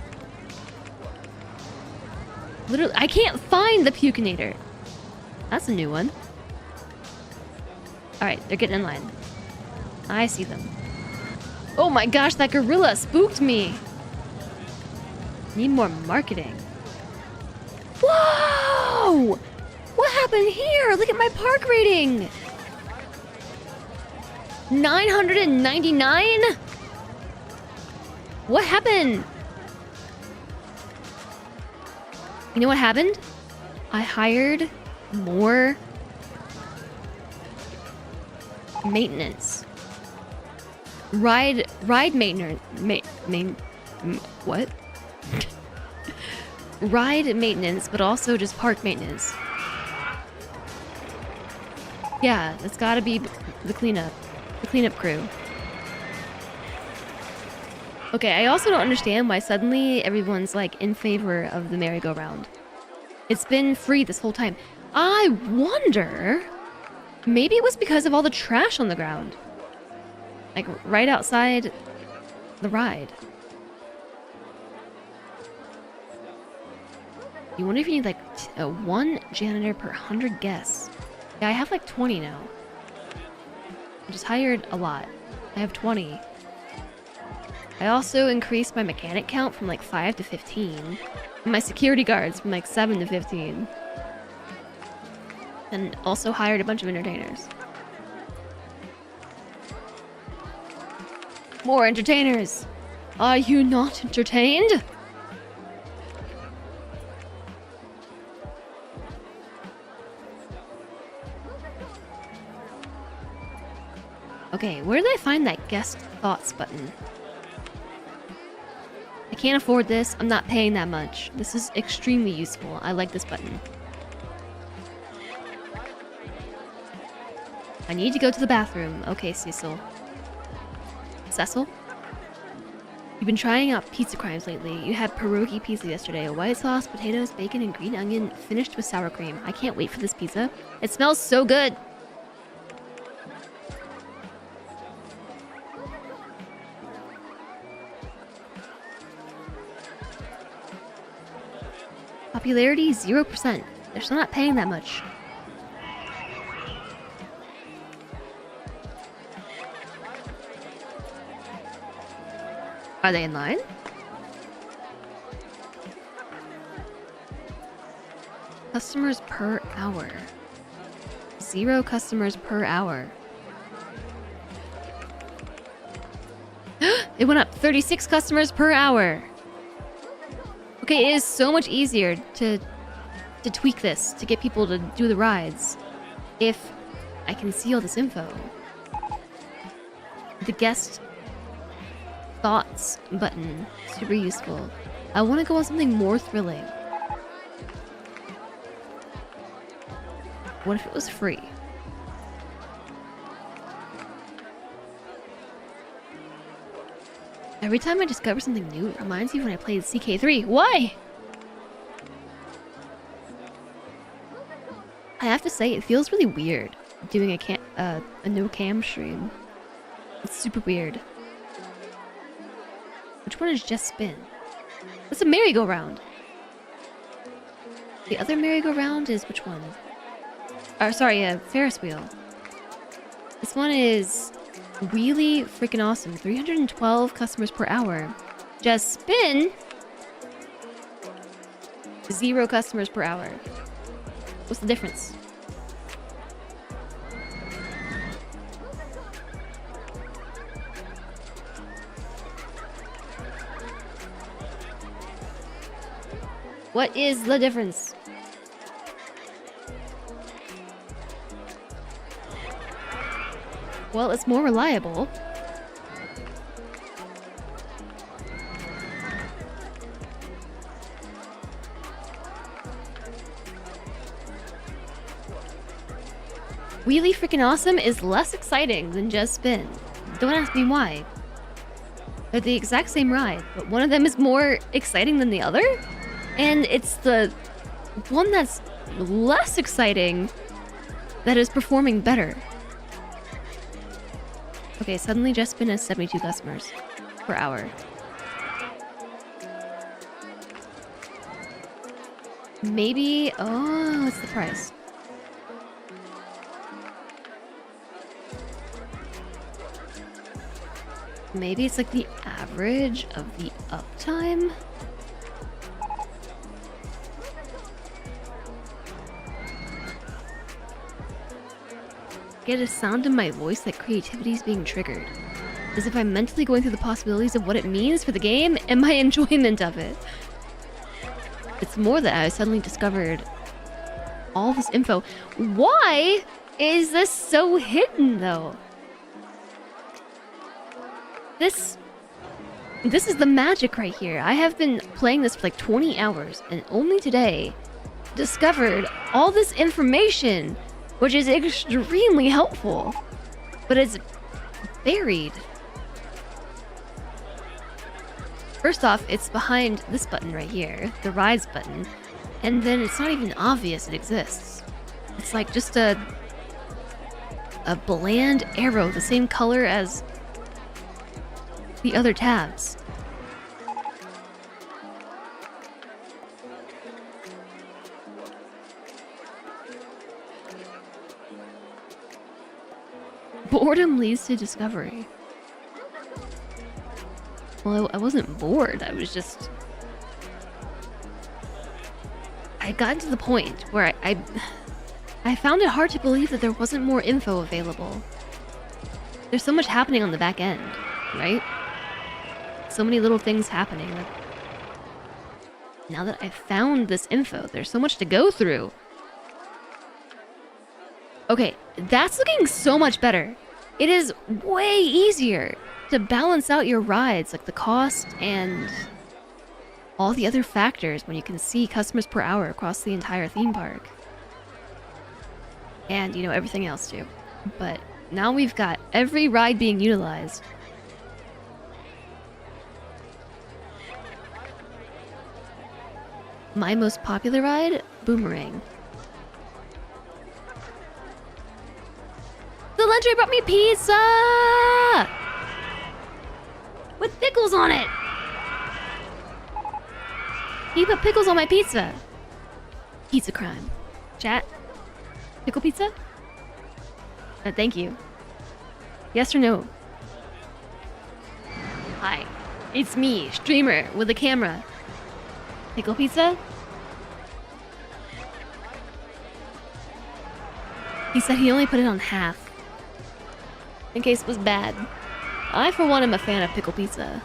Literally, I can't find the Pukinator. That's a new one. Alright, they're getting in line. I see them. Oh my gosh, that gorilla spooked me. Need more marketing. Whoa! What happened here? Look at my park rating. 999? What happened? You know what happened? I hired more maintenance. Ride maintenance. What? Ride maintenance, but also just park maintenance. Yeah, that's gotta be the cleanup crew. Okay, I also don't understand why suddenly everyone's like in favor of the merry-go-round. It's been free this whole time. I wonder, maybe it was because of all the trash on the ground. Like right outside the ride. You wonder if you need like one janitor per 100 guests. Yeah, I have like 20 now. I just hired a lot. I have 20. I also increased my mechanic count from like 5 to 15. And my security guards from like 7 to 15. And also hired a bunch of entertainers. More entertainers! Are you not entertained? Okay, where did I find that guest thoughts button? I can't afford this. I'm not paying that much. This is extremely useful. I like this button. I need to go to the bathroom. Okay, Cecil. Cecil? You've been trying out pizza crimes lately. You had pierogi pizza yesterday. A white sauce, potatoes, bacon, and green onion finished with sour cream. I can't wait for this pizza. It smells so good! Popularity 0%. They're still not paying that much. Are they in line? Customers per hour. 0 customers per hour. It went up 36 customers per hour. Okay, it is so much easier to tweak this, to get people to do the rides, if I can see all this info. The guest thoughts button, super useful. I want to go on something more thrilling. What if it was free? Every time I discover something new, it reminds me when I played CK3. Why? I have to say, it feels really weird doing a no cam stream. It's super weird. Which one is Just Spin? That's a merry-go-round. The other merry-go-round is which one? Sorry, a Ferris wheel. This one is really freaking awesome. 312 customers per hour. Just Spin. 0 customers per hour. What's the difference? What is the difference? Well, it's more reliable. Really freaking awesome is less exciting than Just Spin. Don't ask me why. They're the exact same ride, but one of them is more exciting than the other? And it's the one that's less exciting that is performing better. Okay, suddenly Just Spin has 72 customers per hour. Maybe... Oh, what's the price? Maybe it's like the average of the uptime? Get a sound in my voice that creativity is being triggered. as if I'm mentally going through the possibilities of what it means for the game and my enjoyment of it. It's more that I suddenly discovered all this info. Why is this so hidden, though? This is the magic right here. I have been playing this for like 20 hours and only today discovered all this information, which is extremely helpful, but it's buried. First off, it's behind this button right here, the rides button, and then it's not even obvious it exists. It's like just a bland arrow, the same color as the other tabs. Boredom leads to discovery. Well, I wasn't bored. I was just... I got to the point where I found it hard to believe that there wasn't more info available. There's so much happening on the back end, right? So many little things happening. Now that I've found this info, there's so much to go through. Okay, that's looking so much better. It is way easier to balance out your rides, like the cost and all the other factors when you can see customers per hour across the entire theme park. And, you know, everything else too. But now we've got every ride being utilized. My most popular ride? Boomerang. The lunch tray brought me pizza! With pickles on it! He put pickles on my pizza. Pizza crime. Chat? Pickle pizza? Thank you. Yes or no? Hi. It's me, streamer, with a camera. Pickle pizza? He said he only put it on half. In case it was bad. I, for one, am a fan of pickle pizza.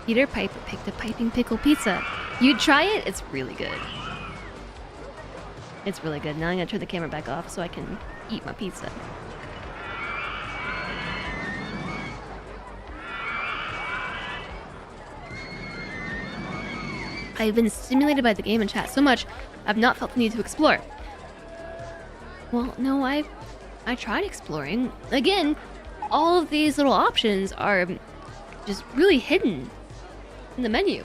Peter Piper picked a piping pickle pizza. You'd try it? It's really good. It's really good. Now I'm gonna turn the camera back off so I can eat my pizza. I've been stimulated by the game and chat so much, I've not felt the need to explore. Well, no, I tried exploring. Again, all of these little options are just really hidden in the menu.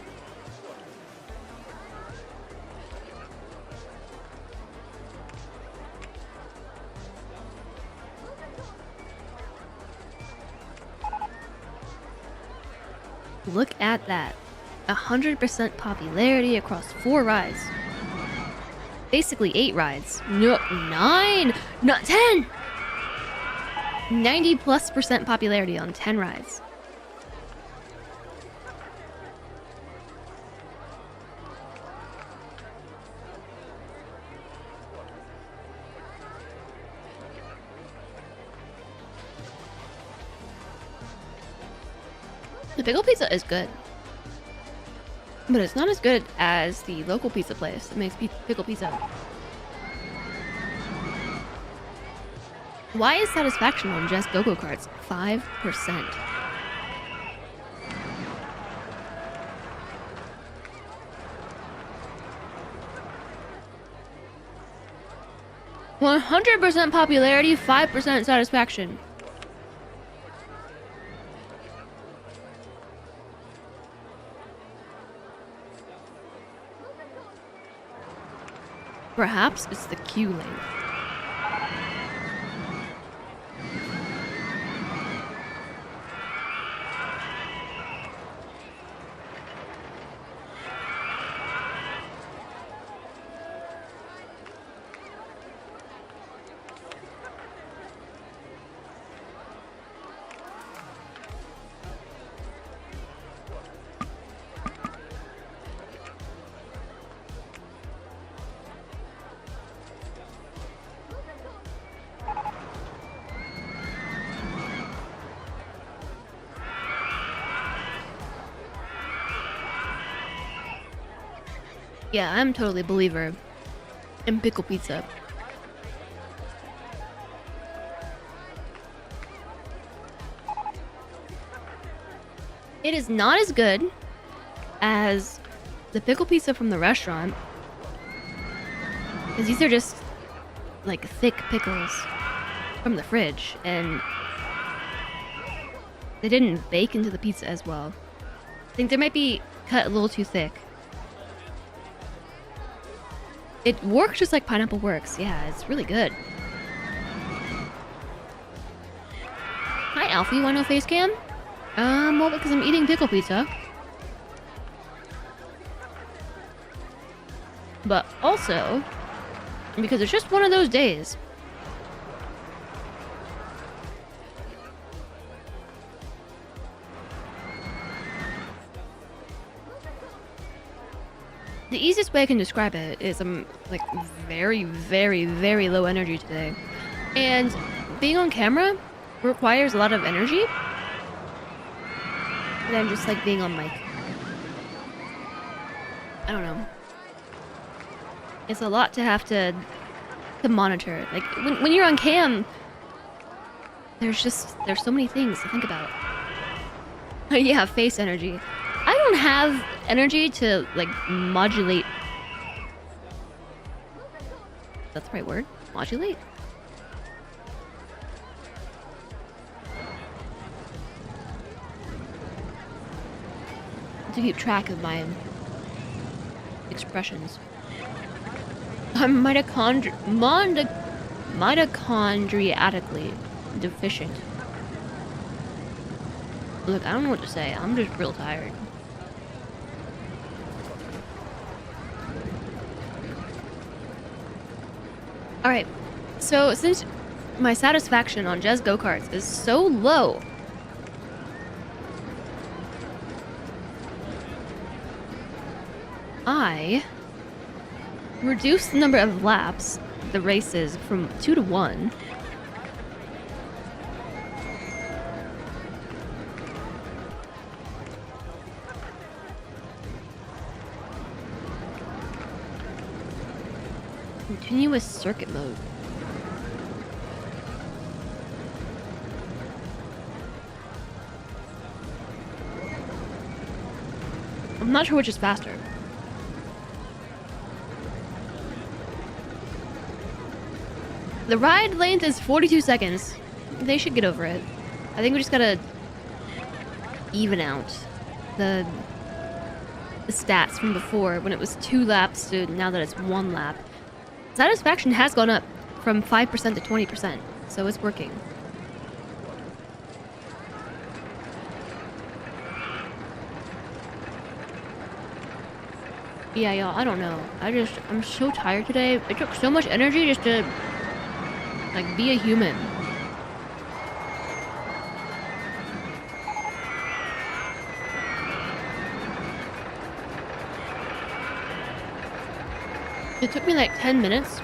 Look at that. 100% popularity across 4 rides. Basically 8 rides. No, 9! Not 10! 90+% popularity on 10 rides. The pickle pizza is good. But it's not as good as the local pizza place that makes pickle pizza. Why is satisfaction on just go-go carts 5%? "100% popularity, 5% satisfaction." Perhaps it's the queue length. Yeah, I'm totally a believer in pickle pizza. It is not as good as the pickle pizza from the restaurant, because these are just like thick pickles from the fridge, and they didn't bake into the pizza as well. I think they might be cut a little too thick. It works just like pineapple works. Yeah, it's really good. Hi, Alfie. You want no face cam? Well, because I'm eating pickle pizza. But also, because it's just one of those days. The easiest way I can describe it is I'm like very, very, very low energy today. And being on camera requires a lot of energy than just like being on mic. I don't know. It's a lot to have to monitor. Like when you're on cam, there's so many things to think about. Yeah, face energy. I don't have energy to like modulate. That's the right word? Modulate? To keep track of my expressions. I'm mitochondriatically deficient. Look, I don't know what to say. I'm just real tired. Alright, so since my satisfaction on Jez go-karts is so low, I reduced the number of laps, the races, from 2 to 1. Continuous circuit mode. I'm not sure which is faster. The ride length is 42 seconds. They should get over it. I think we just gotta even out the stats from before when it was 2 laps to now that it's 1 lap. Satisfaction has gone up from 5% to 20%, so it's working. Yeah, y'all, I don't know. I'm so tired today. It took so much energy just to, like, be a human. It took me like 10 minutes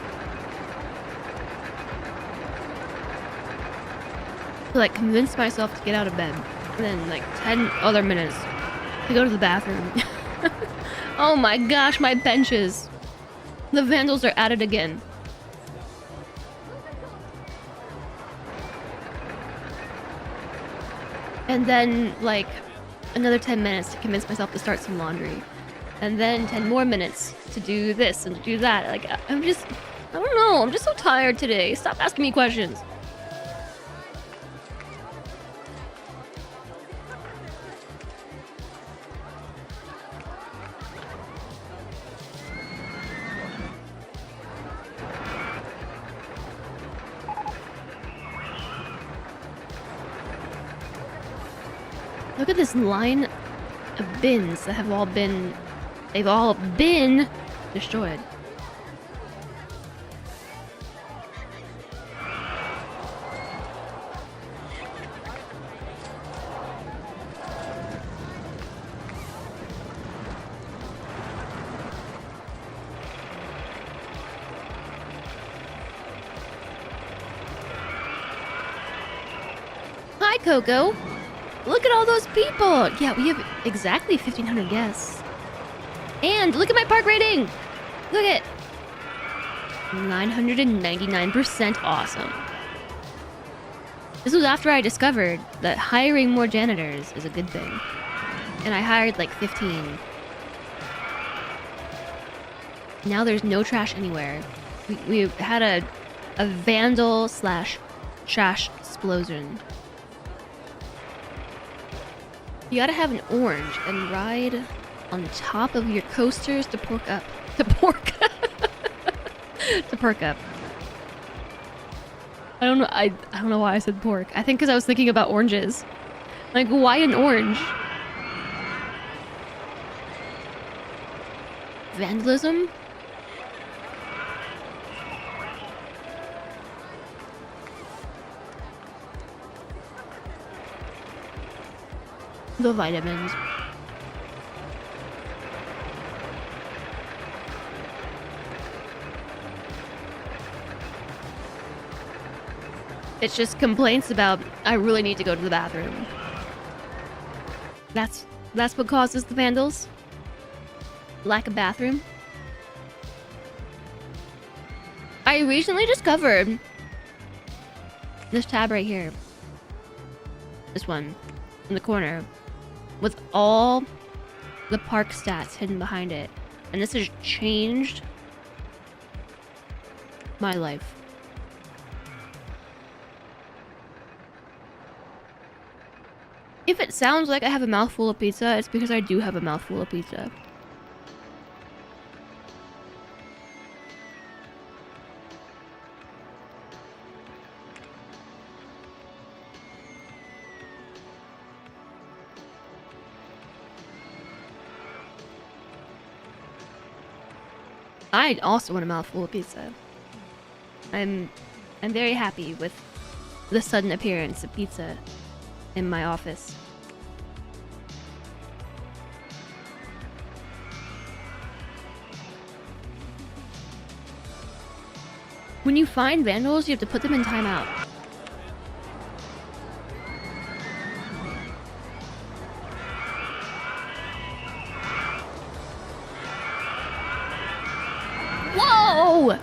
to like convince myself to get out of bed, and then like 10 other minutes to go to the bathroom. Oh my gosh, my benches. The vandals are at it again. And then like another 10 minutes to convince myself to start some laundry. And then 10 more minutes to do this and to do that. Like, I don't know. I'm just so tired today. Stop asking me questions. Look at this line of bins that have all been... They've all been destroyed. Hi, Coco. Look at all those people. Yeah, we have exactly 1,500 guests. And look at my park rating! Look at 999% awesome. This was after I discovered that hiring more janitors is a good thing. And I hired like 15. Now there's no trash anywhere. We had a vandal slash trash explosion. You gotta have an orange and ride on top of your coasters to perk up. To perk up. I don't know. I don't know why I said pork. I think because I was thinking about oranges. Like, why an orange? Vandalism? The vitamins. It's just complaints about, I really need to go to the bathroom. That's what causes the vandals? Lack of bathroom? I recently discovered this tab right here. This one in the corner with all the park stats hidden behind it. And this has changed my life. If it sounds like I have a mouthful of pizza, it's because I do have a mouthful of pizza. I also want a mouthful of pizza. I'm very happy with the sudden appearance of pizza in my office. When you find vandals, you have to put them in timeout. Whoa!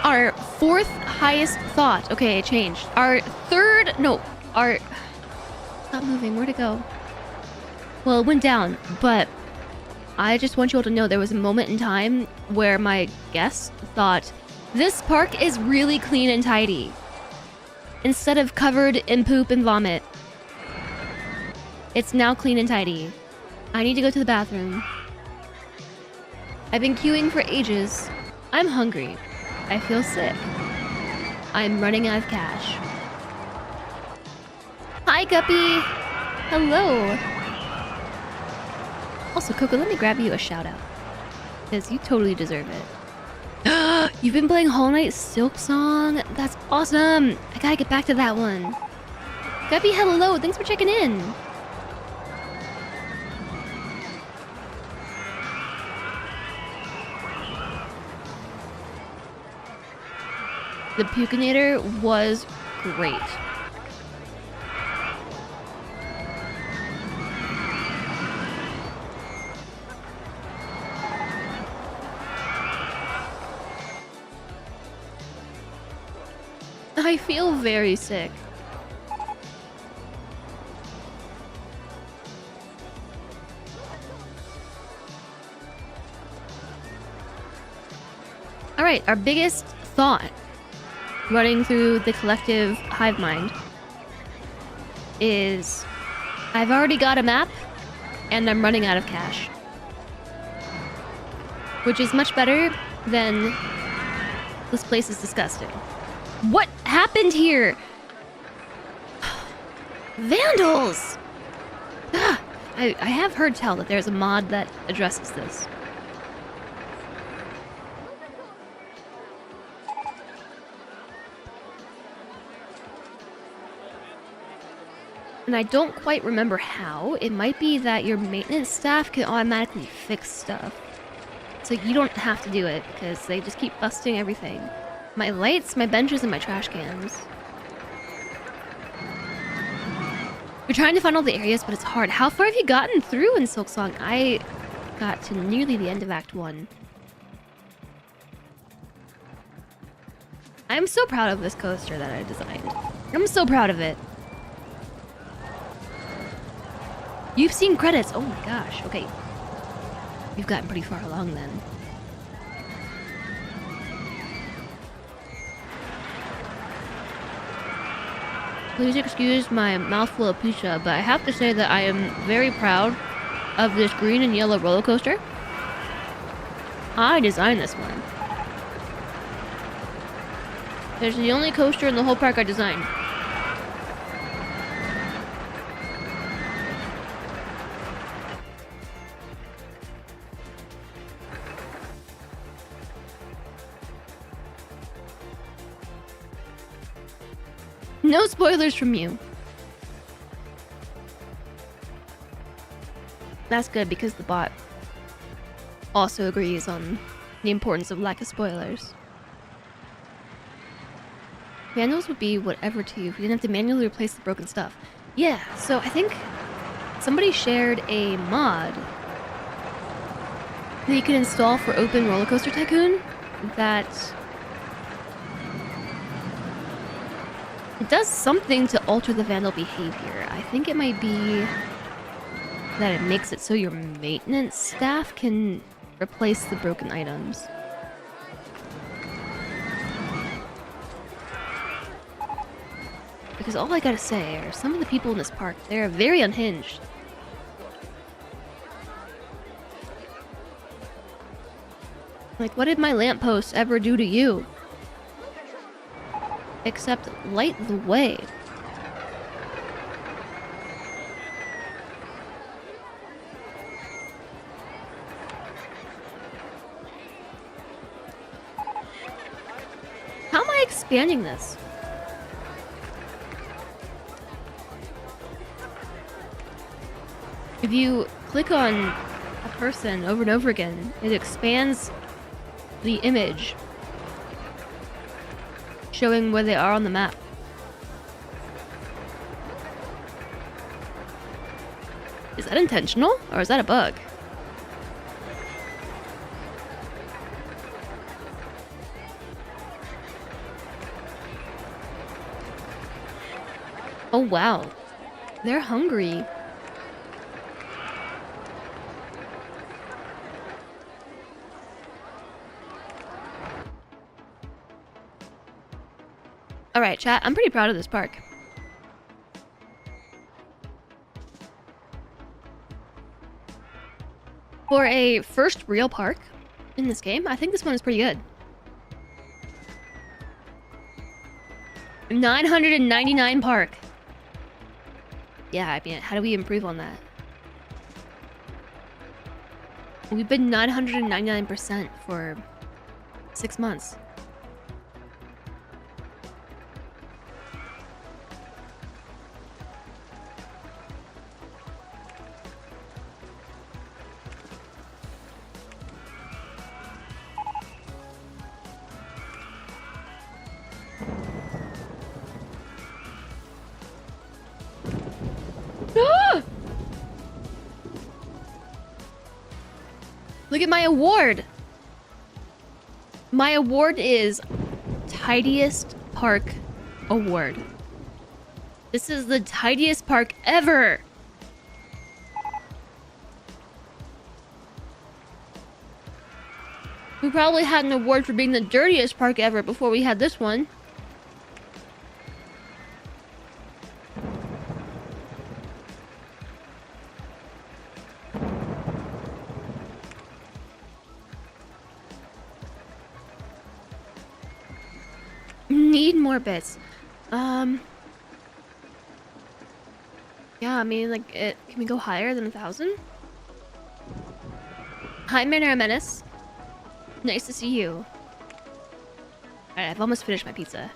Our fourth highest thought. Okay, it changed. Our third... No. Our... Stop moving. Where'd it go? Well, it went down, but... I just want you all to know there was a moment in time where my guests thought, this park is really clean and tidy. Instead of covered in poop and vomit. It's now clean and tidy. I need to go to the bathroom. I've been queuing for ages. I'm hungry. I feel sick. I'm running out of cash. Hi, Guppy! Hello! Also, Coco, let me grab you a shout out. Because you totally deserve it. You've been playing Hollow Knight Silk Song? That's awesome! I gotta get back to that one. Guppy, hello! Thanks for checking in! The Pukinator was great. I feel very sick. All right, our biggest thought running through the collective hive mind is I've already got a map and I'm running out of cash. Which is much better than this place is disgusting. What happened here? Vandals! Ah, I have heard tell that there's a mod that addresses this. And I don't quite remember how. It might be that your maintenance staff can automatically fix stuff. So you don't have to do it, because they just keep busting everything. My lights, my benches, and my trash cans. We're trying to find all the areas, but it's hard. How far have you gotten through in Silksong? I got to nearly the end of Act 1. I'm so proud of this coaster that I designed. I'm so proud of it. You've seen credits. Oh my gosh. Okay. You've gotten pretty far along then. Please excuse my mouthful of pizza, but I have to say that I am very proud of this green and yellow roller coaster. I designed this one. It's the only coaster in the whole park I designed. No spoilers from you. That's good because the bot also agrees on the importance of lack of spoilers. Manuals would be whatever to you if you didn't have to manually replace the broken stuff. Yeah, so I think somebody shared a mod that you can install for OpenRCT2 Tycoon that it does something to alter the vandal behavior. I think it might be that it makes it so your maintenance staff can replace the broken items. Because all I gotta say are some of the people in this park, they're very unhinged. Like, what did my lamppost ever do to you? Except light the way. How am I expanding this? If you click on a person over and over again, it expands the image, showing where they are on the map. Is that intentional, or is that a bug? Oh wow, they're hungry. Alright, chat, I'm pretty proud of this park. For a first real park in this game, I think this one is pretty good. 999 park. Yeah, I mean, how do we improve on that? We've been 999% for 6 months. Look at my award! My award is Tidiest Park Award. This is the tidiest park ever! We probably had an award for being the dirtiest park ever before we had this one. Need more bits. Yeah, I mean, like, can we go higher than 1,000? Hi, Manera Menace. Nice to see you. Alright, I've almost finished my pizza.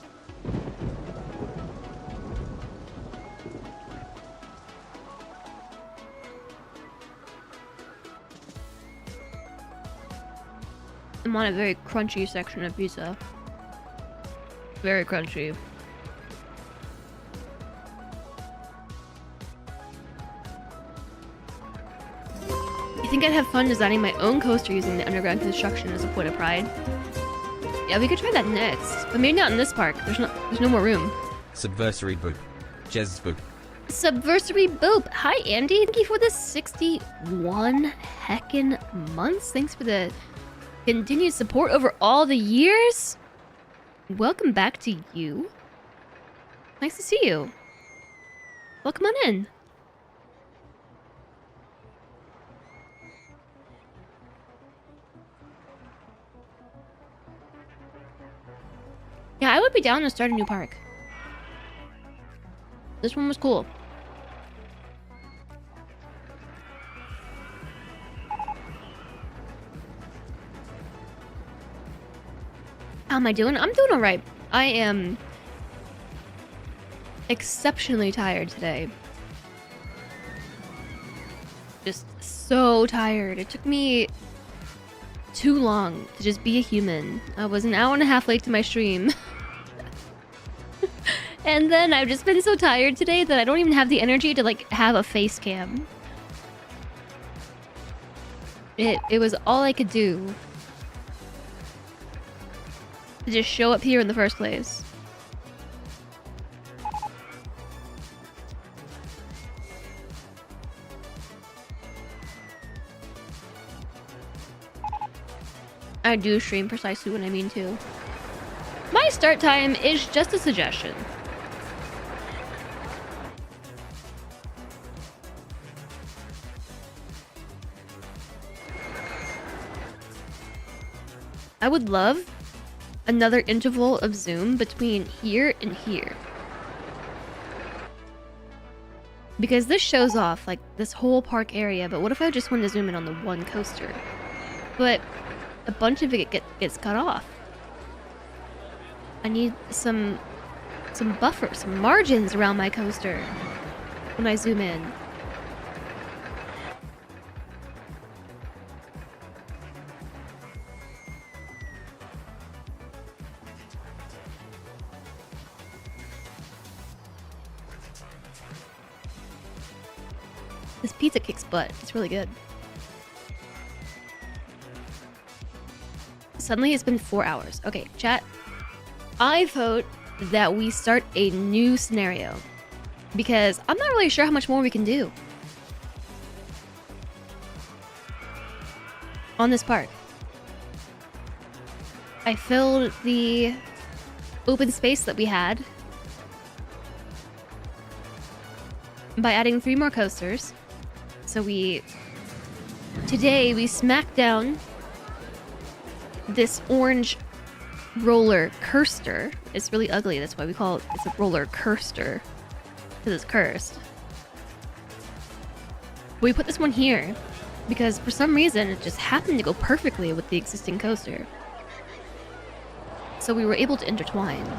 I'm on a very crunchy section of pizza. Very crunchy. You think I'd have fun designing my own coaster using the underground construction as a point of pride? Yeah, we could try that next, but maybe not in this park. There's no more room. Subversary boop. Jez boop. Subversary Boop. Hi, Andy. Thank you for the 61 heckin' months. Thanks for the continued support over all the years. Welcome back to you. Nice to see you. Welcome on in. Yeah, I would be down to start a new park. This one was cool. How am I doing? I'm doing alright. I am exceptionally tired today. Just so tired. It took me too long to just be a human. I was an hour and a half late to my stream. And then I've just been so tired today that I don't even have the energy to like have a face cam. It was all I could do to just show up here in the first place. I do stream precisely when I mean to. My start time is just a suggestion. I would love another interval of zoom between here and here. Because this shows off like this whole park area, but what if I just wanted to zoom in on the one coaster? But a bunch of it gets cut off. I need some buffer, some margins around my coaster when I zoom in. This pizza kicks butt. It's really good. Suddenly it's been 4 hours. Okay, chat. I vote that we start a new scenario because I'm not really sure how much more we can do on this park. I filled the open space that we had by adding 3 more coasters. So today we smacked down this orange roller coaster. It's really ugly, that's why we call it's a roller coaster, because it's cursed. We put this one here because for some reason it just happened to go perfectly with the existing coaster. So we were able to intertwine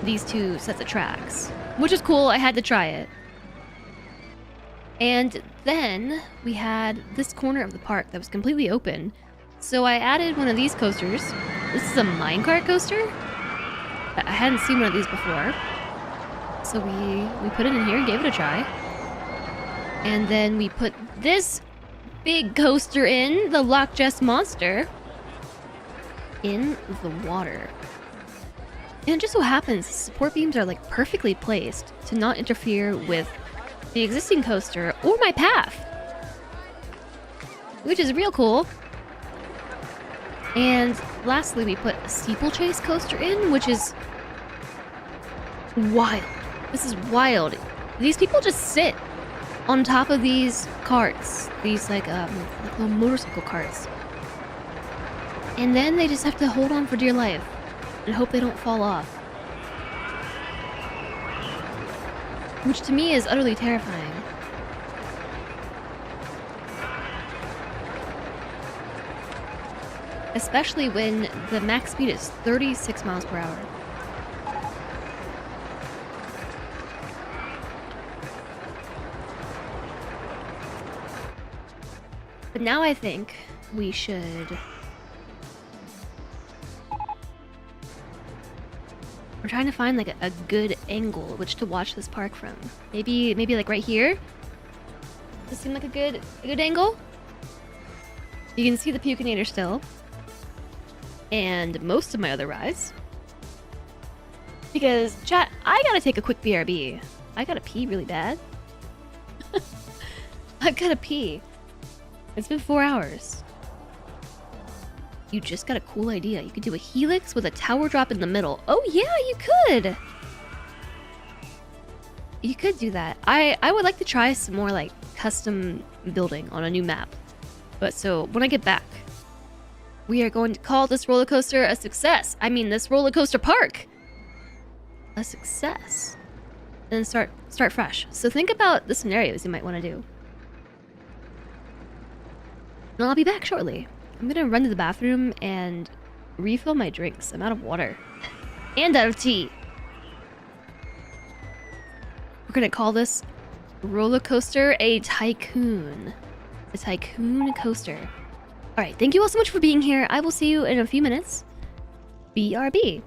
these two sets of tracks, which is cool. I had to try it. And then we had this corner of the park that was completely open. So I added one of these coasters. This is a minecart coaster. I hadn't seen one of these before. So we put it in here and gave it a try. And then we put this big coaster in, the OpenRCT2 monster, in the water. And it just so happens the support beams are like perfectly placed to not interfere with the existing coaster or my path, which is real cool. And lastly, we put a steeplechase coaster in, which is wild. This is wild. These people just sit on top of these carts, these like little motorcycle carts, and then they just have to hold on for dear life and hope they don't fall off. Which to me is utterly terrifying. Especially when the max speed is 36 miles per hour. But now I think we should... We're trying to find like a good angle which to watch this park from. Maybe like right here? Does this seem like a good angle? You can see the Pukinator still. And most of my other rides. Because, chat, I gotta take a quick BRB. I gotta pee really bad. I gotta pee. It's been 4 hours. You just got a cool idea. You could do a helix with a tower drop in the middle. Oh yeah, you could! You could do that. I would like to try some more like custom building on a new map. But so when I get back, we are going to call this roller coaster a success. I mean this roller coaster park a success. And then start fresh. So think about the scenarios you might want to do. And I'll be back shortly. I'm gonna run to the bathroom and refill my drinks. I'm out of water. And out of tea. We're gonna call this Rollercoaster a Tycoon. A Tycoon coaster. Alright, thank you all so much for being here. I will see you in a few minutes. BRB.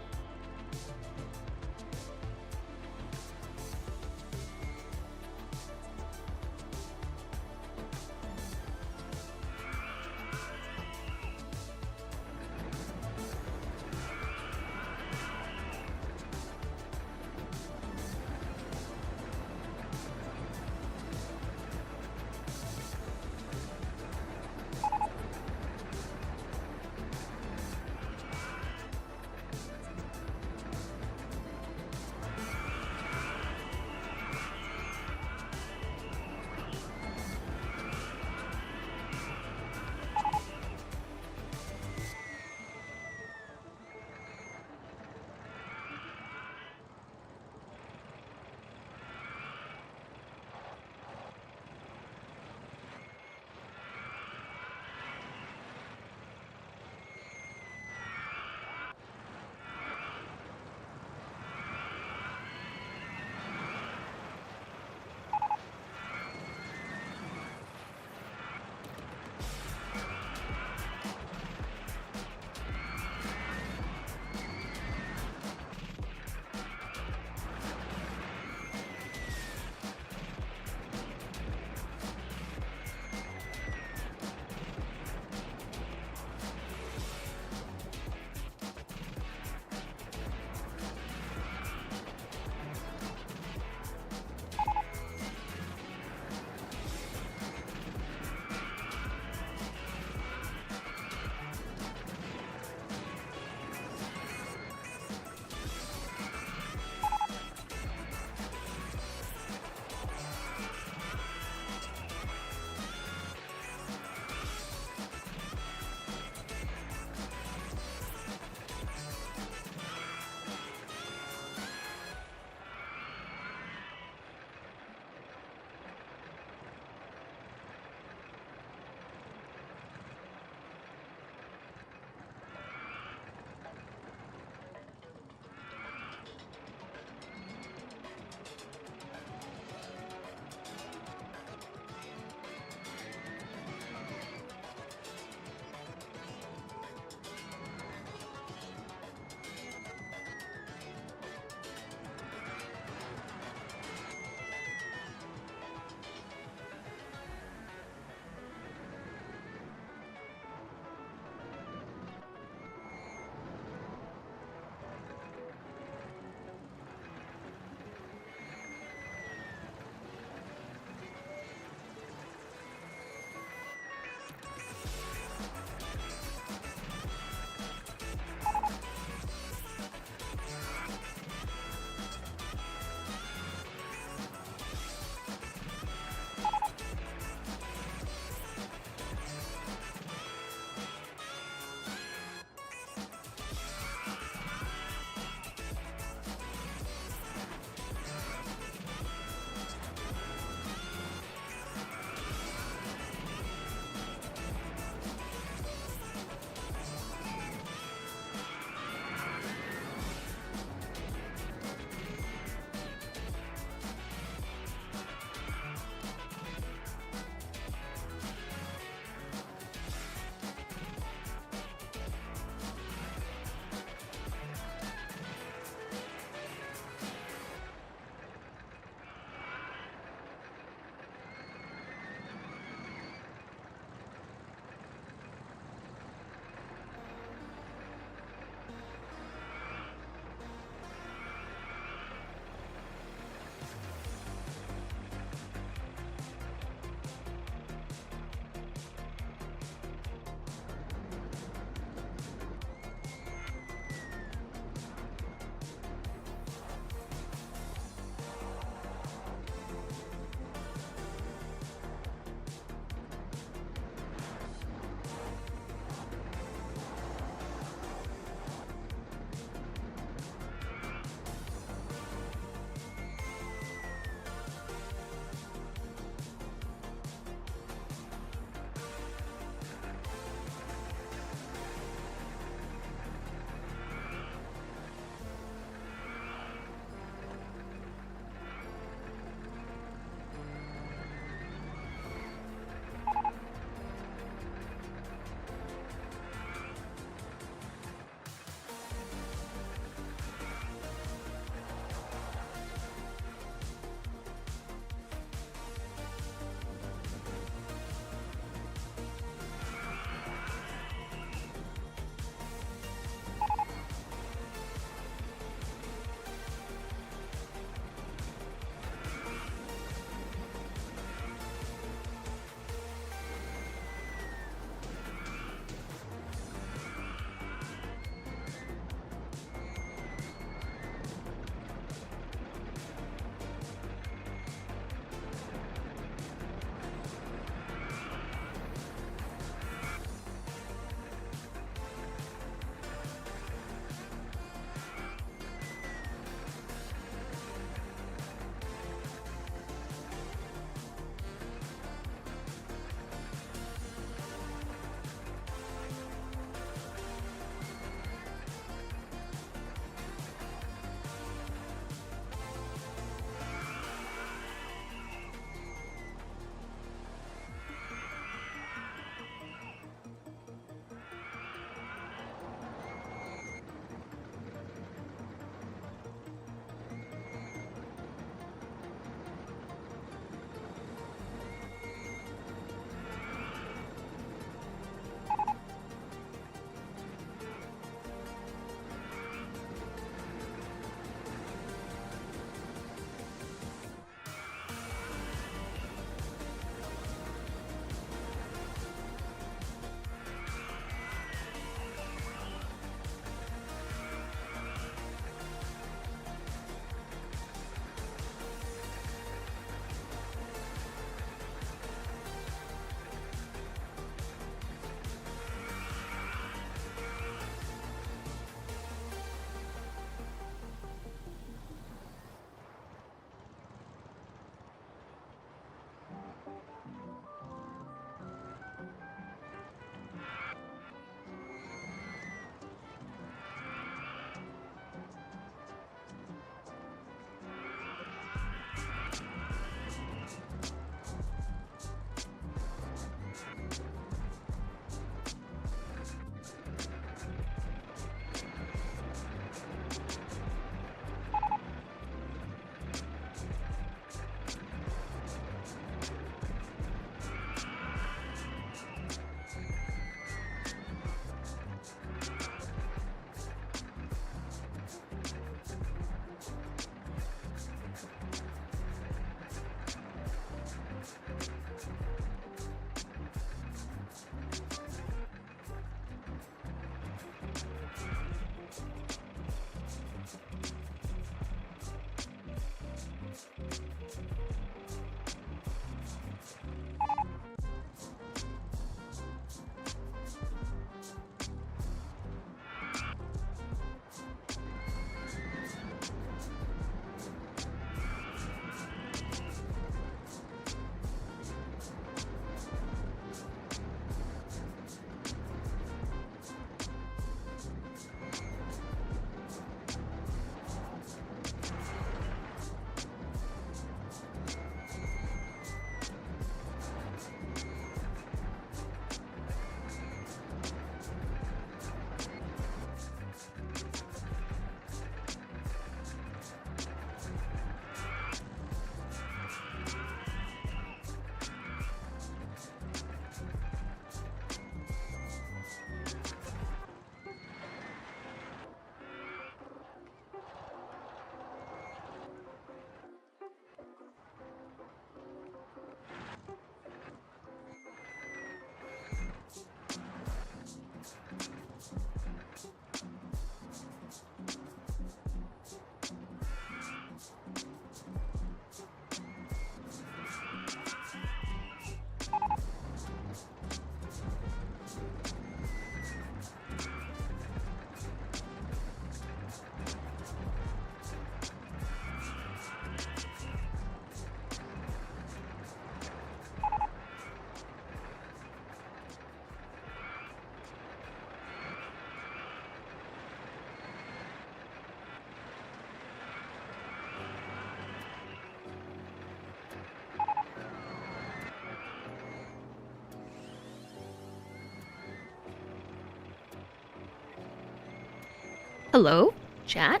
Hello, chat.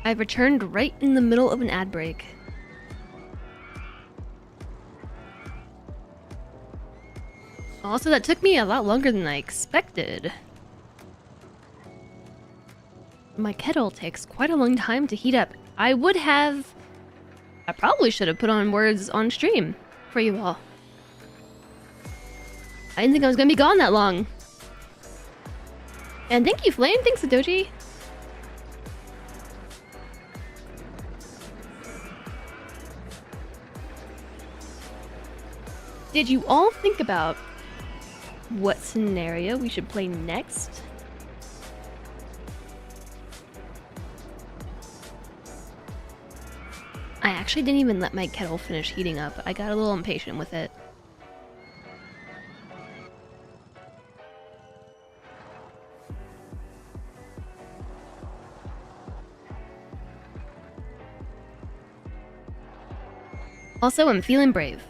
I've returned right in the middle of an ad break. Also, that took me a lot longer than I expected. My kettle takes quite a long time to heat up. I probably should have put on words on stream for you all. I didn't think I was gonna be gone that long. And thank you, Flame. Thanks, Sadoji. Did you all think about what scenario we should play next? I actually didn't even let my kettle finish heating up. I got a little impatient with it. Also, I'm feeling brave.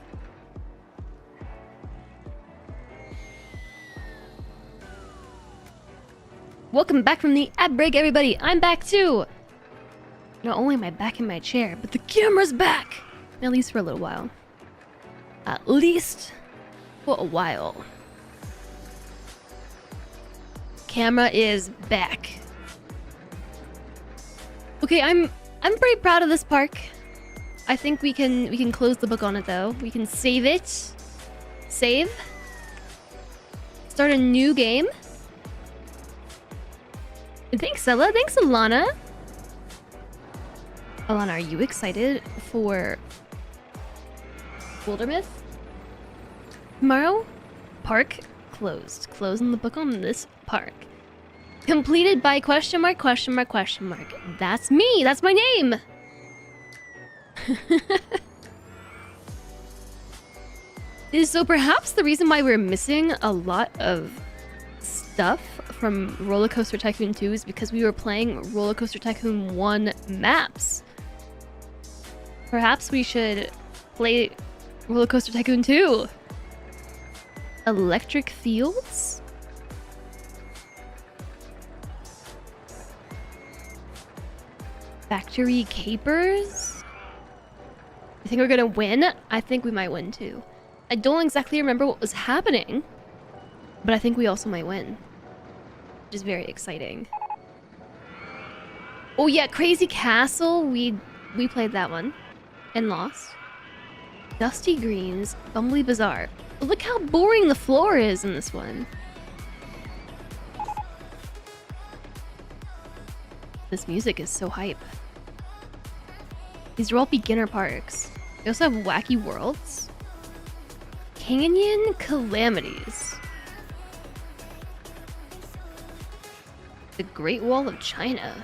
Welcome back from the ad break, everybody. I'm back too. Not only am I back in my chair, but the camera's back. At least for a little while. At least for a while. Camera is back. Okay, I'm pretty proud of this park. I think we can close the book on it though. We can save it. Save. Start a new game. Thanks, Ella. Thanks, Alana. Alana, are you excited for Wildermyth? Tomorrow? Park closed. Closing the book on this park. Completed by question mark, question mark, question mark. That's me. That's my name. So perhaps the reason why we're missing a lot of stuff from Rollercoaster Tycoon 2 is because we were playing Rollercoaster Tycoon 1 maps. Perhaps we should play Rollercoaster Tycoon 2. Electric fields? Factory capers? You think we're gonna win? I think we might win too. I don't exactly remember what was happening, but I think we also might win. Which is very exciting. Oh yeah, Crazy Castle. We played that one and lost. Dusty Greens, Bumbly Bazaar. Look how boring the floor is in this one. This music is so hype. These are all beginner parks. We also have Wacky Worlds. Canyon Calamities. The Great Wall of China.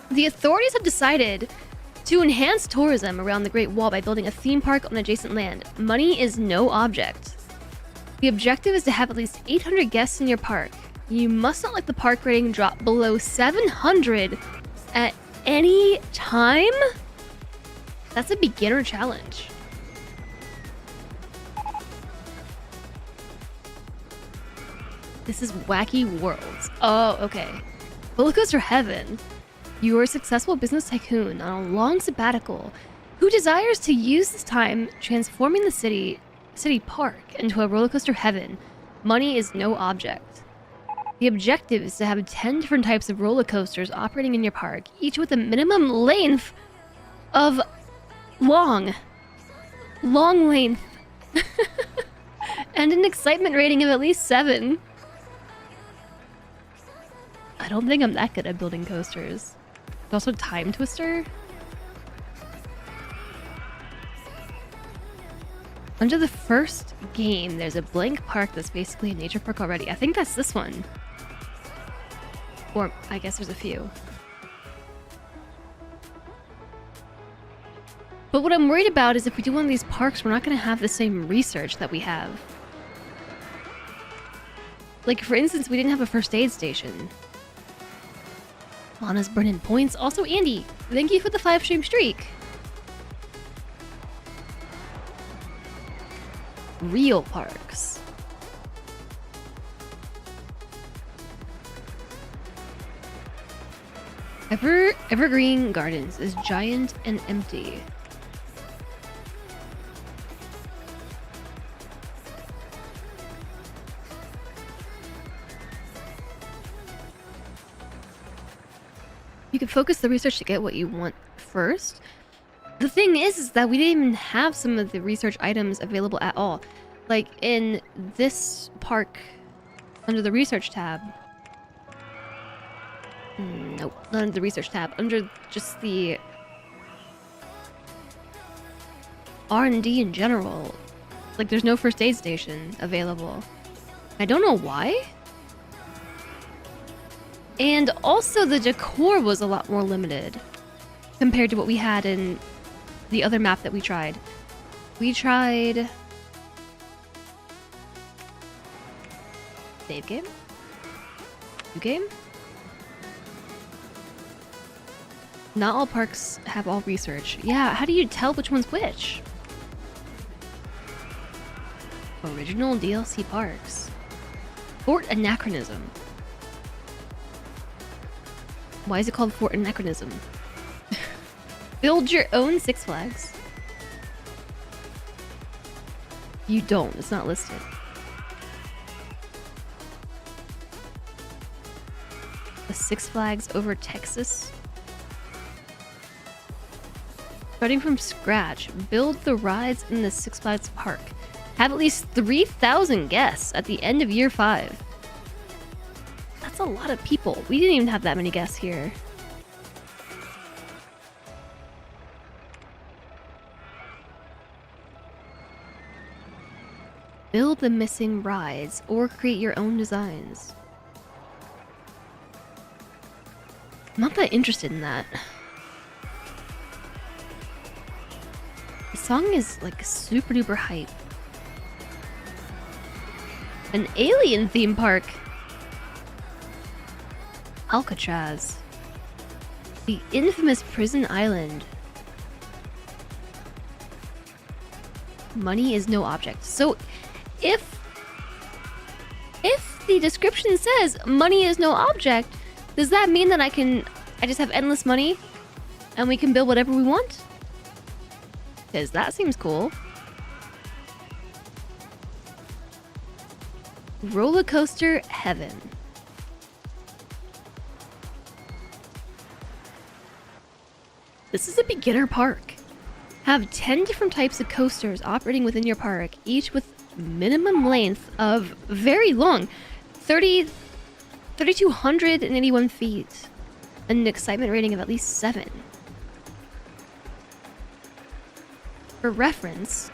The authorities have decided to enhance tourism around the Great Wall by building a theme park on adjacent land. Money is no object. The objective is to have at least 800 guests in your park. You must not let the park rating drop below 700 at any time? That's a beginner challenge. This is Wacky Worlds. Oh, okay. Rollercoaster Heaven. You are a successful business tycoon on a long sabbatical who desires to use this time transforming the city park into a rollercoaster heaven. Money is no object. The objective is to have 10 different types of roller coasters operating in your park, each with a minimum length of long length and an excitement rating of at least 7. I don't think I'm that good at building coasters. There's also Time Twister. Under the first game, there's a blank park that's basically a nature park already. I think that's this one. Or I guess there's a few. But what I'm worried about is if we do one of these parks, we're not going to have the same research that we have. Like, for instance, we didn't have a first aid station. Lana's burning points. Also, Andy, thank you for the 5-stream streak. real parks. Evergreen Gardens is giant and empty. You can focus the research to get what you want first. The thing is that we didn't even have some of the research items available at all. Like in this park, under the research tab. Nope, not under the research tab. Under just the R&D in general. Like there's no first aid station available. I don't know why. And also the decor was a lot more limited compared to what we had in the other map that we tried. We tried... Save game? New game? Not all parks have all research. Yeah, how do you tell which one's which? Original DLC parks. Fort Anachronism. Why is it called Fort Anachronism? Build your own Six Flags. You don't, it's not listed. The Six Flags over Texas. Starting from scratch, build the rides in the Six Flags Park. Have at least 3,000 guests at the end of year 5. That's a lot of people. We didn't even have that many guests here. Build the missing rides or create your own designs. I'm not that interested in that. The song is like super duper hype. An alien theme park. Alcatraz. The infamous prison island. Money is no object. So if the description says money is no object, does that mean that I just have endless money and we can build whatever we want? Because that seems cool. Rollercoaster Heaven. This is a beginner park. Have 10 different types of coasters operating within your park, each with minimum length of very long, 3,281 feet, and an excitement rating of at least 7. For reference,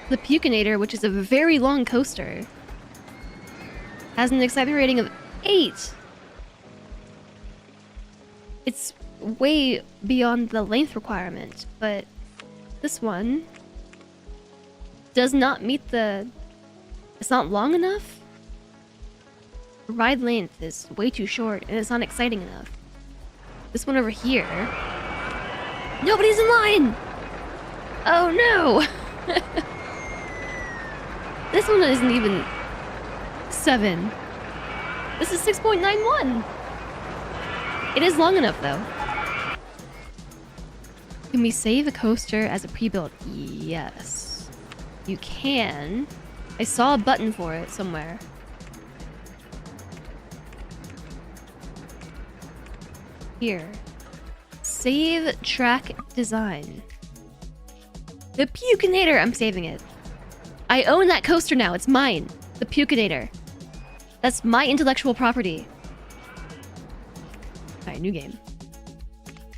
the Pukinator, which is a very long coaster, has an excitement rating of 8. It's way beyond the length requirement, but this one does not meet the... It's not long enough. The ride length is way too short, and it's not exciting enough. This one over here... Nobody's in line! Oh no! This one isn't even 7. This is 6.91. It is long enough though. Can we save a coaster as a pre-built? Yes. You can. I saw a button for it somewhere. Here. Save track design. The Pukinator! I'm saving it. I own that coaster now. It's mine. The Pukinator. That's my intellectual property. Alright, new game.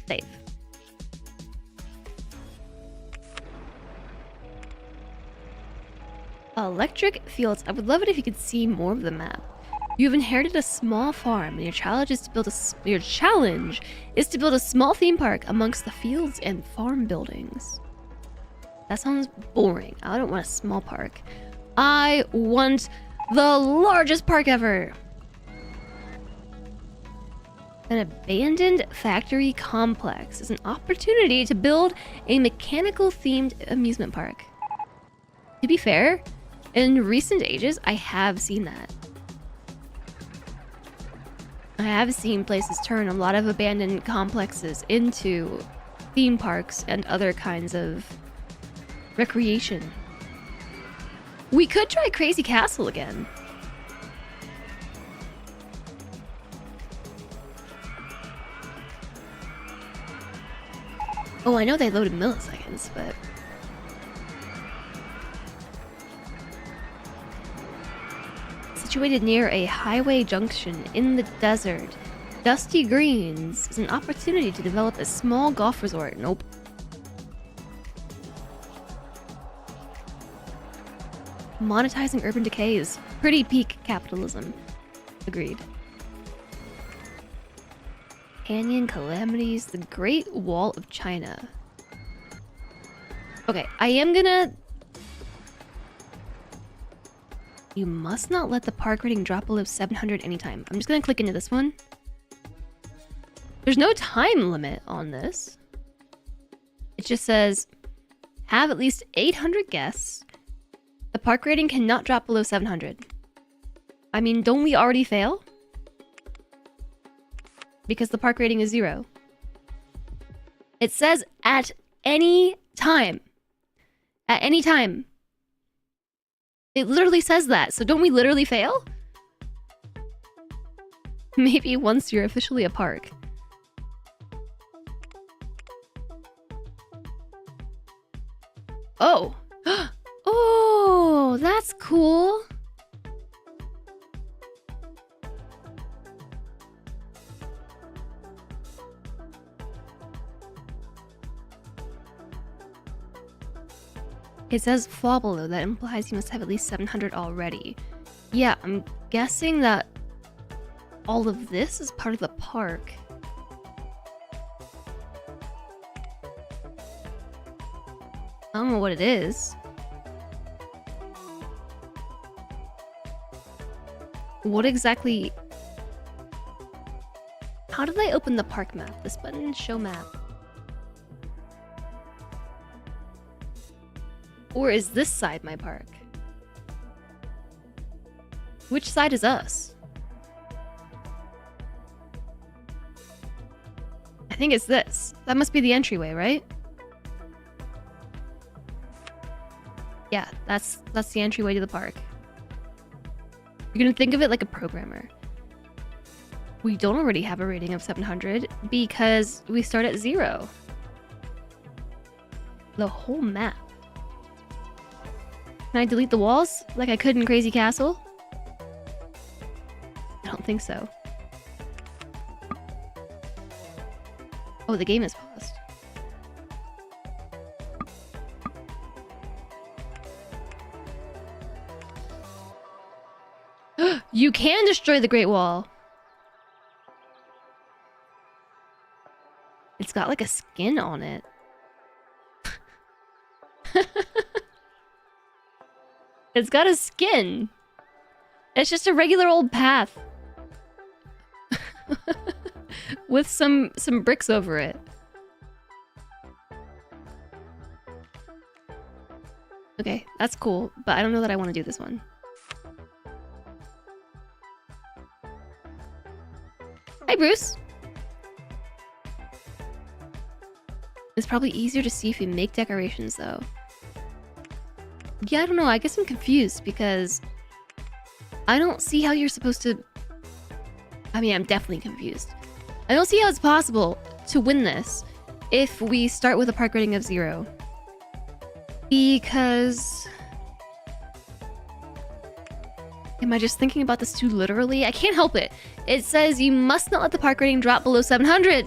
Save. Electric fields. I would love it if you could see more of the map. You have inherited a small farm, and your challenge is to build a small theme park amongst the fields and farm buildings. That sounds boring. I don't want a small park. I want the largest park ever. An abandoned factory complex is an opportunity to build a mechanical-themed amusement park. To be fair, in recent ages, I have seen that. I have seen places turn a lot of abandoned complexes into theme parks and other kinds of recreation. We could try Crazy Castle again. Oh, I know they load in milliseconds, but... Situated near a highway junction in the desert, Dusty Greens is an opportunity to develop a small golf resort. Nope. Monetizing urban decay is pretty peak capitalism. Agreed. Canyon calamities, the Great Wall of China. Okay, I am gonna... You must not let the park rating drop below 700 anytime. I'm just gonna click into this one. There's no time limit on this. It just says, have at least 800 guests. The park rating cannot drop below 700. I mean, don't we already fail? Because the park rating is 0. It says at any time. At any time. It literally says that, so don't we literally fail? Maybe once you're officially a park. Oh! Oh, that's cool! It says fall below. That implies you must have at least 700 already. Yeah, I'm guessing that all of this is part of the park. I don't know what it is. What exactly... How did I open the park map? This button, show map. Or is this side my park? Which side is us? I think it's this. That must be the entryway, right? Yeah, that's the entryway to the park. You're gonna think of it like a programmer. We don't already have a rating of 700 because we start at 0. The whole map. Can I delete the walls like I could in Crazy Castle? I don't think so. Oh, the game is paused. You can destroy the Great Wall. It's got like a skin on it. It's got a skin. It's just a regular old path. With some bricks over it. Okay, that's cool, but I don't know that I want to do this one. Hi, Bruce. It's probably easier to see if you make decorations, though. Yeah, I don't know. I guess I'm confused because I don't see how you're supposed to... I mean, I'm definitely confused. I don't see how it's possible to win this if we start with a park rating of 0. Because... Am I just thinking about this too literally? I can't help it. It says you must not let the park rating drop below 700.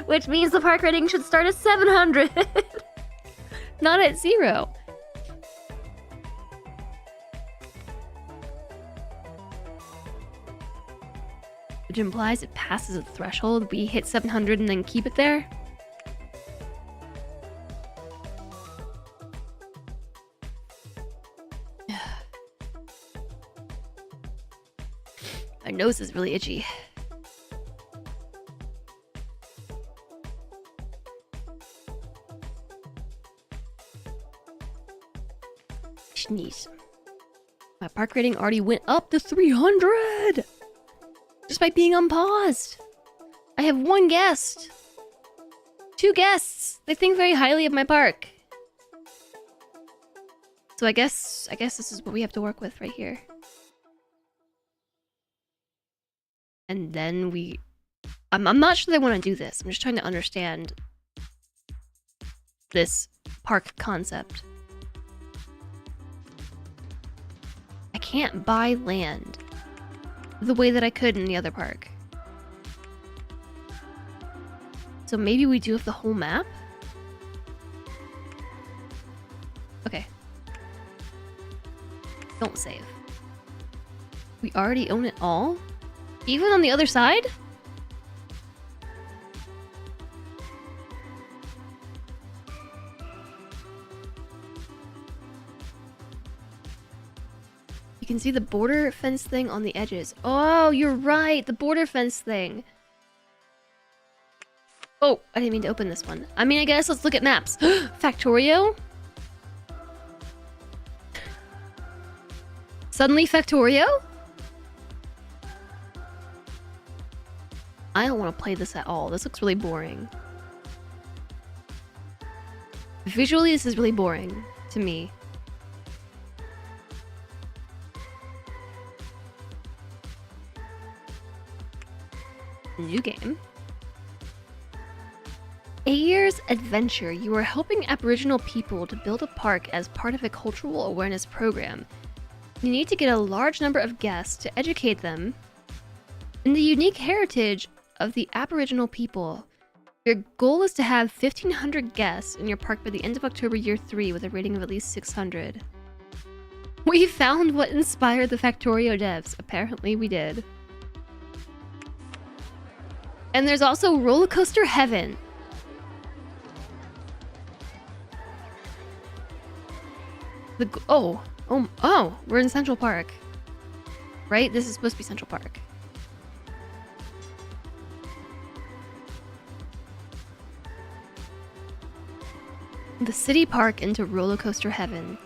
Which means the park rating should start at 700. Not at 0. Which implies it passes a threshold. We hit 700 and then keep it there. My nose is really itchy. Sneeze. My park rating already went up to 300! Just by being unpaused. I have 1 guest. 2 guests. They think very highly of my park. So I guess this is what we have to work with right here. And then I'm not sure they want to do this. I'm just trying to understand this park concept. I can't buy land the way that I could in the other park. So maybe we do have the whole map? Okay. Don't save. We already own it all? Even on the other side? You can see the border fence thing on the edges. Oh, you're right! The border fence thing! Oh, I didn't mean to open this one. I mean, I guess let's look at maps. Factorio? Suddenly Factorio? I don't want to play this at all. This looks really boring. Visually, this is really boring to me. New game. A year's adventure. You are helping Aboriginal people to build a park as part of a cultural awareness program. You need to get a large number of guests to educate them in the unique heritage of the Aboriginal people. Your goal is to have 1,500 guests in your park by the end of October year 3 with a rating of at least 600. We found what inspired the Factorio devs. Apparently we did. And there's also Rollercoaster Heaven. Oh, we're in Central Park. Right? This is supposed to be Central Park. The city park into Rollercoaster Heaven.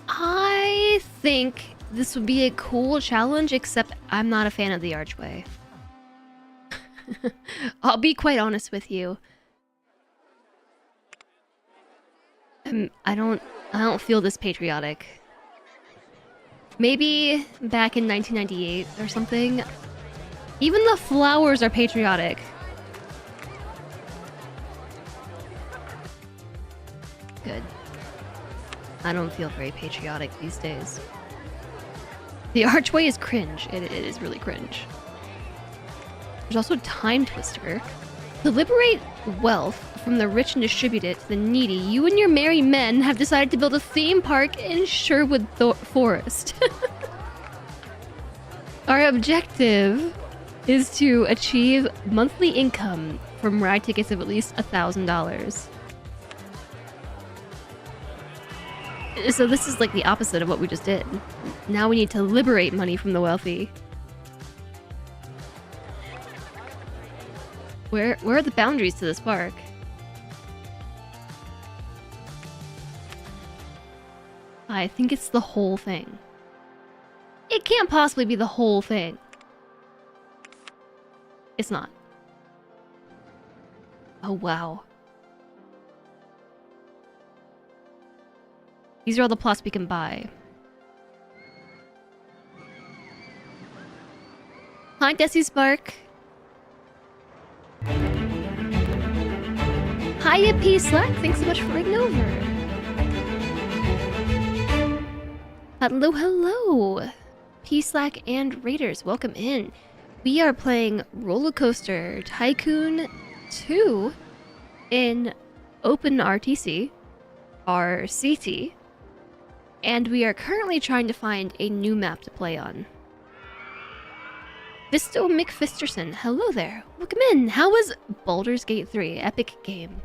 I think this would be a cool challenge, except I'm not a fan of the archway. I'll be quite honest with you. I don't feel this patriotic. Maybe back in 1998 or something. Even the flowers are patriotic. Good. I don't feel very patriotic these days. The archway is cringe. It is really cringe. There's also Time Twister. To liberate wealth from the rich and distribute it to the needy, you and your merry men have decided to build a theme park in Sherwood Forest. Our objective is to achieve monthly income from ride tickets of at least $1,000. So this is like the opposite of what we just did. Now we need to liberate money from the wealthy. Where are the boundaries to this park? I think it's the whole thing. It can't possibly be the whole thing. It's not. Oh, wow. These are all the plots we can buy. Hi, Desi Spark. Hiya, P Slack. Thanks so much for ringing over. Hello, hello. P Slack and Raiders, welcome in. We are playing Rollercoaster Tycoon 2 in OpenRCT, RCT, and we are currently trying to find a new map to play on. Visto McFisterson, hello there. Welcome in. How was Baldur's Gate 3? Epic game.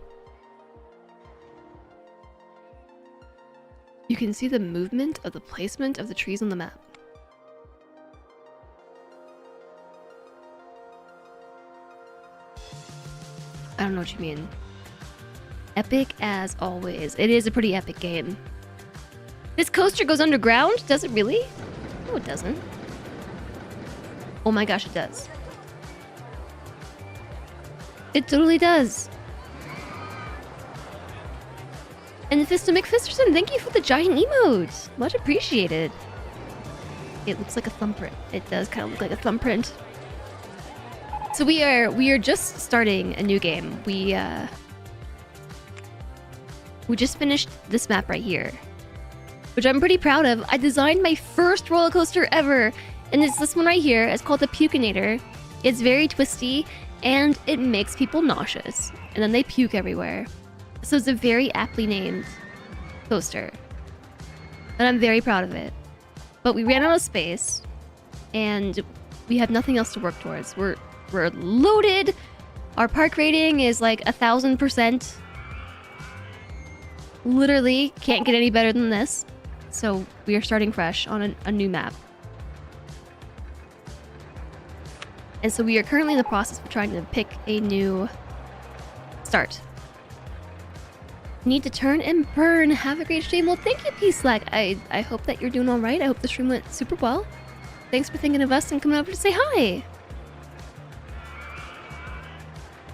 You can see the movement of the placement of the trees on the map. don't know what you mean. Epic as always. It is a pretty epic game. This coaster goes underground? Does it really? No, it doesn't. Oh my gosh, it does. It totally does. And Fisto McFisterson, thank you for the giant emote. Much appreciated. It looks like a thumbprint. It does kind of look like a thumbprint. So we are just starting a new game. We just finished this map right here, which I'm pretty proud of. I designed my first roller coaster ever, and it's this one right here. It's called the Pukinator. It's very twisty, and it makes people nauseous, and then they puke everywhere. So it's a very aptly named coaster, and I'm very proud of it. But we ran out of space, and we have nothing else to work towards. We're loaded. Our park rating is like 1,000%. Literally can't get any better than this. So we are starting fresh on a new map. And so we are currently in the process of trying to pick a new start. Need to turn and burn. Have a great stream. Well, thank you, P-Slack. I hope that you're doing all right. I hope the stream went super well. Thanks for thinking of us and coming over to say hi.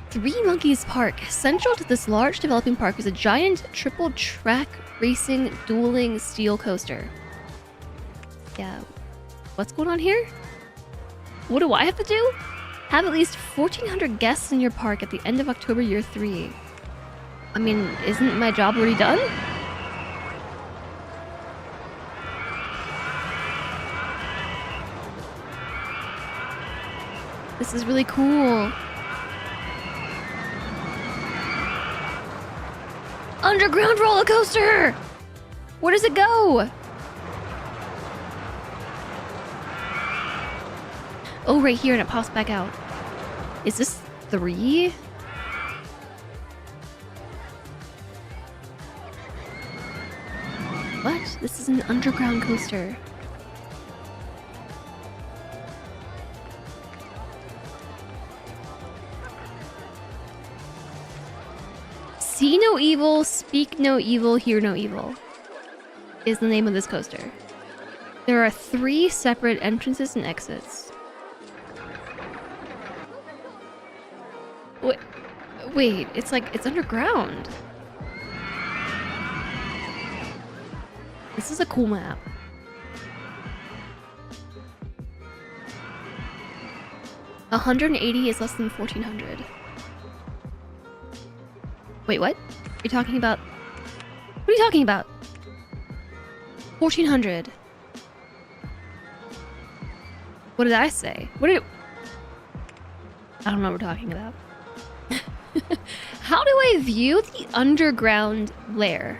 Three Monkeys Park. Central to this large developing park is a giant triple-track racing dueling steel coaster. Yeah, what's going on here? What do I have to do? Have at least 1,400 guests in your park at the end of October year 3. I mean, isn't my job already done? This is really cool. Underground roller coaster! Where does it go? Oh, right here, and it pops back out. Is this 3? What? This is an underground coaster. See no evil, speak no evil, hear no evil is the name of this coaster. There are 3 separate entrances and exits. Wait, it's like, it's underground. This is a cool map. $180 is less than 1,400. Wait, what? You're talking about... What are you talking about? 1,400. What did I say? What did... I don't know what we're talking about. How do I view the underground lair?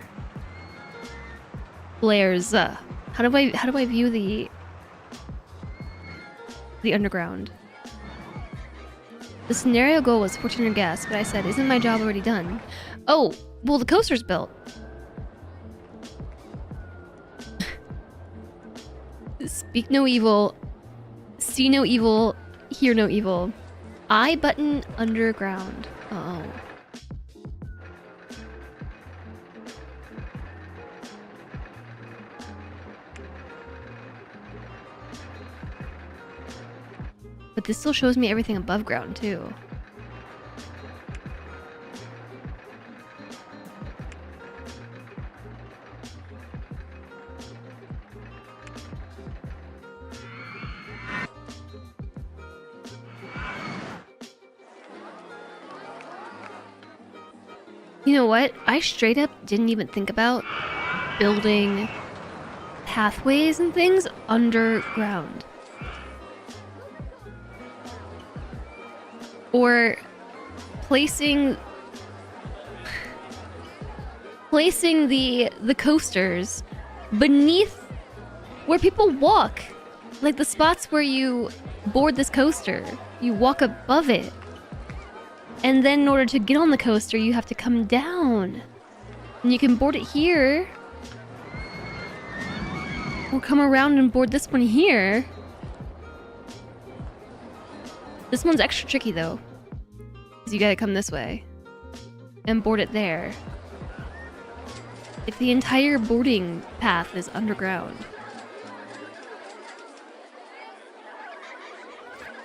Lairs. How do I view the underground? The scenario goal was 1,400 guests, but I said, isn't my job already done? Oh, well, the coaster's built. Speak no evil, see no evil, hear no evil. I button underground. Oh. But this still shows me everything above ground, too. You know what? I straight up didn't even think about building pathways and things underground. Or placing the coasters beneath where people walk. Like the spots where you board this coaster, you walk above it. And then in order to get on the coaster, you have to come down. And you can board it here. Or come around and board this one here. This one's extra tricky though, because you gotta come this way. and board it there. Like, the entire boarding path is underground.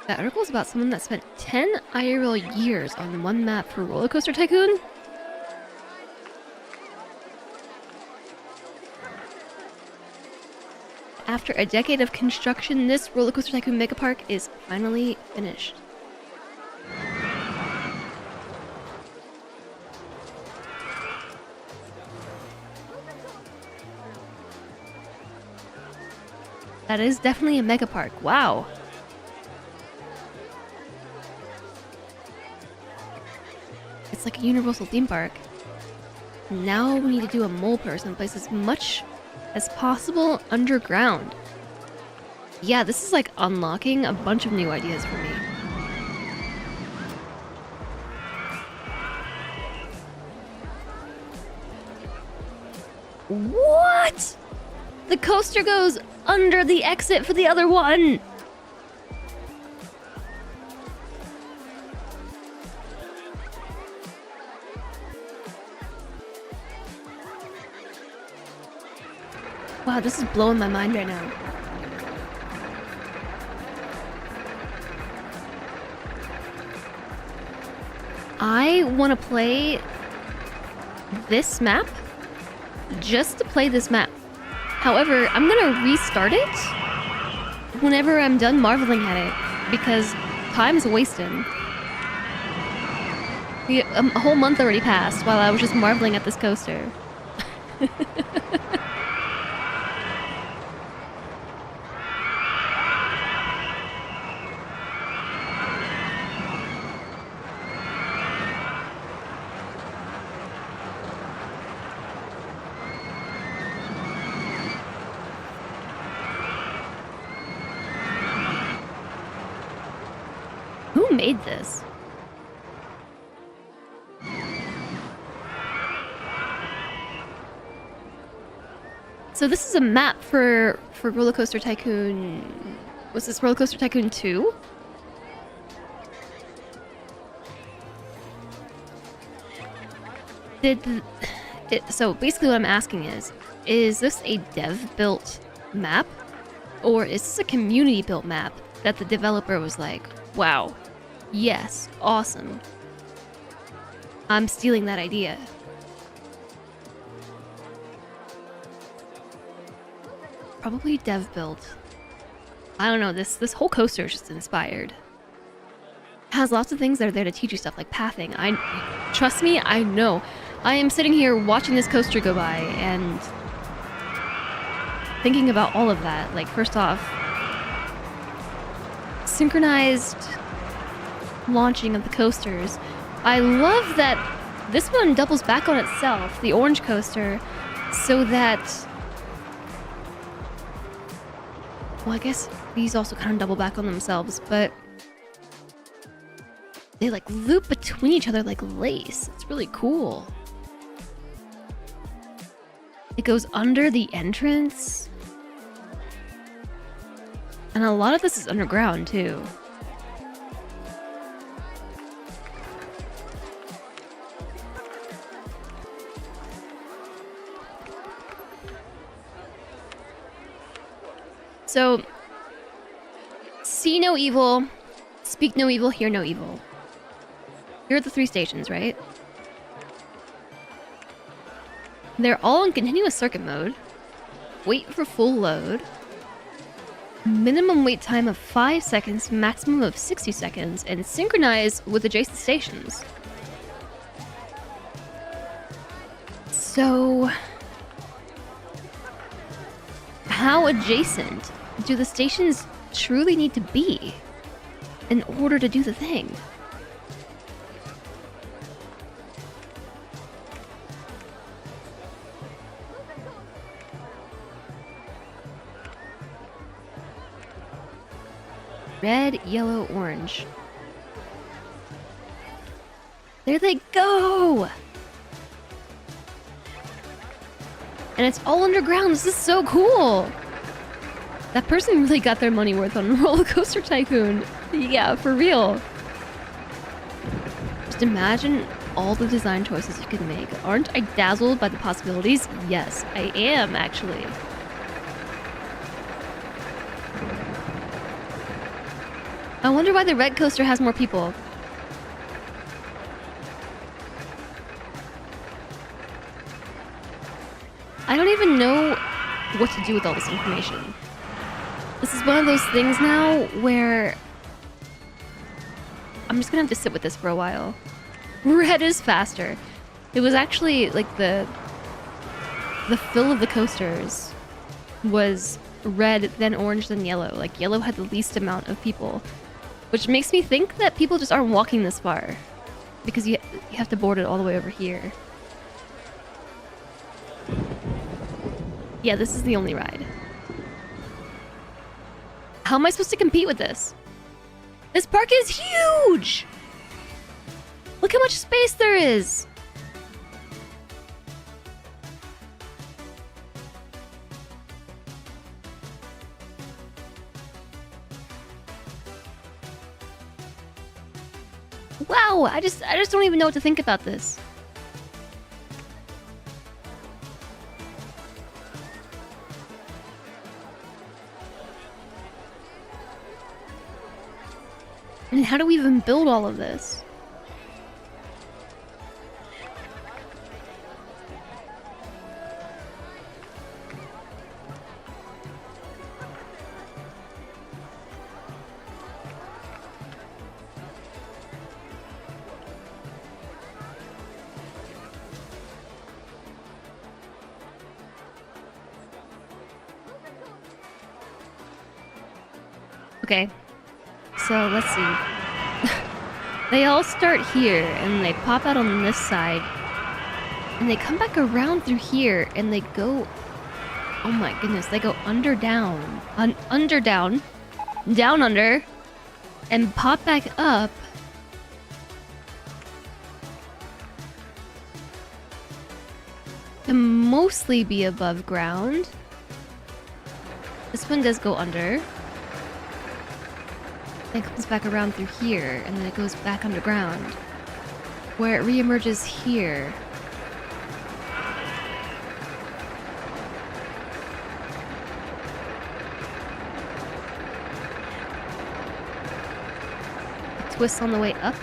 That article is about someone that spent 10 IRL years on one map for Rollercoaster Tycoon? After a decade of construction, this Rollercoaster Tycoon Mega Park is finally finished. That is definitely a mega park. Wow. It's like a universal theme park. Now we need to do a mole person, place as much as possible underground. Yeah, this is like unlocking a bunch of new ideas for me. What? The coaster goes under the exit for the other one. Wow, this is blowing my mind right now. I want to play this map just to play this map. However, I'm gonna restart it whenever I'm done marveling at it because time's wasting. A whole month already passed while I was just marveling at this coaster. Who made this? So this is a map for Rollercoaster Tycoon. Was this Rollercoaster Tycoon 2? So basically what I'm asking is this a dev-built map? Or is this a community-built map that the developer was like, wow, yes, awesome. I'm stealing that idea. Probably dev build. I don't know, this whole coaster is just inspired. It has lots of things that are there to teach you stuff like pathing. Trust me, I know. I am sitting here watching this coaster go by and thinking about all of that. Like, first off, synchronized launching of the coasters. I love that this one doubles back on itself, the orange coaster, so that... Well, I guess these also kind of double back on themselves, but they like loop between each other like lace. It's really cool. It goes under the entrance. And a lot of this is underground too. So, see no evil, speak no evil, hear no evil. Here are the 3 stations, right? They're all in continuous circuit mode. Wait for full load. Minimum wait time of 5 seconds, maximum of 60 seconds, and synchronize with adjacent stations. So... how adjacent do the stations truly need to be in order to do the thing? Red, yellow, orange. There they go! And it's all underground. This is so cool. That person really got their money worth on Rollercoaster Tycoon. Yeah, for real. Just imagine all the design choices you can make. Aren't I dazzled by the possibilities? Yes, I am, actually. I wonder why the red coaster has more people. I don't even know what to do with all this information. This is one of those things now where I'm just gonna have to sit with this for a while. Red is faster. It was actually like the fill of the coasters was red, then orange, then yellow. Like yellow had the least amount of people, which makes me think that people just aren't walking this far because you have to board it all the way over here. Yeah, this is the only ride. How am I supposed to compete with this? This park is huge! Look how much space there is! Wow, I just don't even know what to think about this. And how do we even build all of this? Okay, so let's see. They all start here, and they pop out on this side, and they come back around through here, and they go... Oh my goodness, they go under, down, under, down, down, under, and pop back up. To mostly be above ground. This one does go under. Then comes back around through here, and then it goes back underground, where it reemerges here. It twists on the way up,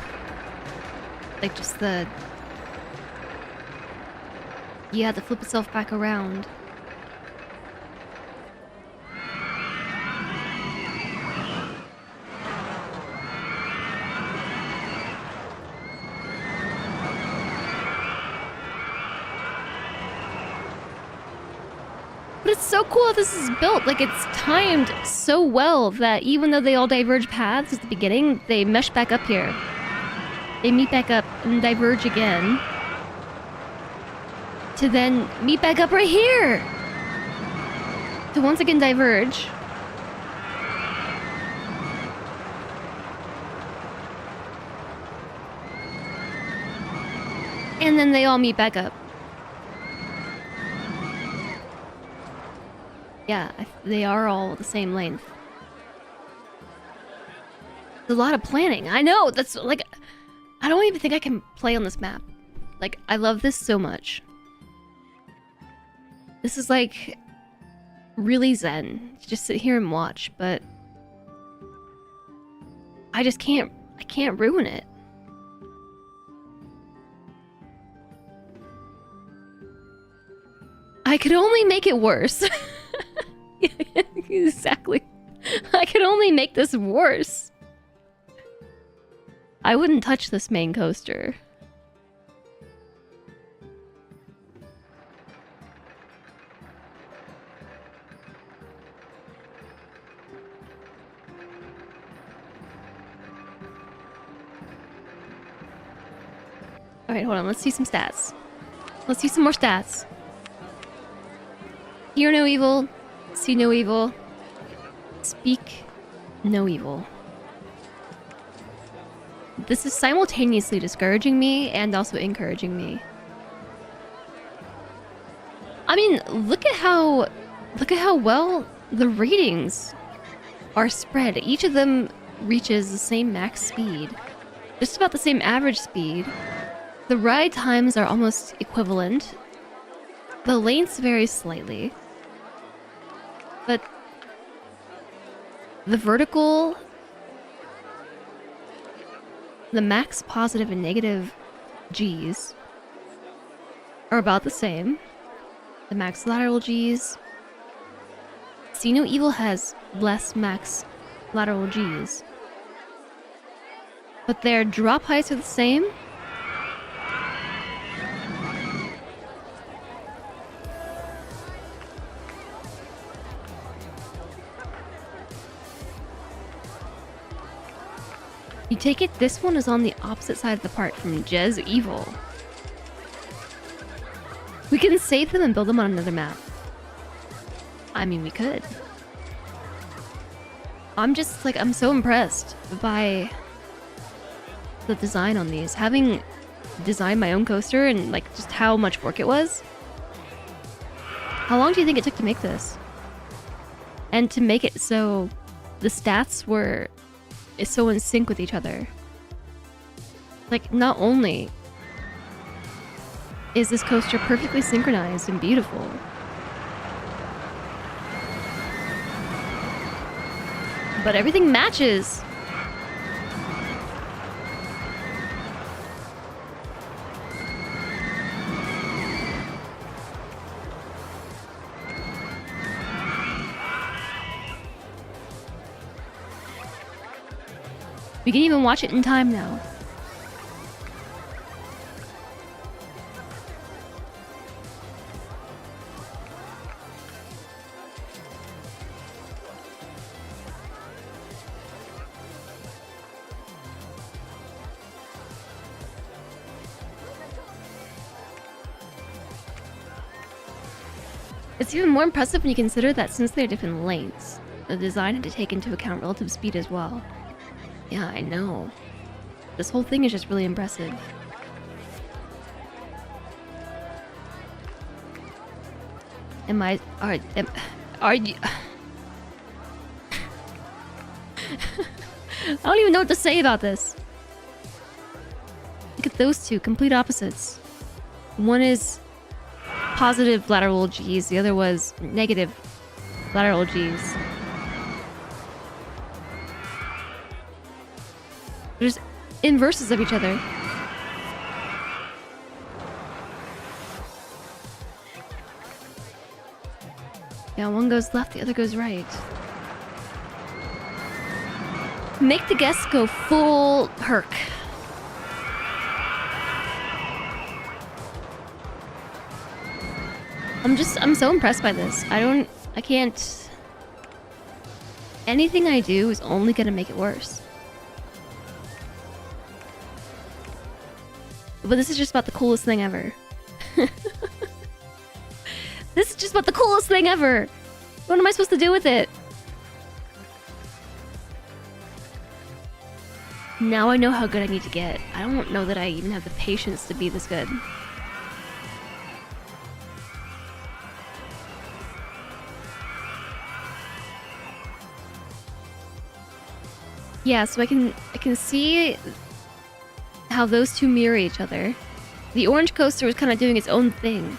like just the... Yeah, to flip itself back around. But it's so cool that this is built. Like, it's timed so well that even though they all diverge paths at the beginning, they mesh back up here. They meet back up and diverge again. To then meet back up right here. To once again diverge. And then they all meet back up. Yeah, they are all the same length. It's a lot of planning. I know, that's like... I don't even think I can play on this map. Like, I love this so much. This is like... really zen. Just sit here and watch, but... I just can't... I can't ruin it. I could only make it worse. Exactly. I could only make this worse. I wouldn't touch this main coaster. Alright, hold on. Let's see some stats. Let's see some more stats. Hear no evil. See no evil. Speak no evil. This is simultaneously discouraging me and also encouraging me. I mean, look at how well the ratings are spread. Each of them reaches the same max speed. Just about the same average speed. The ride times are almost equivalent. The lengths vary slightly. But the vertical, the max positive and negative G's are about the same. The max lateral G's. See No Evil has less max lateral G's. But their drop heights are the same. You take it, this one is on the opposite side of the park from Jez Evil. We can save them and build them on another map. I mean, we could. I'm just like, I'm so impressed by the design on these. Having designed my own coaster and like just how much work it was. How long do you think it took to make this? And to make it so the stats were so in sync with each other. Like, not only is this coaster perfectly synchronized and beautiful, but everything matches. We can even watch it in time now. It's even more impressive when you consider that since they're different lengths, the design had to take into account relative speed as well. Yeah, I know. This whole thing is just really impressive. Are you... I don't even know what to say about this. Look at those two, complete opposites. One is positive lateral G's, the other was negative lateral G's. They're just inverses of each other. Yeah, one goes left, the other goes right. Make the guests go full herc. I'm so impressed by this. I can't... Anything I do is only gonna make it worse. But this is just about the coolest thing ever. This is just about the coolest thing ever! What am I supposed to do with it? Now I know how good I need to get. I don't know that I even have the patience to be this good. Yeah, so I can see how those two mirror each other. The orange coaster was kind of doing its own thing,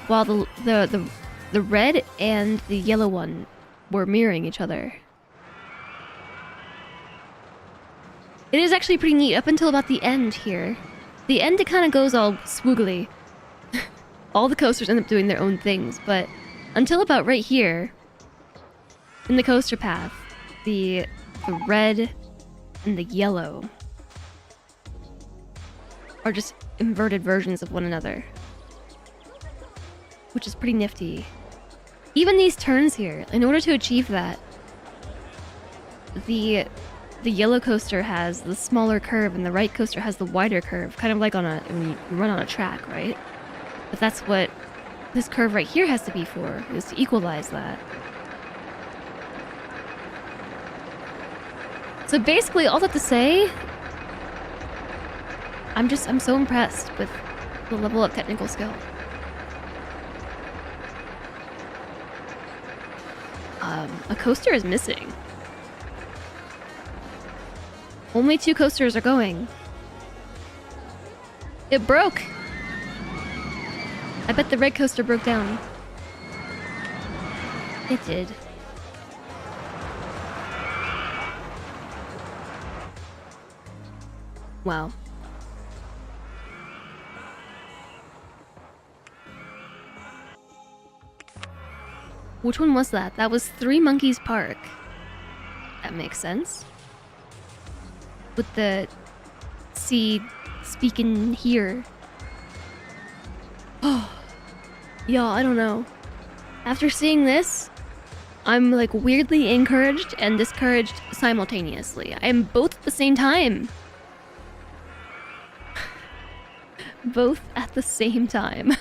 while the red and the yellow one were mirroring each other. It is actually pretty neat up until about the end here. The end, it kind of goes all swoogly. All the coasters end up doing their own things, but until about right here, in the coaster path, the red and the yellow are just inverted versions of one another, which is pretty nifty. Even these turns here, in order to achieve that, the yellow coaster has the smaller curve and the right coaster has the wider curve, kind of like when you run on a track, right? But that's what this curve right here has to be for, is to equalize that. So basically, all that to say, I'm so impressed with the level of technical skill. A coaster is missing. Only 2 coasters are going. It broke. I bet the red coaster broke down. It did. Wow. Which one was that? That was Three Monkeys Park. That makes sense. With the C speaking here. Oh. Yeah, I don't know. After seeing this, I'm like weirdly encouraged and discouraged simultaneously. I am both at the same time. Both at the same time.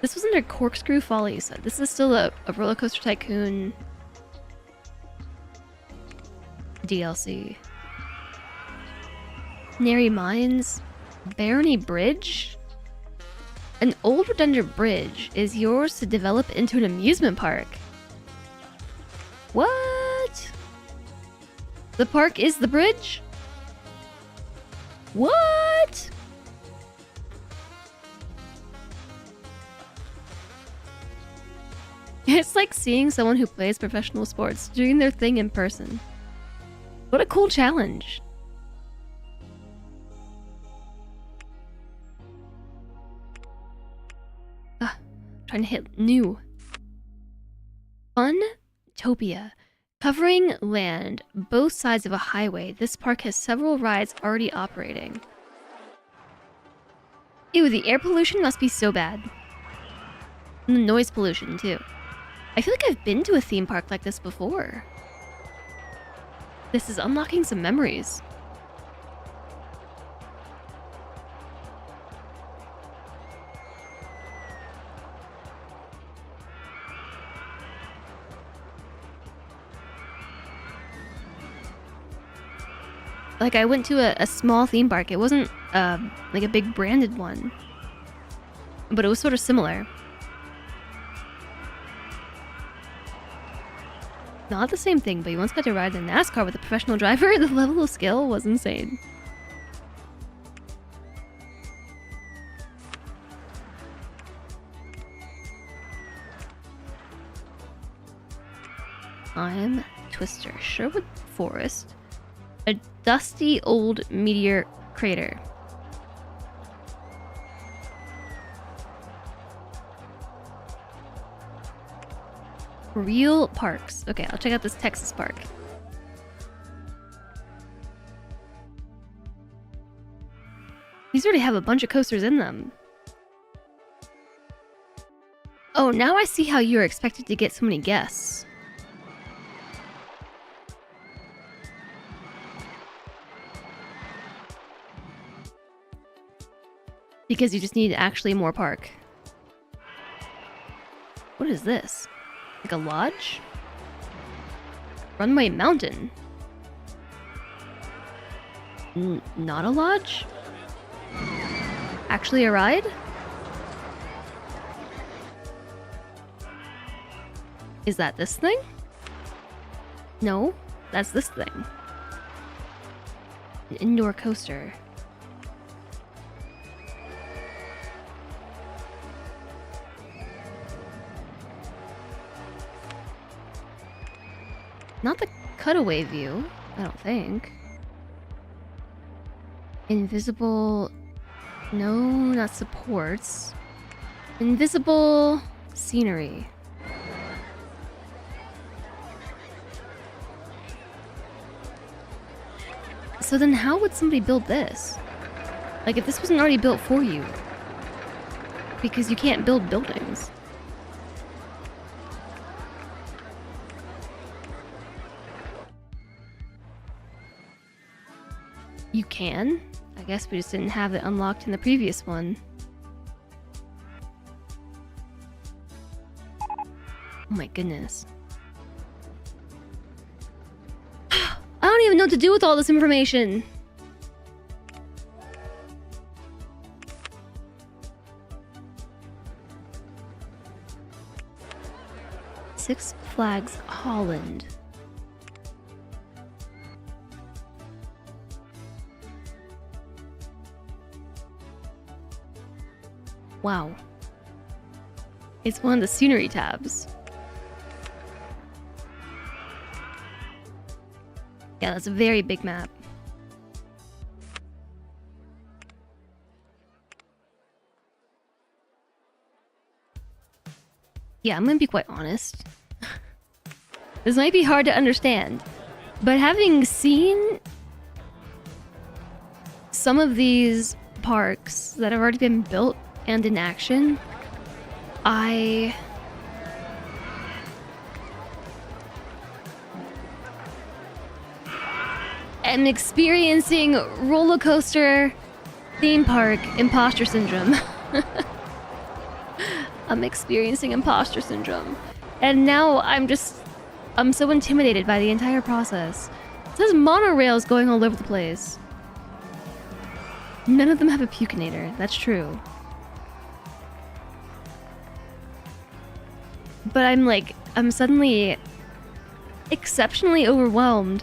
This was under Corkscrew Folly, so this is still a Rollercoaster Tycoon DLC. Nary Mines, Barony Bridge? An old redundant bridge is yours to develop into an amusement park. What? The park is the bridge? What? It's like seeing someone who plays professional sports doing their thing in person. What a cool challenge. Trying to hit new. Funtopia. Covering land, both sides of a highway, this park has several rides already operating. Ew, the air pollution must be so bad. And the noise pollution, too. I feel like I've been to a theme park like this before. This is unlocking some memories. Like, I went to a small theme park. It wasn't like a big branded one, but it was sort of similar. Not the same thing, but you once got to ride in NASCAR with a professional driver. The level of skill was insane. I'm Twister. Sherwood Forest. A dusty old meteor crater. Real parks. Okay, I'll check out this Texas park. These already have a bunch of coasters in them. Oh, now I see how you're expected to get so many guests. Because you just need actually more park. What is this? Like a lodge? Runway Mountain. Not a lodge? Actually a ride? Is that this thing? No, that's this thing. An indoor coaster. Not the cutaway view, I don't think. Invisible... No, not supports. Invisible scenery. So then how would somebody build this? Like, if this wasn't already built for you. Because you can't build buildings. You can? I guess we just didn't have it unlocked in the previous one. Oh my goodness. I don't even know what to do with all this information. Six Flags Holland. Wow. It's one of the scenery tabs. Yeah, that's a very big map. Yeah, I'm gonna be quite honest. This might be hard to understand, but having seen some of these parks that have already been built and in action, I am experiencing roller coaster theme park imposter syndrome. I'm experiencing imposter syndrome. And now I'm so intimidated by the entire process. There's monorails going all over the place. None of them have a Pukinator, that's true. But I'm suddenly exceptionally overwhelmed.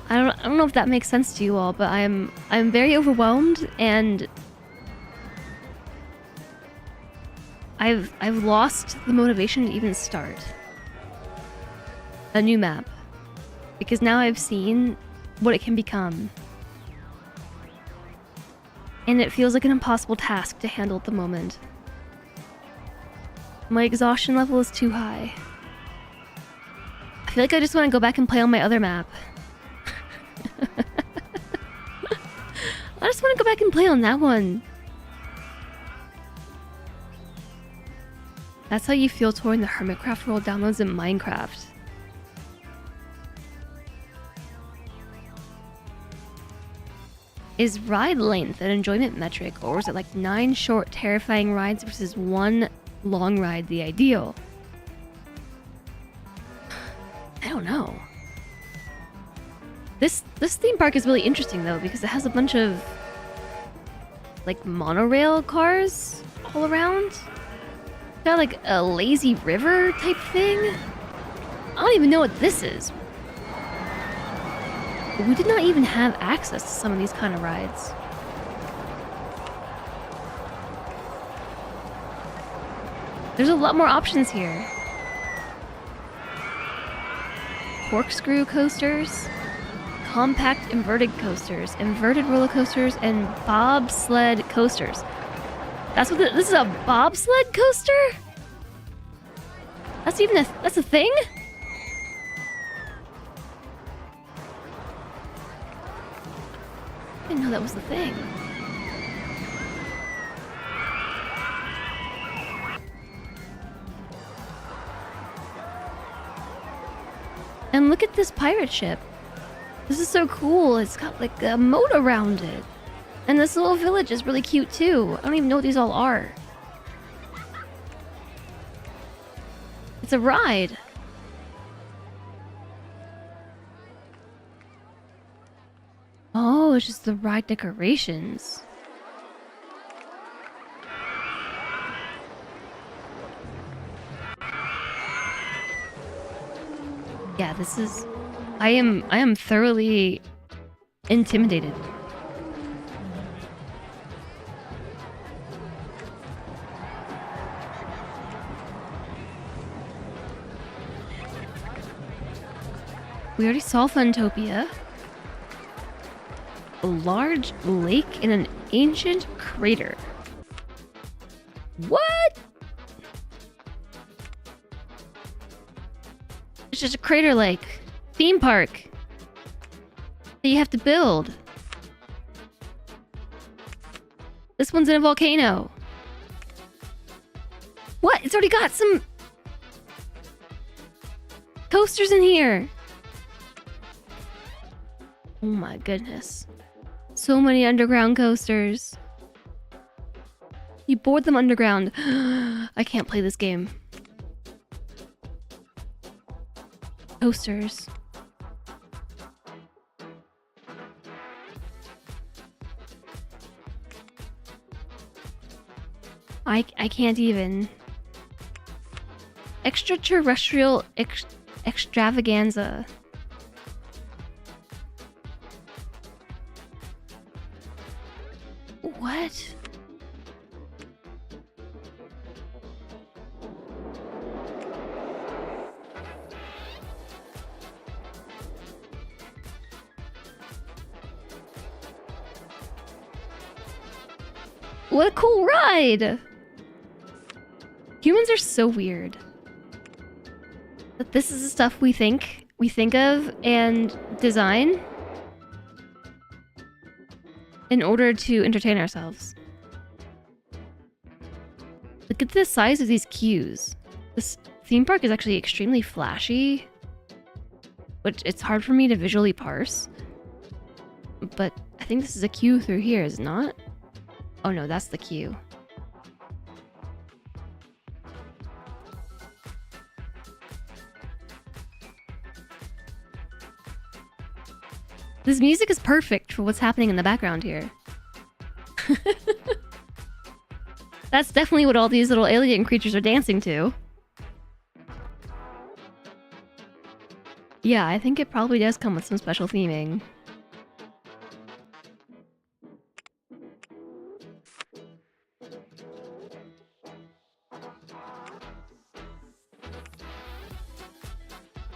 I don't know if that makes sense to you all, but I'm very overwhelmed, and I've lost the motivation to even start a new map, because now I've seen what it can become, and it feels like an impossible task to handle at the moment. My exhaustion level is too high. I feel like I just want to go back and play on my other map. I just want to go back and play on that one. That's how you feel touring the Hermitcraft World downloads in Minecraft. Is ride length an enjoyment metric, or is it like 9 short, terrifying rides versus 1 long ride the ideal? I don't know. This theme park is really interesting though, because it has a bunch of like monorail cars all around. Got like a lazy river type thing. I don't even know what this is. We did not even have access to some of these kind of rides. There's a lot more options here. Corkscrew coasters, compact inverted coasters, inverted roller coasters, and bobsled coasters. That's what this is, a bobsled coaster? That's a thing? I didn't know that was the thing. And look at this pirate ship. This is so cool. It's got like a moat around it. And this little village is really cute too. I don't even know what these all are. It's a ride. Oh, it's just the ride decorations. Yeah, this is... I am thoroughly intimidated. We already saw Funtopia. A large lake in an ancient crater. What? It's just a crater lake. Theme park. That you have to build. This one's in a volcano. What? It's already got some coasters in here. Oh my goodness. So many underground coasters. You board them underground. I can't play this game. Coasters. I can't even. Extraterrestrial extravaganza. What a cool ride! Humans are so weird. But this is the stuff we think of and design in order to entertain ourselves. Look at the size of these queues. This theme park is actually extremely flashy, which it's hard for me to visually parse. But I think this is a queue through here, is it not? Oh no, that's the queue. This music is perfect for what's happening in the background here. That's definitely what all these little alien creatures are dancing to. Yeah, I think it probably does come with some special theming.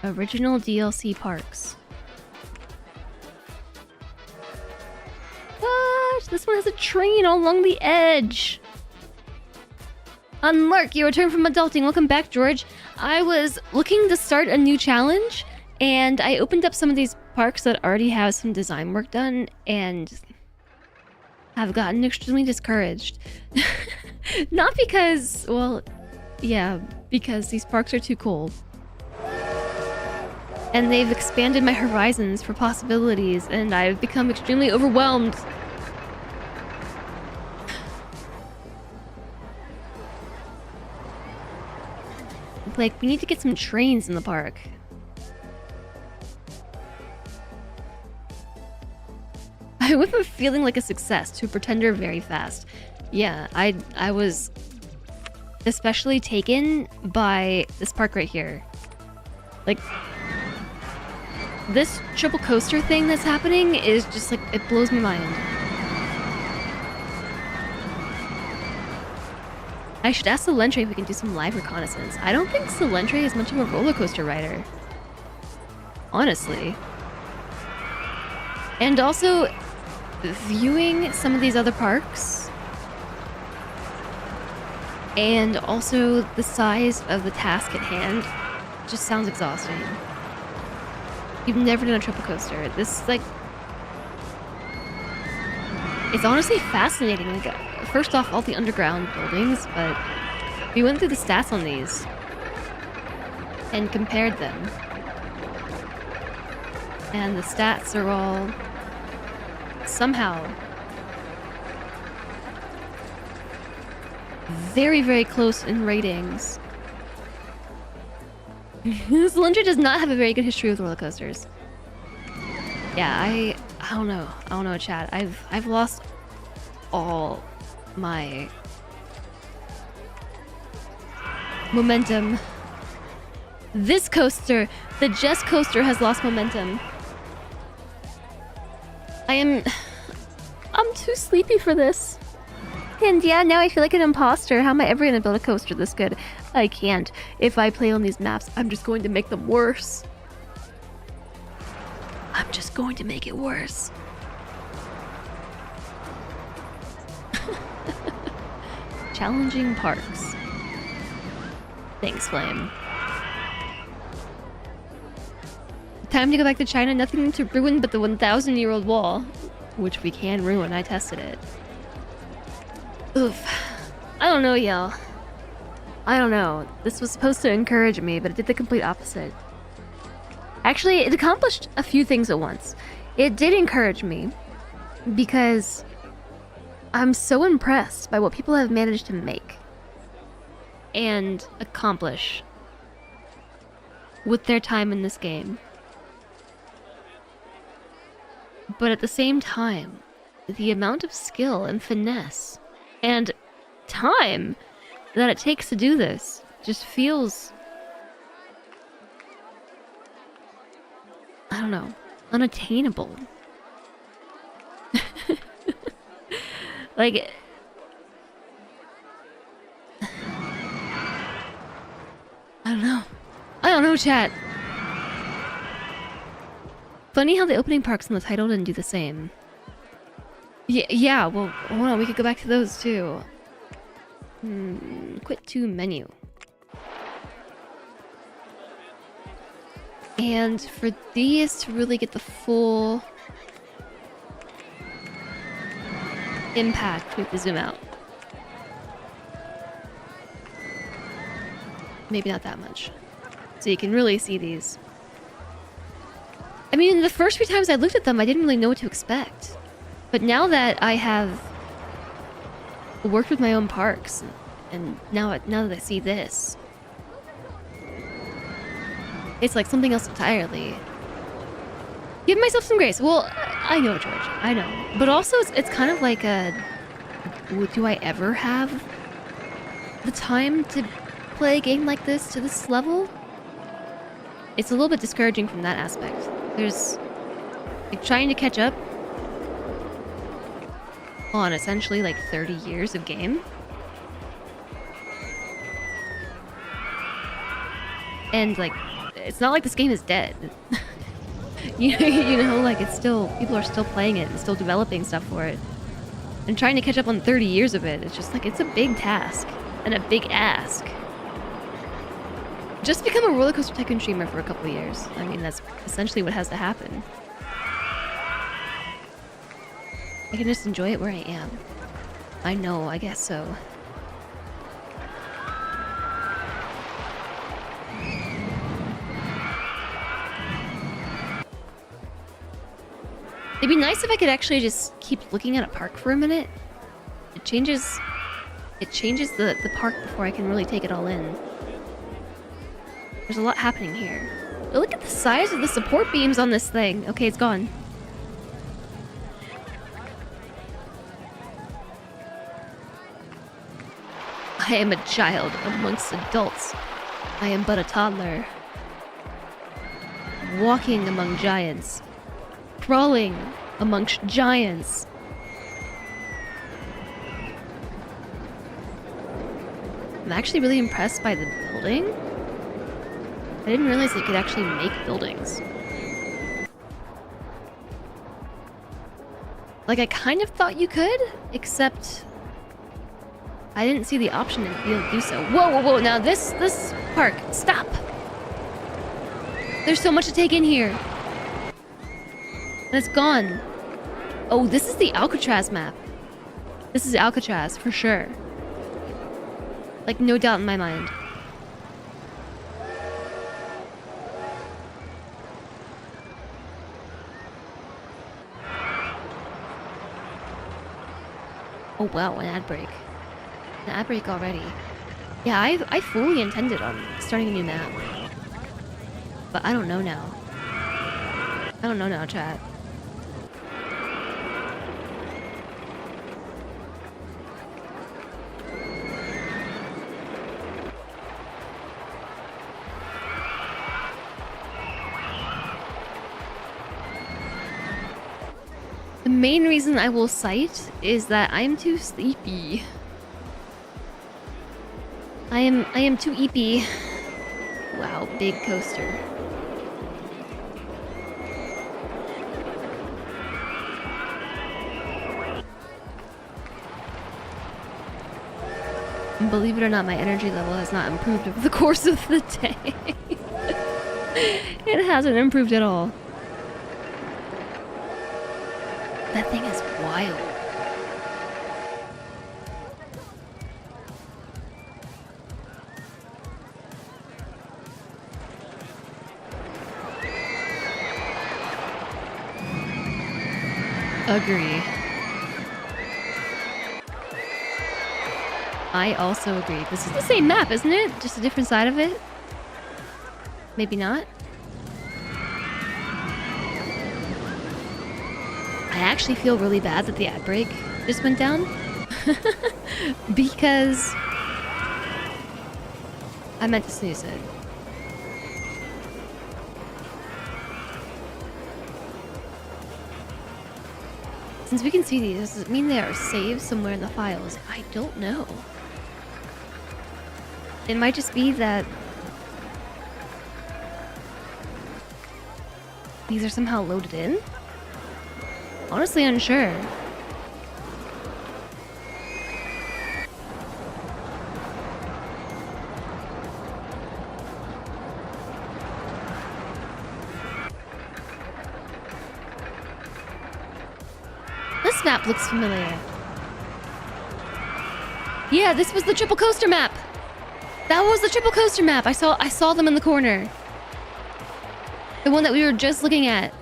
Original DLC parks. Gosh, this one has a train all along the edge. Unlark, you return from adulting. Welcome back, George. I was looking to start a new challenge, and I opened up some of these parks that already have some design work done, and I've gotten extremely discouraged. Not because, well, yeah, because these parks are too cool. And they've expanded my horizons for possibilities, and I've become extremely overwhelmed. Like, we need to get some trains in the park. I went from feeling like a success to a pretender very fast. Yeah, I was especially taken by this park right here. Like, this triple coaster thing that's happening is just like, it blows my mind. I should ask Solentre if we can do some live reconnaissance. I don't think Solentre is much of a roller coaster rider. Honestly. And also, viewing some of these other parks, and also the size of the task at hand, just sounds exhausting. You've never done a triple coaster. This, like... It's honestly fascinating. Like, first off, all the underground buildings, but we went through the stats on these and compared them. And the stats are all somehow very, very close in ratings. Solentre does not have a very good history with roller coasters. Yeah, I don't know, chat. I've lost all my momentum. This coaster, the Jess coaster, has lost momentum. I'm too sleepy for this. And yeah, now I feel like an imposter. How am I ever gonna build a coaster this good? I can't. If I play on these maps, I'm just going to make them worse. I'm just going to make it worse. Challenging parks. Thanks, Flame. Time to go back to China. Nothing to ruin but the 1,000-year-old wall. Which we can ruin. I tested it. Oof. I don't know, y'all. I don't know. This was supposed to encourage me, but it did the complete opposite. Actually, it accomplished a few things at once. It did encourage me because I'm so impressed by what people have managed to make and accomplish with their time in this game. But at the same time, the amount of skill and finesse and time that it takes to do this just feels, I don't know, unattainable. Like, I don't know, chat. Funny how the opening parks in the title didn't do the same. Yeah, well, hold on, we could go back to those too. Quit to menu. And for these to really get the full impact, we have to zoom out. Maybe not that much. So you can really see these. I mean, the first few times I looked at them, I didn't really know what to expect. But now that I have worked with my own parks, and now that I see this, it's like something else entirely. Give myself some grace. Well, I know, George. I know. But also, it's kind of like a... Do I ever have the time to play a game like this to this level? It's a little bit discouraging from that aspect. There's... like, trying to catch up on essentially like 30 years of game. And like, it's not like this game is dead. you know, like it's still, people are still playing it and still developing stuff for it. And trying to catch up on 30 years of it, it's just like, it's a big task and a big ask. Just become a Rollercoaster Tycoon streamer for a couple years. I mean, that's essentially what has to happen. I can just enjoy it where I am. I know, I guess so. It'd be nice if I could actually just keep looking at a park for a minute. It changes the park before I can really take it all in. There's a lot happening here. But look at the size of the support beams on this thing. Okay, it's gone. I am a child amongst adults. I am but a toddler. Walking among giants. Crawling amongst giants. I'm actually really impressed by the building. I didn't realize they could actually make buildings. Like, I kind of thought you could, except I didn't see the option to be able to do so. Whoa, whoa, whoa, now this park, stop! There's so much to take in here. And it's gone. Oh, this is the Alcatraz map. This is Alcatraz, for sure. Like, no doubt in my mind. Oh wow, an ad break. An ad break already. Yeah, I fully intended on starting a new map. But I don't know now. I don't know now, chat. The main reason I will cite is that I'm too sleepy. I am too eepy. Wow, big coaster. And believe it or not, my energy level has not improved over the course of the day. It hasn't improved at all. That thing is wild. Agree. I also agree. This is the same map, isn't it? Just a different side of it? Maybe not? I actually feel really bad that the ad break just went down. Because I meant to snooze it. Since we can see these, does it mean they are saved somewhere in the files? I don't know. It might just be that these are somehow loaded in? Honestly unsure. map looks familiar. Yeah, this was the triple coaster map. That was the triple coaster map. I saw them in the corner. The one that we were just looking at.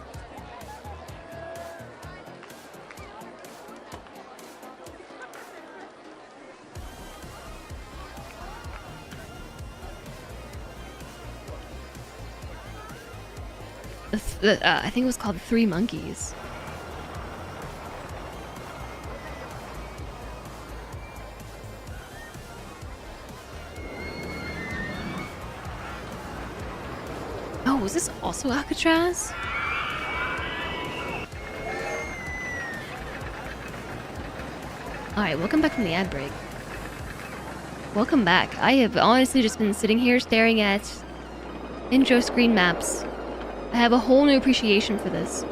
I think it was called Three Monkeys. Oh, was this also Alcatraz? Alright, welcome back from the ad break. Welcome back. I have honestly just been sitting here staring at intro screen maps. I have a whole new appreciation for this.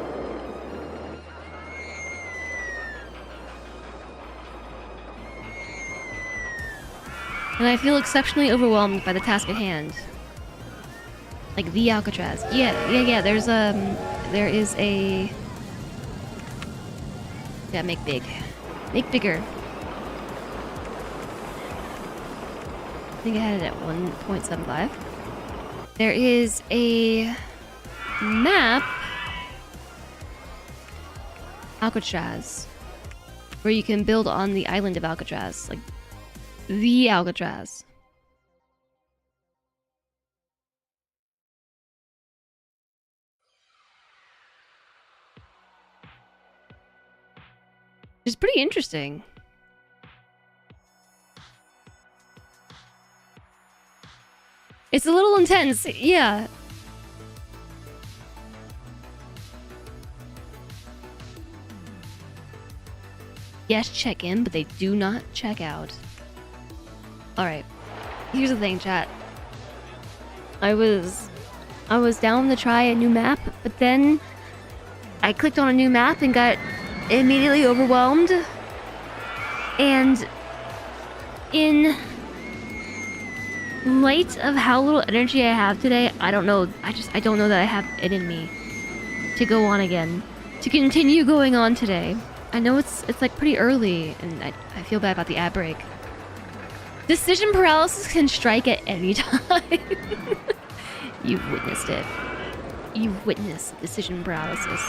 And I feel exceptionally overwhelmed by the task at hand. Like the Alcatraz. Yeah. There is a... Yeah, make big. Make bigger. I think I had it at 1.75. There is a map, Alcatraz, where you can build on the island of Alcatraz, like the Alcatraz. It's pretty interesting. It's a little intense, yeah. Yes, check in, but they do not check out. Alright. Here's the thing, chat. I was down to try a new map, but then I clicked on a new map and got immediately overwhelmed. And in light of how little energy I have today, I don't know. I don't know that I have it in me to go on again. To continue going on today. I know it's like pretty early, and I feel bad about the ad break. Decision paralysis can strike at any time. You've witnessed it. You've witnessed decision paralysis.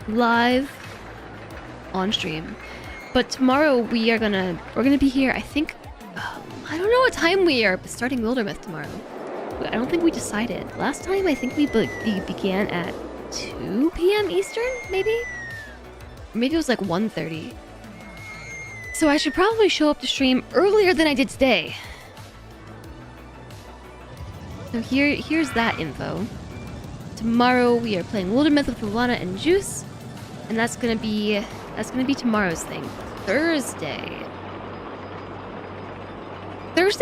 Live on stream. But tomorrow we're gonna be here, I think, I don't know what time we are starting Wildermyth tomorrow. I don't think we decided. Last time I think we began at 2 p.m. Eastern, maybe? Or maybe it was like 1:30. So I should probably show up to stream earlier than I did today. So here's that info. Tomorrow we are playing Wildermyth with Alana and Juice, and that's gonna be tomorrow's thing. Thursday,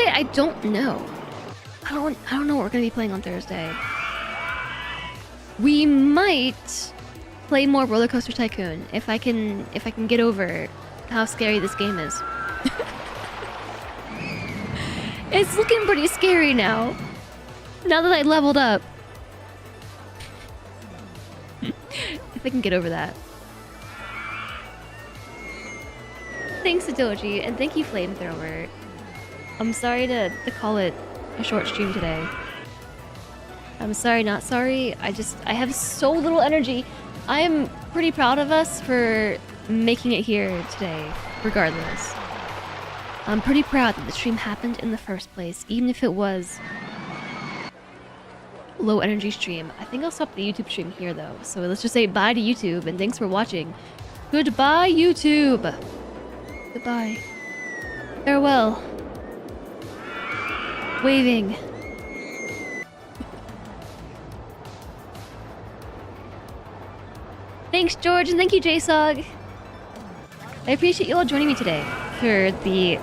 I don't know. I don't know what we're gonna be playing on Thursday. We might play more Rollercoaster Tycoon if I can get over how scary this game is. It's looking pretty scary now. Now that I leveled up. If I can get over that. Thanks to Doji, and thank you Flamethrower. I'm sorry to call it a short stream today. I'm sorry, not sorry. I have so little energy. I am pretty proud of us for making it here today, regardless. I'm pretty proud that the stream happened in the first place, even if it was a low energy stream. I think I'll stop the YouTube stream here though. So let's just say bye to YouTube and thanks for watching. Goodbye, YouTube. Goodbye. Farewell. Waving. Thanks, George, and thank you, JSOG. I appreciate you all joining me today for the